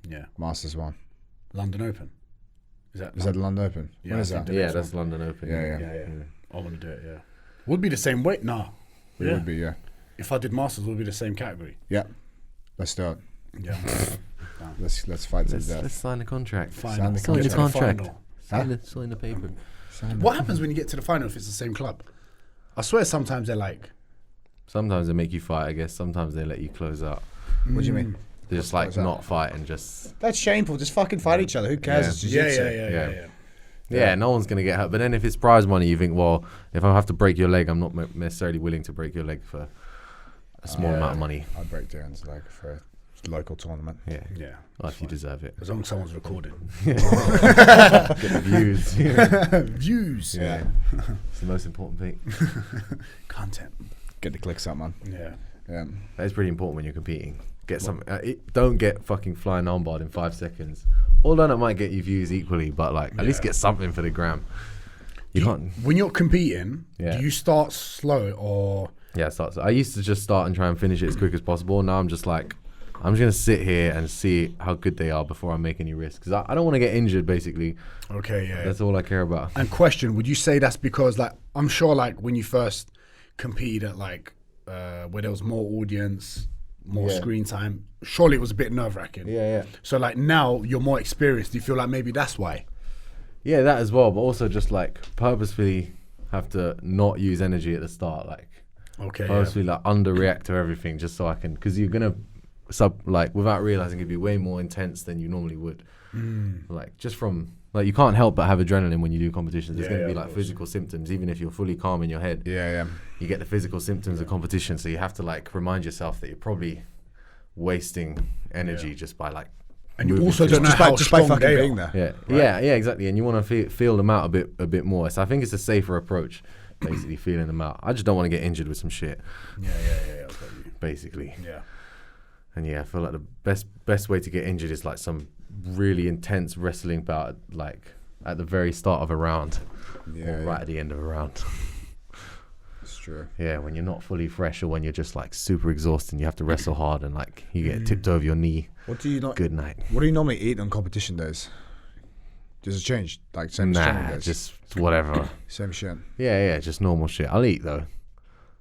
Speaker 2: Yeah.
Speaker 1: Masters 1.
Speaker 2: London Open.
Speaker 1: Is that the London Open?
Speaker 2: Yeah,
Speaker 1: When is
Speaker 2: I think
Speaker 1: that?
Speaker 3: Yeah, that's London Open.
Speaker 1: Yeah.
Speaker 2: Yeah. I want to do it, yeah. Would be the same weight? No.
Speaker 1: It would be, yeah.
Speaker 2: If I did Masters, would be the same category.
Speaker 1: Yeah. Let's start.
Speaker 2: Yeah.
Speaker 1: Let's fight to the
Speaker 3: Let's
Speaker 1: death.
Speaker 3: sign the contract.
Speaker 2: Final.
Speaker 1: the
Speaker 3: Sign the
Speaker 2: Get to
Speaker 3: contract.
Speaker 2: final.
Speaker 3: Sign the paper.
Speaker 2: What happens when you get to the final if it's the same club? I swear sometimes they're like...
Speaker 3: Sometimes they make you fight, I guess. Sometimes they let you close out.
Speaker 1: What do you mean?
Speaker 3: They just like
Speaker 1: close out?
Speaker 3: not fight and just...
Speaker 1: That's shameful. Just fucking fight each other. Who cares?
Speaker 3: Yeah.
Speaker 1: It's
Speaker 2: Yeah,
Speaker 1: jiu-jitsu.
Speaker 3: Yeah, no one's going to get hurt. But then if it's prize money, you think, well, if I have to break your leg, I'm not necessarily willing to break your leg for a small amount of money.
Speaker 1: I'd break Diren's leg for a local tournament.
Speaker 3: Yeah.
Speaker 2: Yeah.
Speaker 3: Well, if you deserve it.
Speaker 2: As long as someone's recording.
Speaker 3: Get the views.
Speaker 2: Views.
Speaker 1: Yeah.
Speaker 3: It's the most important thing.
Speaker 2: Content.
Speaker 1: Get the clicks up, man.
Speaker 2: Yeah.
Speaker 1: Yeah.
Speaker 3: That is pretty important when you're competing. Get some. Don't get fucking flying armbarred in 5 seconds. Although that might get you views equally, but like at least get something for the gram. You can't.
Speaker 2: When you're competing,
Speaker 3: Yeah.
Speaker 2: do you start slow or...
Speaker 3: Yeah, I used to just start and try and finish it as quick as possible. Now I'm just like, I'm just gonna sit here and see how good they are before I make any risks. Because I don't want to get injured. Basically,
Speaker 2: Okay, yeah.
Speaker 3: that's all I care about.
Speaker 2: And question, would you say that's because, like, I'm sure, like, when you first competed at, like, where there was more audience, more screen time, surely it was a bit nerve-wracking.
Speaker 3: Yeah.
Speaker 2: So, like, now you're more experienced. Do you feel like maybe that's why?
Speaker 3: Yeah, that as well. But also just like purposefully have to not use energy at the start. Like
Speaker 2: Okay,
Speaker 3: purposefully like underreact to everything just so I can, because you're gonna without realizing it'd be way more intense than you normally would. Like just from like you can't help but have adrenaline when you do competitions. There's gonna be like physical symptoms, even if you're fully calm in your head.
Speaker 1: Yeah.
Speaker 3: You get the physical symptoms of competition, so you have to like remind yourself that you're probably wasting energy just by like.
Speaker 2: And you
Speaker 3: moving
Speaker 2: also
Speaker 3: too
Speaker 2: don't know
Speaker 3: much.
Speaker 2: how
Speaker 1: Just by
Speaker 2: strong
Speaker 1: fucking
Speaker 2: they
Speaker 1: being
Speaker 2: are.
Speaker 1: there.
Speaker 3: Yeah, exactly. And you want to feel them out a bit more. So I think it's a safer approach, basically feeling them out. I just don't want to get injured with some shit,
Speaker 2: Yeah. I've got you.
Speaker 3: basically.
Speaker 2: Yeah.
Speaker 3: And yeah, I feel like the best way to get injured is like some really intense wrestling bout, like at the very start of a round, or right at the end of a round.
Speaker 1: It's true.
Speaker 3: Yeah, when you're not fully fresh, or when you're just like super exhausted and you have to wrestle hard and like you get tipped over your knee.
Speaker 1: What do you not?
Speaker 3: Good night.
Speaker 1: What do you normally eat on competition days? Does it change? Like same as training
Speaker 3: Nah,
Speaker 1: days?
Speaker 3: just whatever.
Speaker 1: Same shit.
Speaker 3: Yeah, just normal shit. I'll eat though.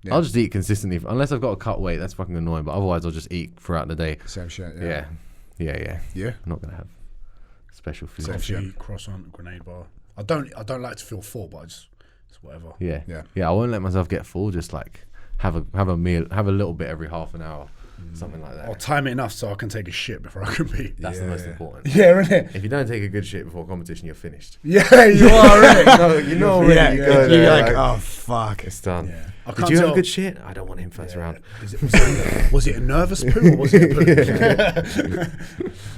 Speaker 1: Yeah.
Speaker 3: I'll just eat consistently unless I've got to cut weight. That's fucking annoying. But otherwise, I'll just eat throughout the day.
Speaker 1: Same shit.
Speaker 3: Yeah.
Speaker 1: Yeah.
Speaker 3: I'm not gonna have special food.
Speaker 1: Same
Speaker 2: Coffee,
Speaker 1: shit.
Speaker 2: croissant, grenade bar. I don't like to feel full, but I just it's whatever.
Speaker 3: Yeah.
Speaker 1: Yeah.
Speaker 3: I won't let myself get full. Just like have a meal, have a little bit every half an hour, something like that.
Speaker 2: I'll time it enough so I can take a shit before I compete.
Speaker 3: That's the most important.
Speaker 2: Yeah, innit?
Speaker 3: If you don't take a good shit before competition, you're finished.
Speaker 2: Yeah, you are, innit?
Speaker 3: You know already.
Speaker 1: You're like, oh fuck.
Speaker 3: It's done.
Speaker 2: Yeah. I
Speaker 3: Did
Speaker 2: can't
Speaker 3: you have
Speaker 2: tell.
Speaker 3: a good shit? I don't want him first round.
Speaker 2: Was it a nervous poo or was it a poo?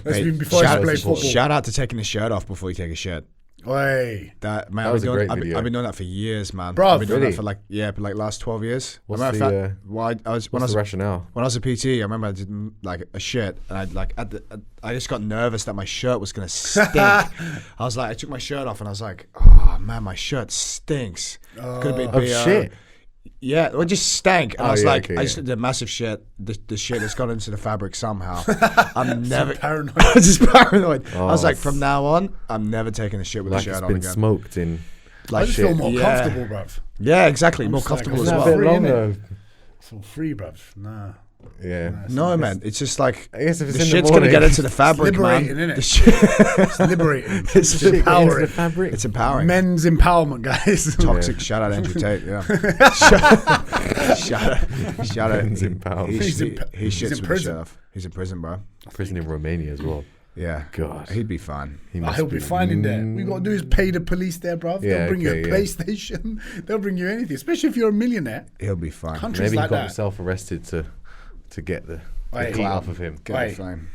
Speaker 2: That's been before I played football.
Speaker 1: Shout out to taking the shirt off before you take a shit.
Speaker 2: Oi.
Speaker 1: That man,
Speaker 3: That was a great
Speaker 1: I've
Speaker 3: video.
Speaker 1: been doing that for years, man.
Speaker 2: Bruv,
Speaker 1: I've been doing
Speaker 3: really?
Speaker 1: that for like last 12 years.
Speaker 3: What's
Speaker 1: I
Speaker 3: the rationale?
Speaker 1: When I was a PT, I remember I did like a shit, and I just got nervous that my shirt was gonna stink. I was like, I took my shirt off, and I was like, oh man, my shirt stinks. Could have been
Speaker 3: Of shit.
Speaker 1: Yeah, well, it just stank. And I was
Speaker 3: yeah,
Speaker 1: like,
Speaker 3: okay,
Speaker 1: I just did a massive shit. The shit has gone into the fabric somehow. I'm never
Speaker 2: paranoid.
Speaker 1: I was just paranoid. I was
Speaker 3: Oh,
Speaker 1: like, from now on, I'm never taking a shit with a
Speaker 3: Like
Speaker 1: shirt
Speaker 3: it's
Speaker 1: on
Speaker 3: been
Speaker 1: again.
Speaker 3: smoked in.
Speaker 2: I just feel more
Speaker 1: Yeah.
Speaker 2: comfortable, bruv.
Speaker 1: Yeah, exactly. More
Speaker 2: just like,
Speaker 1: comfortable
Speaker 2: I'm
Speaker 1: as
Speaker 2: not
Speaker 1: well.
Speaker 2: free,
Speaker 3: longer.
Speaker 2: So free, bruv. Nah.
Speaker 3: Yeah.
Speaker 1: No, man. It's just like
Speaker 3: I guess if it's
Speaker 1: the
Speaker 3: in
Speaker 1: shit's
Speaker 3: the
Speaker 1: gonna
Speaker 3: morning,
Speaker 1: get into the fabric,
Speaker 2: liberating,
Speaker 1: man.
Speaker 2: innit?
Speaker 1: The shit,
Speaker 2: It's liberating.
Speaker 1: it's
Speaker 3: shit get into
Speaker 2: empowering.
Speaker 3: the fabric.
Speaker 1: It's empowering.
Speaker 2: Men's empowerment, guys.
Speaker 1: Toxic. Shout out Andrew Tate. Yeah. shout out.
Speaker 3: Men's empowerment.
Speaker 1: He
Speaker 2: He's
Speaker 1: shits
Speaker 2: in
Speaker 1: with the
Speaker 2: prison.
Speaker 1: shirt off. He's in prison, bro.
Speaker 3: Prison in Romania as well.
Speaker 1: Yeah.
Speaker 3: God.
Speaker 1: He'd be fine.
Speaker 3: He must
Speaker 2: He'll be fine in there. What you got to do is pay the police there, bruv.
Speaker 3: Yeah,
Speaker 2: They'll bring you a
Speaker 3: okay, yeah.
Speaker 2: PlayStation. They'll bring you anything, especially if you're a millionaire.
Speaker 1: He'll be fine.
Speaker 2: Countries
Speaker 3: Maybe he
Speaker 2: like
Speaker 3: got
Speaker 2: that.
Speaker 3: himself arrested to get the
Speaker 2: Right.
Speaker 3: heat off of him.
Speaker 1: Get
Speaker 2: Right.
Speaker 1: the flame.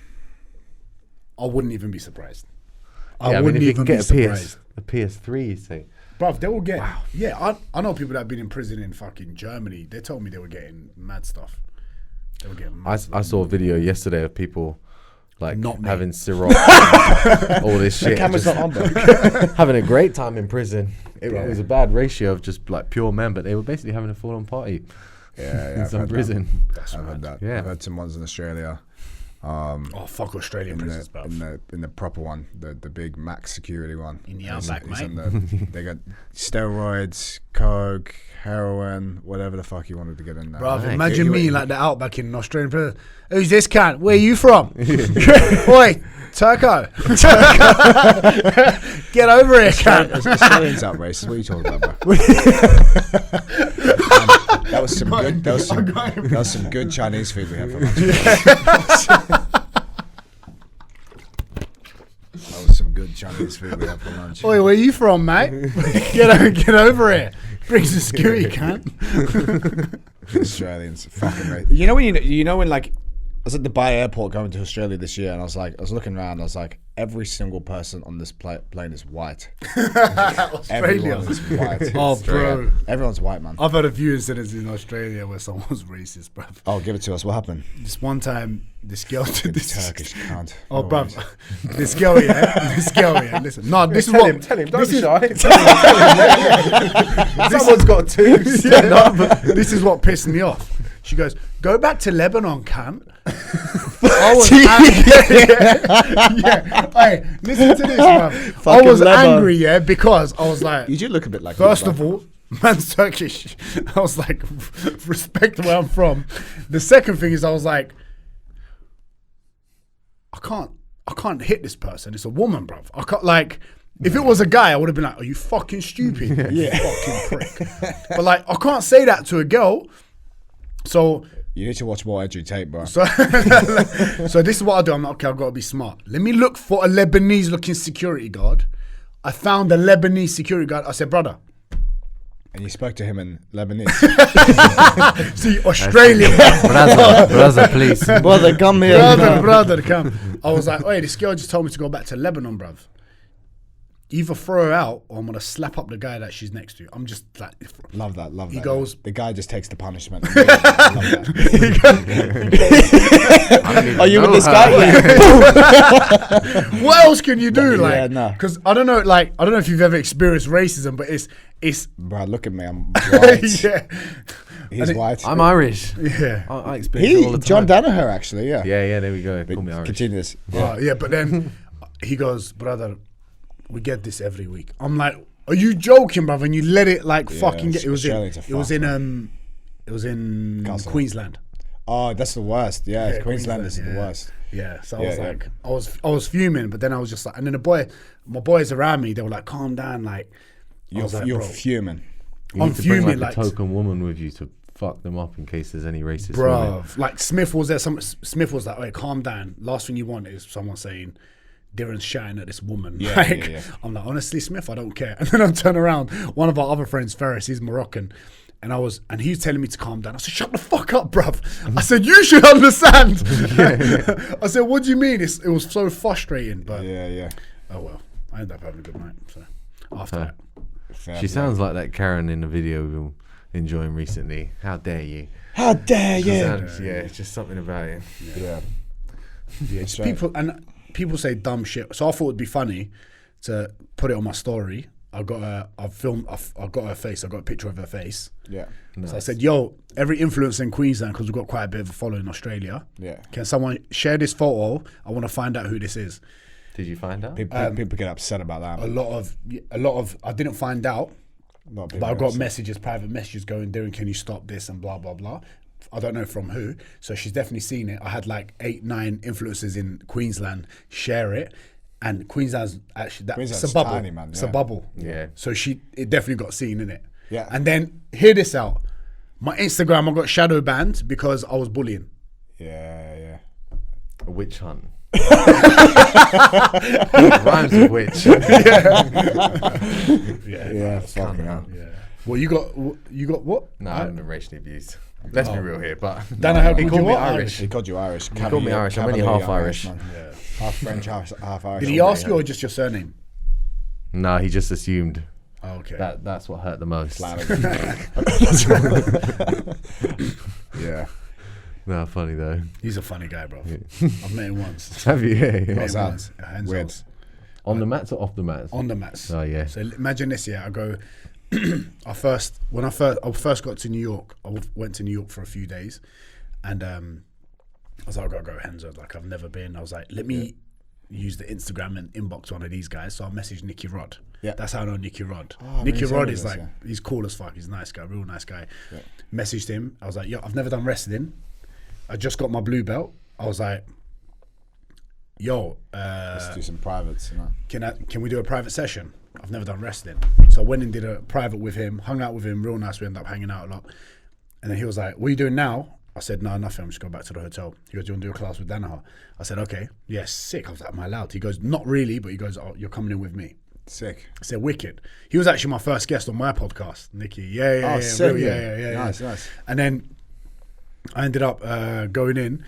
Speaker 2: I wouldn't even be surprised.
Speaker 3: Yeah, I mean,
Speaker 2: wouldn't
Speaker 3: if you
Speaker 2: even
Speaker 3: can
Speaker 2: be
Speaker 3: get
Speaker 2: surprised.
Speaker 3: a PS3, you say.
Speaker 2: Bruv, they will get. Yeah, I know people that have been in prison in fucking Germany. They told me they were getting mad stuff. They were getting mad
Speaker 3: I saw a video yesterday of people like
Speaker 2: Not me.
Speaker 3: having Ciroc, all this shit,
Speaker 1: Camera's
Speaker 3: just
Speaker 1: not on, bro.
Speaker 3: having a great time in prison. It was a bad ratio of just like pure men, but they were basically having a full-on party
Speaker 1: Yeah,
Speaker 3: in
Speaker 1: I've
Speaker 3: some
Speaker 1: heard
Speaker 3: prison.
Speaker 1: That. I've heard that.
Speaker 3: Yeah.
Speaker 1: I've heard some ones in Australia.
Speaker 2: Oh, fuck Australian prisons,
Speaker 1: in
Speaker 2: bruv.
Speaker 1: the proper one, the big max security one.
Speaker 2: In the outback,
Speaker 1: He's
Speaker 2: mate.
Speaker 1: in the, they got steroids, coke, heroin, whatever the fuck you wanted to get in there.
Speaker 2: Bruv,
Speaker 3: Right.
Speaker 2: imagine me like the outback in Australian prison. Who's this cunt? Where you from? Oi, Turco. Get over here, cunt.
Speaker 1: Australians out racist. What are you talking about, bro? That was some good. That was some good Chinese food we had for lunch. That was some good Chinese food we had for lunch.
Speaker 2: Oi, where you from, mate? Get over here. Bring some security, cunt.
Speaker 1: Australians, fucking racist. You know when like I was at Dubai airport going to Australia this year, and I was looking around. I was like, every single person on this plane is white.
Speaker 2: Australia.
Speaker 1: Everyone is white.
Speaker 2: Oh, bro.
Speaker 1: Everyone's white, man.
Speaker 2: I've had a few incidents in Australia where someone was racist, bruv.
Speaker 1: Oh, give it to us. What happened?
Speaker 2: This one time, this girl did this.
Speaker 1: Turkish cunt.
Speaker 2: Oh, bruv. This girl, yeah. Listen. No, this is
Speaker 3: Tell
Speaker 2: what.
Speaker 3: him, don't
Speaker 2: this
Speaker 3: be
Speaker 2: is-
Speaker 3: shy. Someone's got to stand up.
Speaker 2: This is what pissed me off. She goes, "Go back to Lebanon, cunt." I was angry. Yeah. Hey, listen to this, bruv. I
Speaker 1: Fucking
Speaker 2: was
Speaker 1: Lebanon.
Speaker 2: angry, yeah, because I was like,
Speaker 1: You do look a bit like.
Speaker 2: first of all, man's Turkish. I was like, respect where I'm from. The second thing is, I was like, I can't hit this person. It's a woman, bruv. I can't, like, if it was a guy, I would have been like, are you fucking stupid? You fucking prick. But like, I can't say that to a girl. So
Speaker 1: You need to watch more Andrew Tate, bro.
Speaker 2: so this is what I do. I'm like, okay, I've got to be smart. Let me look for a Lebanese-looking security guard. I found a Lebanese security guard. I said, brother.
Speaker 1: And you spoke to him in Lebanese.
Speaker 2: See, Australian.
Speaker 3: Brother, please.
Speaker 1: Brother, come here.
Speaker 2: brother, come. I was like, hey, this girl just told me to go back to Lebanon, bruv. Either throw her out or I'm going to slap up the guy that she's next to. I'm just like...
Speaker 1: Love that.
Speaker 2: He goes...
Speaker 1: The guy just takes the punishment. I love that. Are you with this guy?
Speaker 2: What else can you do?
Speaker 1: Yeah,
Speaker 2: Like,
Speaker 1: no.
Speaker 2: because I don't know if you've ever experienced racism, but it's
Speaker 1: Bro, look at me. I'm white.
Speaker 2: yeah.
Speaker 1: He's white.
Speaker 3: I'm Irish.
Speaker 2: Yeah.
Speaker 3: I experience it all the time.
Speaker 1: John Danaher, actually, yeah.
Speaker 3: Yeah, there we go. Call me Irish.
Speaker 1: Continue this.
Speaker 2: Yeah, but then he goes, brother, we get this every week. I'm like, are you joking, brother? And you let it like fucking get. It was
Speaker 1: Australians are
Speaker 2: in
Speaker 1: Castle.
Speaker 2: Queensland.
Speaker 1: Oh, that's the worst. Yeah,
Speaker 2: Yeah,
Speaker 1: Queensland is
Speaker 2: Queensland,
Speaker 1: the
Speaker 2: yeah.
Speaker 1: worst.
Speaker 2: Yeah, so I
Speaker 1: Yeah,
Speaker 2: was
Speaker 1: yeah.
Speaker 2: like, I was fuming, but then I was just like, and then my boys around me, they were like, calm down, like, I was like,
Speaker 1: You're
Speaker 2: bro,
Speaker 1: fuming.
Speaker 3: You
Speaker 2: I'm
Speaker 3: need to bring
Speaker 2: fuming,
Speaker 3: like a
Speaker 2: like-
Speaker 3: token woman with you to fuck them up in case there's any racist women.
Speaker 2: Bruv, like Smith was there. Smith was like, "Wait, calm down. Last thing you want is someone saying Diren's shouting at this woman."
Speaker 1: Yeah,
Speaker 2: like,
Speaker 1: yeah.
Speaker 2: I'm like, honestly, Smith, I don't care. And then I turn around. One of our other friends, Ferris, he's Moroccan, and he's telling me to calm down. I said, "Shut the fuck up, bruv." I said, "You should understand." I said, "What do you mean?" It was so frustrating, but
Speaker 1: Yeah.
Speaker 2: oh well. I ended up having a good night. So after that,
Speaker 3: She sounds like that Karen in the video we were enjoying recently. How dare you?
Speaker 1: How dare you?
Speaker 3: Yeah, it's just something about it.
Speaker 1: Yeah.
Speaker 2: it's people say dumb shit. So I thought it'd be funny to put it on my story. I got her face. I got a picture of her face.
Speaker 1: Yeah.
Speaker 2: So I said, "Yo, every influencer in Queensland, because we've got quite a bit of a following in Australia.
Speaker 1: Yeah.
Speaker 2: Can someone share this photo? I want to find out who this is."
Speaker 3: Did you find out?
Speaker 1: People get upset about that.
Speaker 2: A lot of. I didn't find out, but I got private messages going, "Diren, can you stop this?" and blah blah blah. I don't know from who. So she's definitely seen it. I had like 8-9 influencers in Queensland share it. And Queensland's actually it's a bubble.
Speaker 1: Tiny, man.
Speaker 2: It's a bubble.
Speaker 3: Yeah.
Speaker 2: So it definitely got seen in it.
Speaker 1: Yeah.
Speaker 2: And then hear this out. My Instagram, I got shadow banned because I was bullying.
Speaker 1: Yeah.
Speaker 3: A witch hunt. Rhymes with witch.
Speaker 1: Yeah. Fucking hell.
Speaker 2: Yeah. Well, you got what?
Speaker 3: No, I haven't been racially abused. Let's be real here, but
Speaker 2: Danaher
Speaker 3: he
Speaker 2: called
Speaker 3: called
Speaker 2: you
Speaker 3: me
Speaker 2: what?
Speaker 3: Irish.
Speaker 1: He called you Irish.
Speaker 3: He called me Irish. I'm only half Irish.
Speaker 1: Man. Half French, half Irish.
Speaker 2: Did he ask you or just your surname?
Speaker 3: No, he just assumed.
Speaker 2: Oh, okay.
Speaker 3: That's what hurt the most.
Speaker 1: Yeah.
Speaker 3: No, funny though.
Speaker 2: He's a funny guy, bro. I've met him once.
Speaker 3: Have you? Yeah.
Speaker 1: What's that? Weird.
Speaker 3: On the mats or off the mats?
Speaker 2: On the mats.
Speaker 3: Oh yeah.
Speaker 2: So imagine this, yeah. I go. I first got to New York. I went to New York for a few days, and I was like, I gotta go Henzo. Like I've never been. I was like, let me use the Instagram and inbox one of these guys. So I messaged Nicky Rod.
Speaker 1: Yeah.
Speaker 2: That's how I know Nicky Rod.
Speaker 1: Oh,
Speaker 2: Nicky Rod is
Speaker 1: this,
Speaker 2: like, he's cool as fuck. He's a nice guy, real nice guy.
Speaker 1: Yeah.
Speaker 2: Messaged him. I was like, yo, I've never done wrestling. I just got my blue belt. I was like, yo,
Speaker 1: Let's do some privates. You know?
Speaker 2: can we do a private session? I've never done wrestling. So I went and did a private with him, hung out with him, real nice. We ended up hanging out a lot. And then he was like, what are you doing now? I said, no, nothing. I'm just going back to the hotel. He goes, do you want to do a class with Danaher? I said, okay. Yeah, sick. I was like, am I allowed? He goes, not really, but he goes, oh, you're coming in with me.
Speaker 1: Sick.
Speaker 2: I said, wicked. He was actually my first guest on my podcast, Nicky. Yeah.
Speaker 1: Sick.
Speaker 2: Real, yeah.
Speaker 1: Nice.
Speaker 2: And then I ended up going in.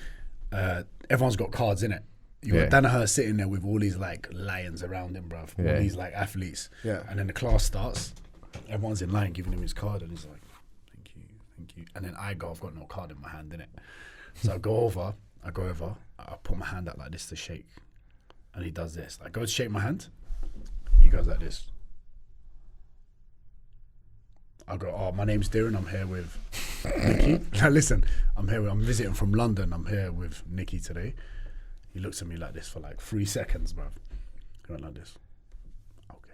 Speaker 2: Everyone's got cards in it. You got Danaher sitting there with all these like lions around him, bruv. All these like athletes.
Speaker 1: Yeah.
Speaker 2: And then the class starts. Everyone's in line giving him his card, and he's like, thank you. And then I've got no card in my hand, innit? So I go over, I put my hand out like this to shake. And he does this. I go to shake my hand. He goes like this. I go, oh, my name's Diren. I'm here with Nicky. Now listen, I'm visiting from London. I'm here with Nicky today. He looks at me like this for like 3 seconds, bruv. He went like this. Okay.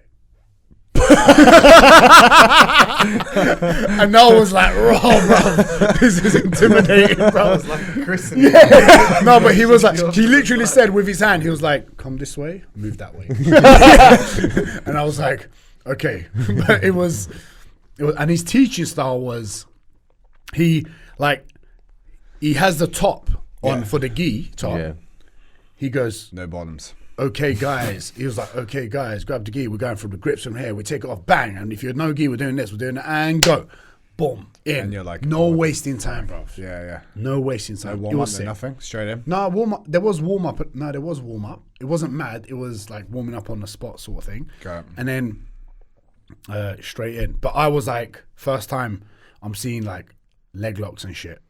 Speaker 2: And I was like, "Raw, bro, this is intimidating, bro."
Speaker 3: It's like Chris.
Speaker 2: Yeah. No, but he was like, he literally said with his hand, he was like, "Come this way, move that way." And I was like, "Okay," but it was, and his teaching style was, he has the top on for the gi top.
Speaker 3: Yeah.
Speaker 2: He goes,
Speaker 1: No bottoms.
Speaker 2: okay, guys. He was like, okay, guys, grab the gi. We're going from the grips from here. We take it off, bang. And if you had no gi, we're doing this. We're doing that, and go. Boom. In.
Speaker 1: And you're like,
Speaker 2: no wasting time, bro.
Speaker 1: Yeah.
Speaker 2: No wasting
Speaker 1: No
Speaker 2: time.
Speaker 1: warm up, nothing. Straight in.
Speaker 2: No, warm up. There was warm up. No, there was warm up. It wasn't mad. It was like warming up on the spot sort of thing.
Speaker 1: Got it.
Speaker 2: And then straight in. But I was like, first time I'm seeing like leg locks and shit.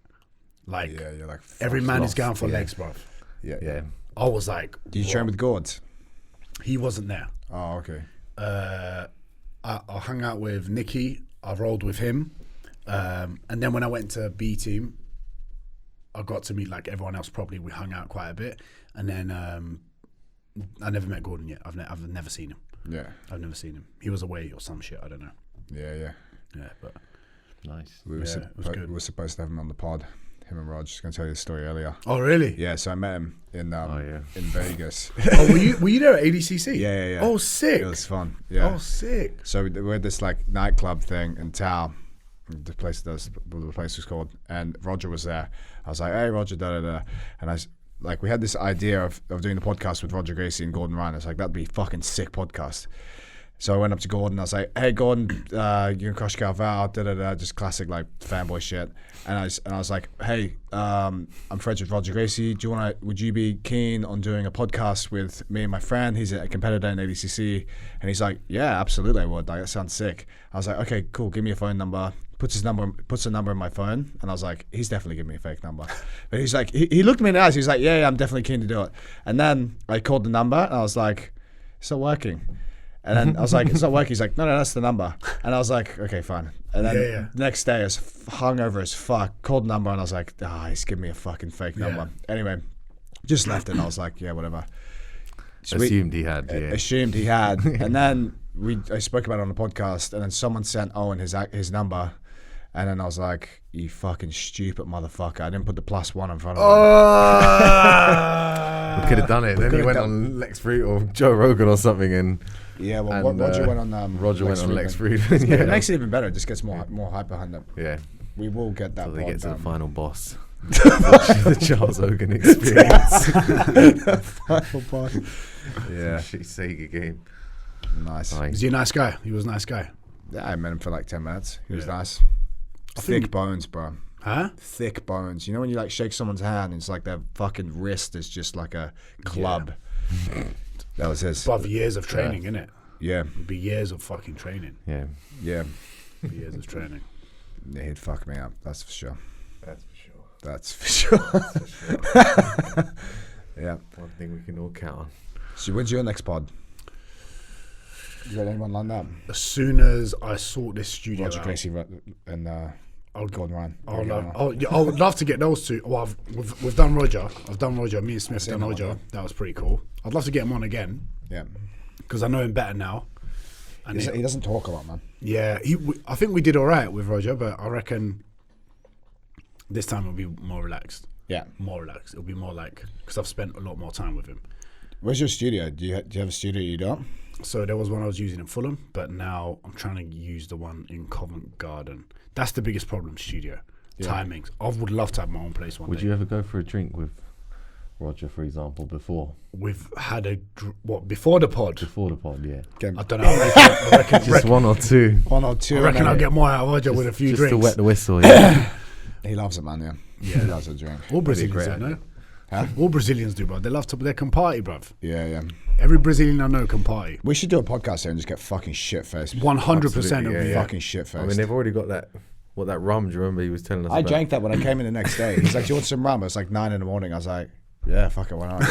Speaker 2: Like,
Speaker 1: Yeah, you're like,
Speaker 2: every man is
Speaker 1: off.
Speaker 2: going for legs, bro.
Speaker 1: Yeah.
Speaker 2: I was like,
Speaker 1: Do you train with Gords?
Speaker 2: he wasn't there.
Speaker 1: Oh, okay.
Speaker 2: I hung out with Nicky. I rolled with him. And then when I went to B team, I got to meet like everyone else properly. We hung out quite a bit. And then I never met Gordon yet. I've never seen him.
Speaker 1: Yeah.
Speaker 2: I've never seen him. He was away or some shit. I don't know.
Speaker 1: Yeah.
Speaker 2: Yeah, but
Speaker 3: Nice.
Speaker 1: We were,
Speaker 2: Yeah, it was good.
Speaker 1: we were supposed to have him on the pod. Him and Rog. Just going to tell you the story earlier.
Speaker 2: oh really?
Speaker 1: Yeah, so I met him in Vegas.
Speaker 2: Oh, were you there at ADCC?
Speaker 1: Yeah.
Speaker 2: Oh, sick.
Speaker 1: It was fun. Yeah.
Speaker 2: Oh, sick.
Speaker 1: So we had this like nightclub thing in Tao, the place was called, and Roger was there. I was like, hey, Roger, da-da-da. And we had this idea of doing the podcast with Roger Gracie and Gordon Ryan. I was like, that'd be a fucking sick podcast. So I went up to Gordon. I was like, "Hey, Gordon, you can crush Calval, da-da-da," just classic like fanboy shit. And I was like, "Hey, I'm friends with Roger Gracie. Would you be keen on doing a podcast with me and my friend? He's a competitor in ADCC." And he's like, "Yeah, absolutely, I would. Like, that sounds sick." I was like, "Okay, cool. Give me your phone number." Puts a number in my phone, and I was like, he's definitely giving me a fake number. But he's like, he looked me in the eyes. He was like, yeah, I'm definitely keen to do it. And then I called the number, and I was like, it's not working. And then I was like, it's not working. He's like, no, that's the number. And I was like, okay, fine. And then the next day, I was hungover as fuck, called the number, and I was like, he's giving me a fucking fake number. Anyway, just left it, and I was like, yeah, whatever.
Speaker 3: Assumed he had.
Speaker 1: And then I spoke about it on the podcast, and then someone sent Owen his number. And then I was like, you fucking stupid motherfucker. I didn't put the +1 in front of him.
Speaker 3: We could have done it. Then he went on Lex Fried or Joe Rogan or something.
Speaker 1: Roger went on
Speaker 3: Lex Fried.
Speaker 1: Yeah, it makes it even better. It just gets more hype behind it.
Speaker 3: Yeah.
Speaker 1: We will get that.
Speaker 3: So they get to the final boss. The Charles Hogan experience.
Speaker 1: The final boss.
Speaker 3: Yeah. Sega game.
Speaker 1: Nice.
Speaker 2: Was he a nice guy? He was a nice guy.
Speaker 1: Yeah, I met him for like 10 minutes. He was nice. Thick bones, bro.
Speaker 2: Huh?
Speaker 1: Thick bones. You know when you like shake someone's hand, and it's like their fucking wrist is just like a club. Yeah. That was his.
Speaker 2: Above years of training, innit?
Speaker 1: Yeah.
Speaker 2: It'd be years of fucking training.
Speaker 3: Yeah.
Speaker 1: Yeah.
Speaker 2: Years of training.
Speaker 1: Yeah, he'd fuck me up. That's for sure.
Speaker 3: That's for sure.
Speaker 1: Yeah.
Speaker 3: One thing we can all count on.
Speaker 1: So when's your next pod? You got anyone lined up?
Speaker 2: As soon as I sort this studio
Speaker 1: Roger
Speaker 2: out,
Speaker 1: Gracie and Gordon Ryan.
Speaker 2: I would love to get those two. Well, we've done Roger. I've done Roger. Me and Smith done Roger. That was pretty cool. I'd love to get him on again.
Speaker 1: Yeah.
Speaker 2: Because I know him better now. And
Speaker 1: he doesn't talk a lot, man.
Speaker 2: Yeah. I think we did all right with Roger, but I reckon this time it'll be more relaxed.
Speaker 1: Yeah.
Speaker 2: More relaxed. It'll be more like, because I've spent a lot more time with him.
Speaker 1: Where's your studio? Do you have a studio you don't?
Speaker 2: So there was one I was using in Fulham, but now I'm trying to use the one in Covent Garden. That's the biggest problem, studio. Yeah. Timings. I would love to have my own place one day.
Speaker 3: Would you ever go for a drink with Roger, for example, before?
Speaker 2: We've had before the pod?
Speaker 3: Before the pod, yeah.
Speaker 2: I don't know. I reckon
Speaker 3: just one or two.
Speaker 2: I reckon I'll get more out of Roger with a few drinks.
Speaker 3: Just to wet the whistle, yeah.
Speaker 1: He loves it, man, yeah. He loves a drink.
Speaker 2: All Brazilians do, no?
Speaker 1: Huh?
Speaker 2: All Brazilians do, bro. They can party, bruv.
Speaker 1: Yeah.
Speaker 2: Every Brazilian I know can party.
Speaker 1: We should do a podcast here and just get fucking shit-faced.
Speaker 2: 100% of me.
Speaker 1: Fucking shit-faced.
Speaker 3: I mean, they've already got that rum, do you remember he was telling us
Speaker 1: I
Speaker 3: about?
Speaker 1: drank that when I came in the next day. He's like, do you want some rum? It's like 9 in the morning. I was like, yeah, fuck it, why not?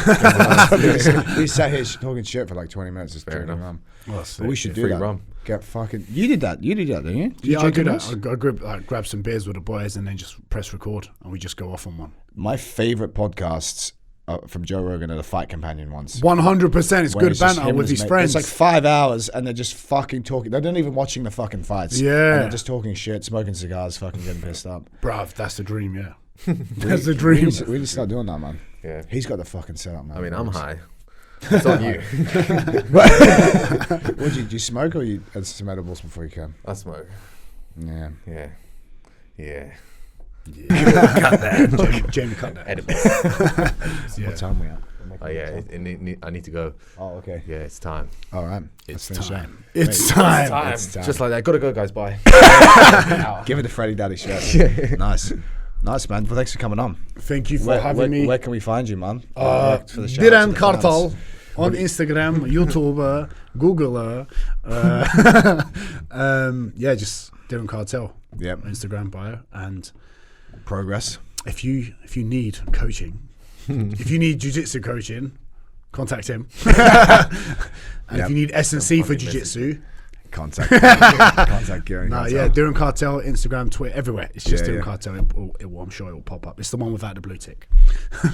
Speaker 1: He sat here talking shit for like 20 minutes just drinking rum. But we should do that. Rum. Get fucking... You did that, didn't you?
Speaker 2: Yeah, I did that. I grab some beers with the boys and then just press record and we just go off on one.
Speaker 1: My favourite podcasts from Joe Rogan are the Fight Companion ones.
Speaker 2: 100%. It's good banter with his friends.
Speaker 1: It's like 5 hours and they're just fucking talking. They're not even watching the fucking fights.
Speaker 2: Yeah.
Speaker 1: And they're just talking shit, smoking cigars, fucking getting pissed up.
Speaker 2: Bruv, that's the dream, yeah. That's the dream.
Speaker 1: We need to start doing that, man.
Speaker 3: Yeah.
Speaker 1: He's got the fucking setup, man.
Speaker 3: I mean, I'm high. It's on you.
Speaker 1: Do you smoke or you had some edibles before you came?
Speaker 3: I smoke.
Speaker 1: Yeah.
Speaker 2: Cut that. Jamie, cut that.
Speaker 3: Edibles.
Speaker 1: What time are we at?
Speaker 3: Oh yeah, I need to go.
Speaker 1: Oh, okay.
Speaker 3: Yeah, it's time.
Speaker 1: All right.
Speaker 2: It's time. It's time.
Speaker 3: Just like that. Gotta go, guys. Bye.
Speaker 1: Give it to Freddie Daddy shirt. Nice, man. Well, thanks for coming on.
Speaker 2: Thank you for having me.
Speaker 1: Where can we find you, man?
Speaker 2: Diren Kartel on Instagram, YouTube, Google. Just Diren Kartel.
Speaker 1: Yeah.
Speaker 2: Instagram bio and
Speaker 1: progress.
Speaker 2: If you need coaching, if you need jiu-jitsu coaching, contact him. And if you need S&C for jiu-jitsu,
Speaker 1: contact Diren.
Speaker 2: Diren Kartel, Instagram, Twitter, everywhere. It's just Diren Kartel. I'm sure it will pop up. It's the one without the blue tick.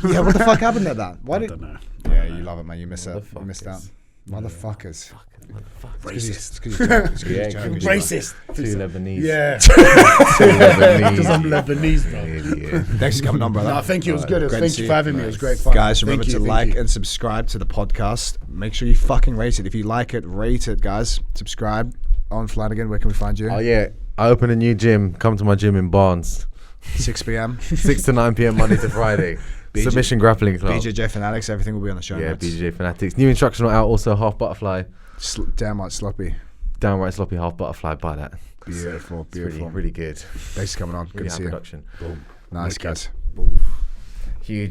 Speaker 1: Yeah, what the fuck happened at that?
Speaker 2: I don't know.
Speaker 1: Yeah, you love it, man. You miss it. You missed out. Motherfuckers.
Speaker 2: Racist.
Speaker 3: Racist. Two Lebanese.
Speaker 2: Yeah. Because I'm Lebanese, bro.
Speaker 1: Thanks for coming on, brother.
Speaker 2: No, thank you. It was good. Thank you for having me. It was great fun.
Speaker 1: Guys, remember to like and subscribe to the podcast. Make sure you fucking rate it. If you like it, rate it, guys. Subscribe. Owen Flanagan, where can we find you?
Speaker 3: Oh yeah, I open a new gym. Come to my gym in Barnes.
Speaker 1: 6 p.m.
Speaker 3: 6 to 9 p.m. Monday to Friday. Submission Grappling Club.
Speaker 1: BJJ Fanatics, everything will be on the show notes.
Speaker 3: BJJ Fanatics. New instructional out, also half butterfly.
Speaker 1: Downright sloppy.
Speaker 3: Downright sloppy half butterfly, buy that.
Speaker 1: Beautiful.
Speaker 3: Really good.
Speaker 1: Thanks for coming on. Good
Speaker 3: Really
Speaker 1: to see you.
Speaker 3: production.
Speaker 2: Boom.
Speaker 1: Nice, guys.
Speaker 3: Huge.